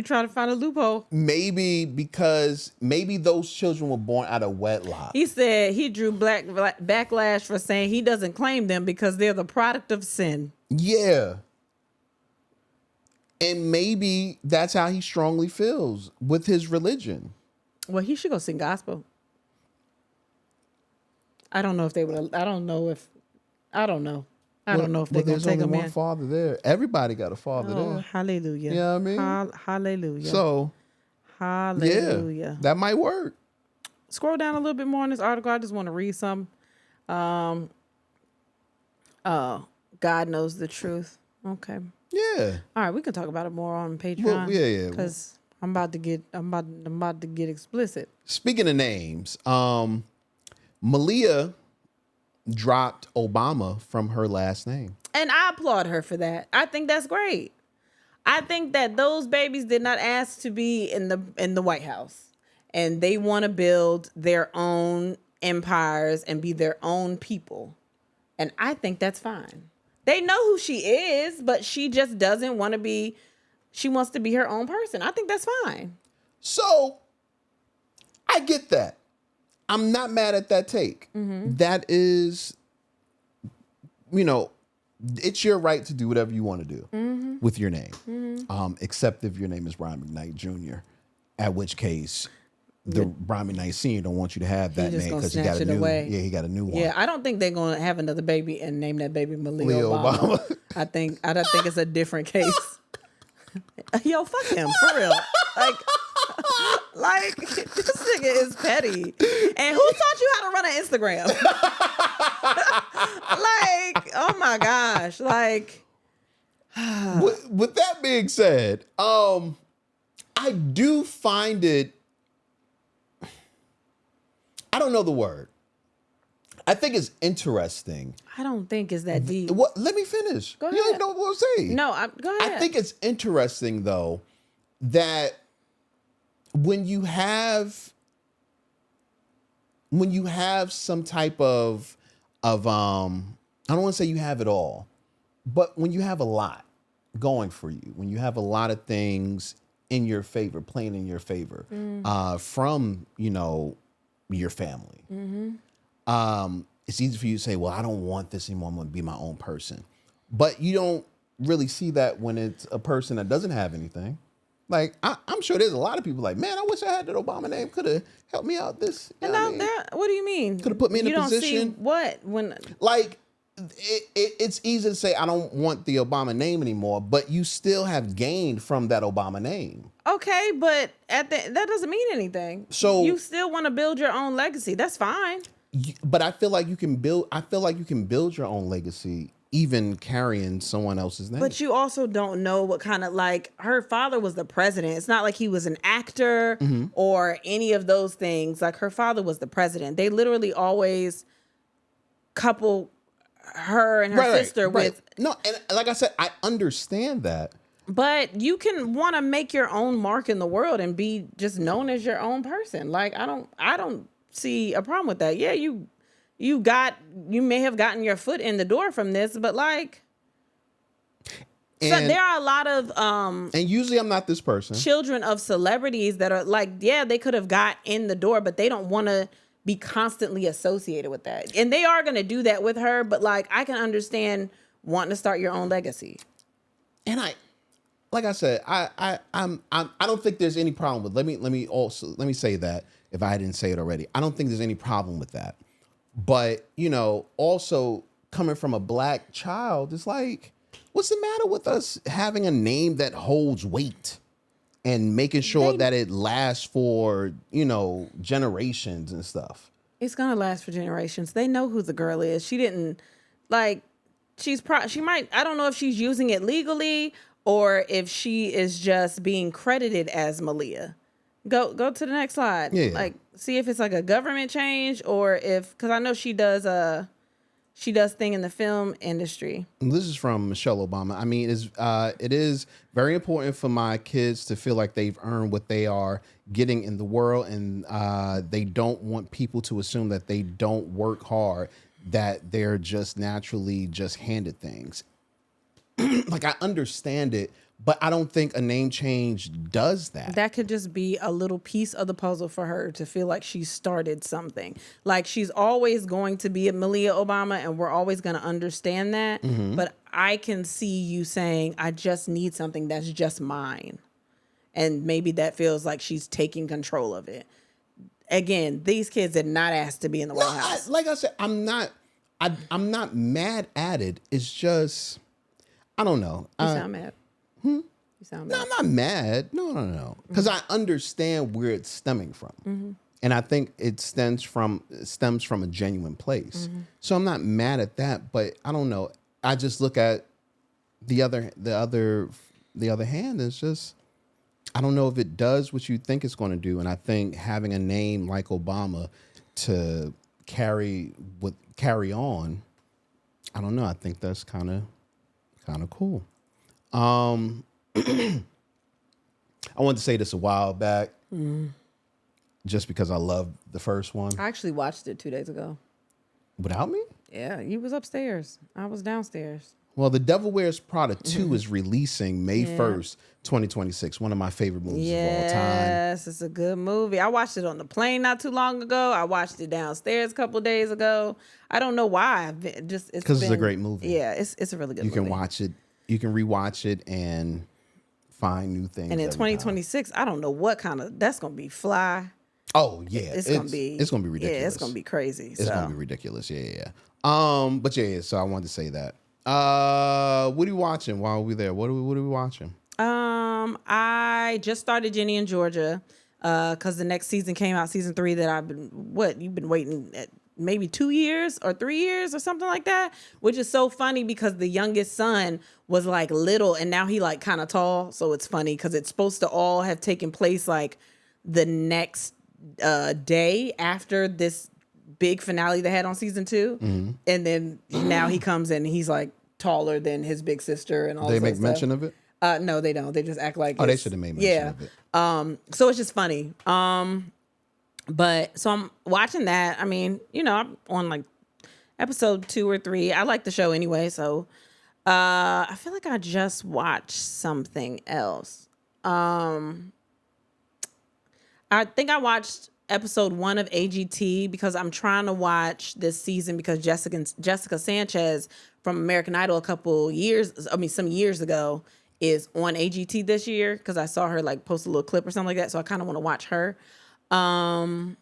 try to find a loophole. Maybe because those children were born out of wedlock. He said he drew backlash for saying he doesn't claim them because they're the product of sin. Yeah. And maybe that's how he strongly feels with his religion. Well, he should go sing gospel. I don't know if they would. I don't know if they're gonna take him in. There's only one father there. Everybody got a father there. Hallelujah. You know what I mean? Hallelujah. So, hallelujah. Yeah, that might work. Scroll down a little bit more in this article. I just want to read some. God knows the truth. Okay. Yeah. All right, we can talk about it more on Patreon. Well, yeah. Because I'm about to get explicit. Speaking of names, Malia dropped Obama from her last name. And I applaud her for that. I think that's great. I think that those babies did not ask to be in the White House. And they want to build their own empires and be their own people. And I think that's fine. They know who she is, but she just doesn't want to be, she wants to be her own person. I think that's fine. So I get that. I'm not mad at that take. That is, it's your right to do whatever you want to do with your name. Except if your name is Brian McKnight Jr., at which case the Brian McKnight Sr. don't want you to have that name because he got a new he got a new one. Yeah, I don't think they're gonna have another baby and name that baby Malia Obama. I think it's a different case. Yo, fuck him, for real. Like this nigga is petty. And who taught you how to run an Instagram? Like, oh my gosh. Like with that being said, I do find it, I don't know the word. I think it's interesting. I don't think it's that deep. What? Let me finish. Go ahead. You don't know what I'm saying. No, go ahead. I think it's interesting though that when you have some type of I don't want to say you have it all, but when you have a lot going for you, when you have a lot of things in your favor, playing in your favor, from your family, it's easy for you to say, well, I don't want this anymore, I'm going to be my own person. But you don't really see that when it's a person that doesn't have anything. Like, I'm sure there's a lot of people like, man, I wish I had that Obama name. Could have helped me out this. What do you mean? Could have put me in a position. You don't see what? When? Like, it's easy to say, I don't want the Obama name anymore, but you still have gained from that Obama name. Okay, but that doesn't mean anything. So you still want to build your own legacy. That's fine. But I feel like you can build your own legacy even carrying someone else's name. But you also don't know what kind of, like, her father was the president. It's not like he was an actor or any of those things. Like, her father was the president. They literally always couple her and her sister with. No, and like I said, I understand that. But you can want to make your own mark in the world and be just known as your own person. Like, I don't see a problem with that. Yeah, you may have gotten your foot in the door from this, but like, so there are a lot of and usually I'm not this person. Children of celebrities that are like, yeah, they could have got in the door, but they don't want to be constantly associated with that. And they are going to do that with her, but like, I can understand wanting to start your own legacy. And like I said, I don't think there's any problem with. Let me say that if I didn't say it already, I don't think there's any problem with that. But also coming from a black child, it's like, what's the matter with us having a name that holds weight and making sure that it lasts for generations and stuff? It's gonna last for generations. They know who the girl is. She didn't like. She might. I don't know if she's using it legally or if she is just being credited as Malia. Go to the next slide. Yeah. Like, see if it's like a government change or because I know she does thing in the film industry. This is from Michelle Obama. I mean, it is very important for my kids to feel like they've earned what they are getting in the world, and they don't want people to assume that they don't work hard, that they're just naturally just handed things. Like, I understand it, but I don't think a name change does that. That could just be a little piece of the puzzle for her to feel like she started something. Like, she's always going to be a Malia Obama, and we're always going to understand that. But I can see you saying, I just need something that's just mine. And maybe that feels like she's taking control of it. Again, these kids did not ask to be in the White House. Like I said, I'm not mad at it. It's just, I don't know. You sound mad. You sound mad. No, I'm not mad. No. Because I understand where it's stemming from. And I think it stems from a genuine place. So I'm not mad at that, but I don't know. I just look at the other hand. It's just, I don't know if it does what you think it's going to do. And I think having a name like Obama to carry on, I don't know. I think that's kind of cool. I wanted to say this a while back, just because I love the first one. I actually watched it 2 days ago. Without me? Yeah, you was upstairs. I was downstairs. Well, The Devil Wears Prada 2 is releasing May 1st, 2026. One of my favorite movies of all time. Yes, it's a good movie. I watched it on the plane not too long ago. I watched it downstairs a couple of days ago. I don't know why. Because it's a great movie. Yeah, it's a really good movie. You can watch it. You can rewatch it and find new things. And in 2026, I don't know what kind of, that's going to be fly. Oh, yeah. It's going to be ridiculous. Yeah, it's going to be crazy. It's going to be ridiculous. Yeah. But yeah, so I wanted to say that. What are you watching while we're there? What are we watching? I just started Jenny in Georgia, because the next season came out, season 3, that you've been waiting at maybe 2 years or 3 years or something like that, which is so funny because the youngest son was like little and now he like kind of tall. So it's funny because it's supposed to all have taken place like the next day after this big finale they had on season 2. Mm-hmm. And then now he comes in and he's like taller than his big sister and all that. They make mention of it? No, they don't. They just act like they should have made mention of it. So it's just funny. But so I'm watching that. I mean, I'm on like episode 2 or 3. I like the show anyway, so I feel like I just watched something else. I think I watched episode 1 of AGT because I'm trying to watch this season because Jessica Sanchez from American Idol some years ago is on AGT this year because I saw her like post a little clip or something like that. So I kind of want to watch her. I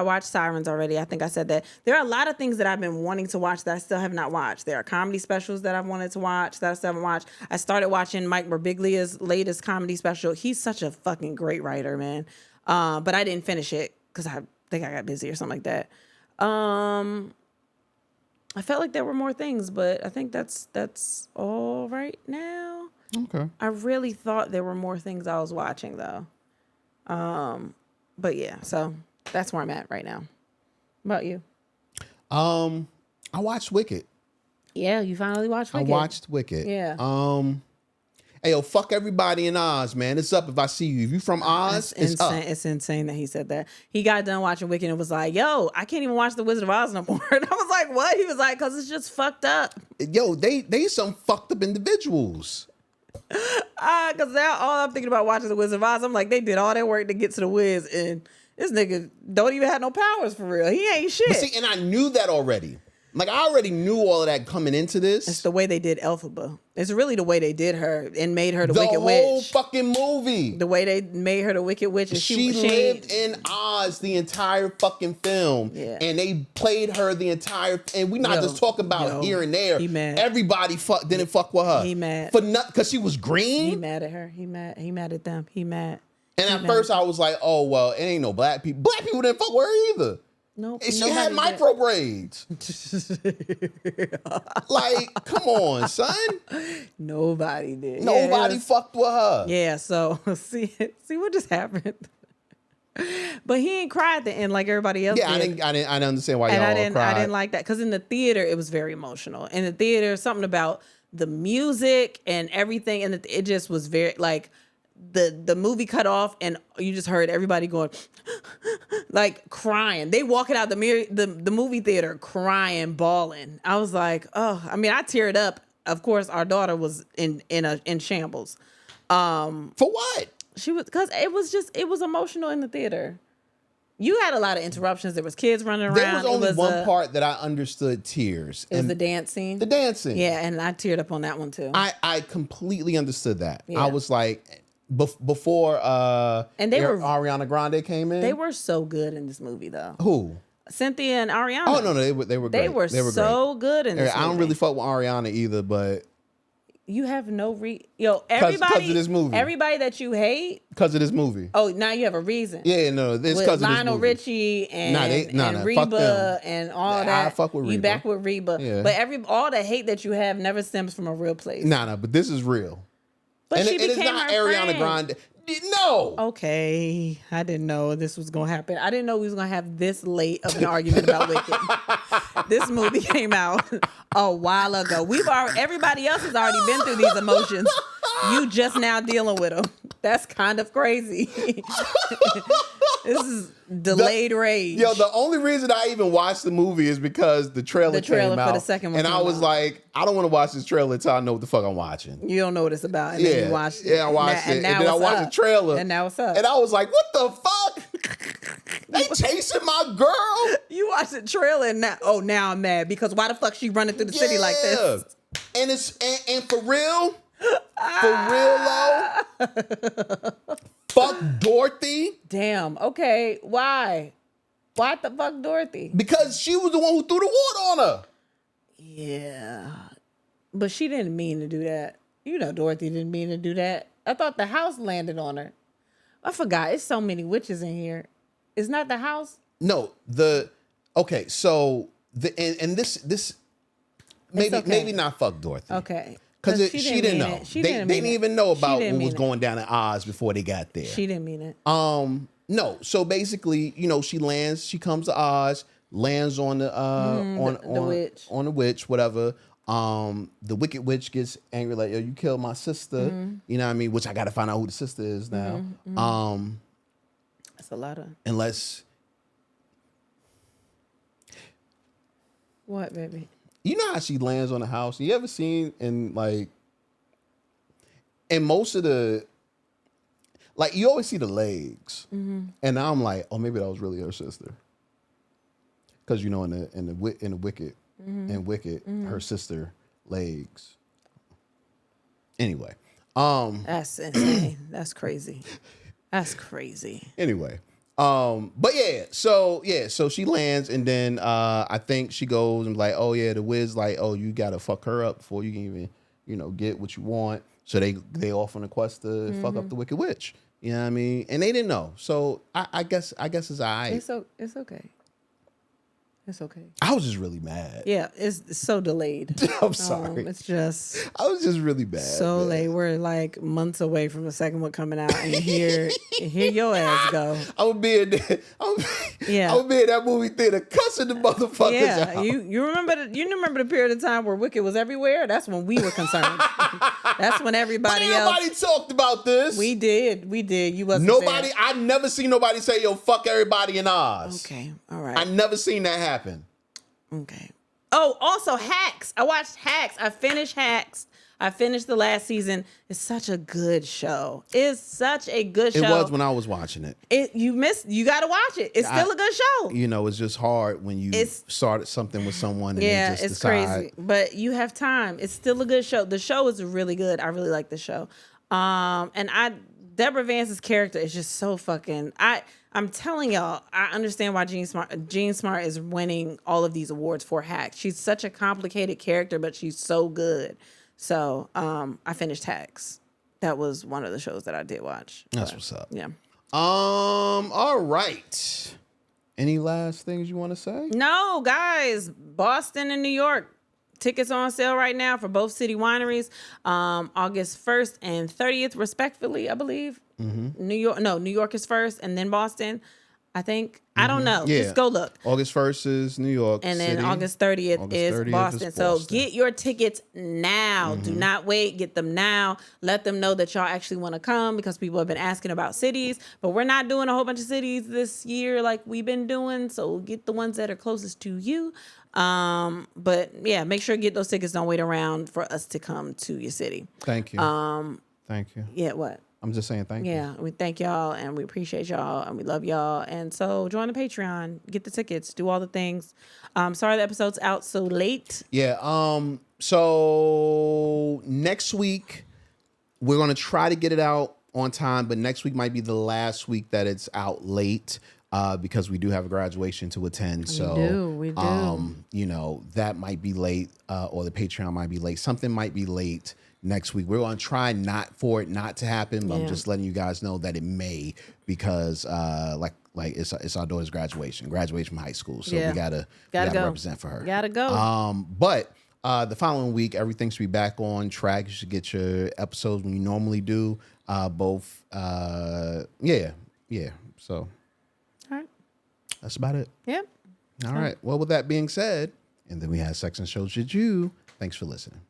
watched Sirens already. I think I said that. There are a lot of things that I've been wanting to watch that I still have not watched. There are comedy specials that I've wanted to watch that I still haven't watched. I started watching Mike Birbiglia's latest comedy special. He's such a fucking great writer, man. But I didn't finish it because I think I got busy or something like that. I felt like there were more things, but I think that's all right now. Okay. I really thought there were more things I was watching though. But yeah, so that's where I'm at right now. What about you? I watched Wicked. Yeah, you finally watched Wicked. I watched Wicked. Yeah. Hey, yo, fuck everybody in Oz, man. It's up if I see you. If you from Oz, it's up. It's insane that he said that. He got done watching Wicked and was like, yo, I can't even watch The Wizard of Oz no more. And I was like, what? He was like, because it's just fucked up. Yo, they some fucked up individuals. Because now all I'm thinking about watching The Wizard of Oz, I'm like, they did all that work to get to the Wiz, and this nigga don't even have no powers for real. He ain't shit. But see, and I knew that already. Like, I already knew all of that coming into this. It's the way they did Elphaba. It's really the way they did her and made her the Wicked Witch. The whole fucking movie. The way they made her the Wicked Witch. And she lived in Oz the entire fucking film. Yeah. And they played her the entire... And we not just talking about here and there. He mad. Everybody didn't fuck with her. He mad. Because she was green? He mad at her. He mad at them. He mad. And at first I was like, oh, well, it ain't no black people. Black people didn't fuck with her either. Nope. And she had micro braids. Like, come on, son. Nobody did. Nobody fucked with her. Yeah, so see what just happened. But he ain't cried at the end like everybody else did. I didn't understand why y'all cried. I didn't like that because in the theater it was very emotional. In the theater, something about the music and everything, and it just was very like. The movie cut off and you just heard everybody going like crying. They walking out the movie theater crying, bawling. I was like, oh, I mean, I teared up. Of course, our daughter was in shambles. For what? She was because it was emotional in the theater. You had a lot of interruptions. There was kids running around. There was only one part that I understood tears. It was the dance scene. The dancing. Yeah, and I teared up on that one too. I completely understood that. Yeah. I was like. Before and they were Ariana Grande came in, they were so good in this movie though. Who? Cynthia and Ariana. Oh no, they were great. They were so good in this movie. I don't really fuck with Ariana either, but you have no everybody because of this movie. Everybody that you hate because of this movie. Oh, now you have a reason. Yeah, no, this because of this movie. Lionel Richie and Reba and all that. I fuck with Reba. You back with Reba, yeah. But all the hate that you have never stems from a real place. Nah, but this is real. But and she it is became not her Ariana friend. Grande. No. Okay, I didn't know this was gonna happen. I didn't know we was gonna have this late of an argument about Wicked. This movie came out a while ago. Everybody else has already been through these emotions. You just now dealing with them. That's kind of crazy. This is delayed rage. Yo, the only reason I even watched the movie is because the trailer came out. For the second one. And I was like, I don't want to watch this trailer until I know what the fuck I'm watching. You don't know what it's about. And then you watched it. Yeah, I watched it. And then I watched the trailer. And now it's up. And I was like, what the fuck? They chasing my girl? You watched the trailer and now I'm mad because why the fuck she running through the city like this? And it's and for real though. Fuck Dorothy. Damn. Okay. Why? Why the fuck Dorothy? Because she was the one who threw the water on her. Yeah. But she didn't mean to do that. You know Dorothy didn't mean to do that. I thought the house landed on her. I forgot. It's so many witches in here. It's not the house? No. Okay, so this maybe not fuck Dorothy. Okay. Because she didn't know. They didn't even know about what was going down in Oz before they got there. She didn't mean it. No. So basically, she comes to Oz, lands on the witch, whatever. The wicked witch gets angry, like, yo, you killed my sister. You know what I mean? Which I gotta find out who the sister is now. That's a lot of what, baby? You know how she lands on the house? You ever seen in most of the, like, you always see the legs. And I'm like, oh, maybe that was really her sister. Because, in the Wicked, her sister legs. Anyway. That's insane. That's crazy. That's crazy. Anyway. But so she lands, and then I think she goes and like, oh yeah, the Wiz like, oh, you gotta fuck her up before you can even get what you want. So they off on a quest to fuck up the Wicked Witch. You know what I mean? And they didn't know. So I guess it's all right. It's okay. It's okay. I was just really mad. Yeah, it's so delayed. I'm sorry. It's just I was just really bad. So late. We're like months away from the second one coming out, and here your ass go. I would be in there. I would be in that movie theater cussing the motherfuckers out. You remember the period of time where Wicked was everywhere? That's when we were concerned. That's when everybody talked about this. We did. You wasn't nobody. there. I never seen nobody say, yo, fuck everybody in Oz. Okay, all right. I never seen that happen. Okay. Oh, also Hacks. I watched Hacks. I finished Hacks. I finished the last season. It's such a good show. It's such a good show. It was when I was watching it. You got to watch it. It's still a good show. It's just hard when you started something with someone and they just decide. Crazy. But you have time. It's still a good show. The show is really good. I really like the show. Deborah Vance's character is just so fucking... I'm telling y'all, I understand why Jean Smart is winning all of these awards for Hacks. She's such a complicated character, but she's so good. So I finished Hacks. That was one of the shows that I did watch. That's what's up. Yeah. All right. Any last things you want to say? No, guys. Boston and New York. Tickets on sale right now for both city wineries. August 1st and 30th, respectively, I believe. New York is first and then Boston, I think. I don't know. Yeah. Just go look. August 1st is New York and then City. August 30th is Boston. So get your tickets now. Do not wait. Get them now. Let them know that y'all actually want to come, because people have been asking about cities, but we're not doing a whole bunch of cities this year like we've been doing. So get the ones that are closest to you. But yeah, make sure you get those tickets. Don't wait around for us to come to your city. Thank you. Thank you. Yeah, what? I'm just saying thank you. Yeah, we thank y'all and we appreciate y'all and we love y'all. And so join the Patreon, get the tickets, do all the things. Sorry the episode's out so late. Yeah. So next week we're gonna try to get it out on time, but next week might be the last week that it's out late. Because we do have a graduation to attend. We do. That might be late, or the Patreon might be late. Something might be late next week. We're going to try not to happen, but I'm just letting you guys know that it may, because like it's our daughter's graduation from high school. So we gotta go represent for her. Gotta go. But The following week, everything should be back on track. You should get your episodes when you normally do. Both. Yeah. So All right. that's about it. Yep. All right. Well, with that being said, and then we had Sex and Shows with You. Thanks for listening.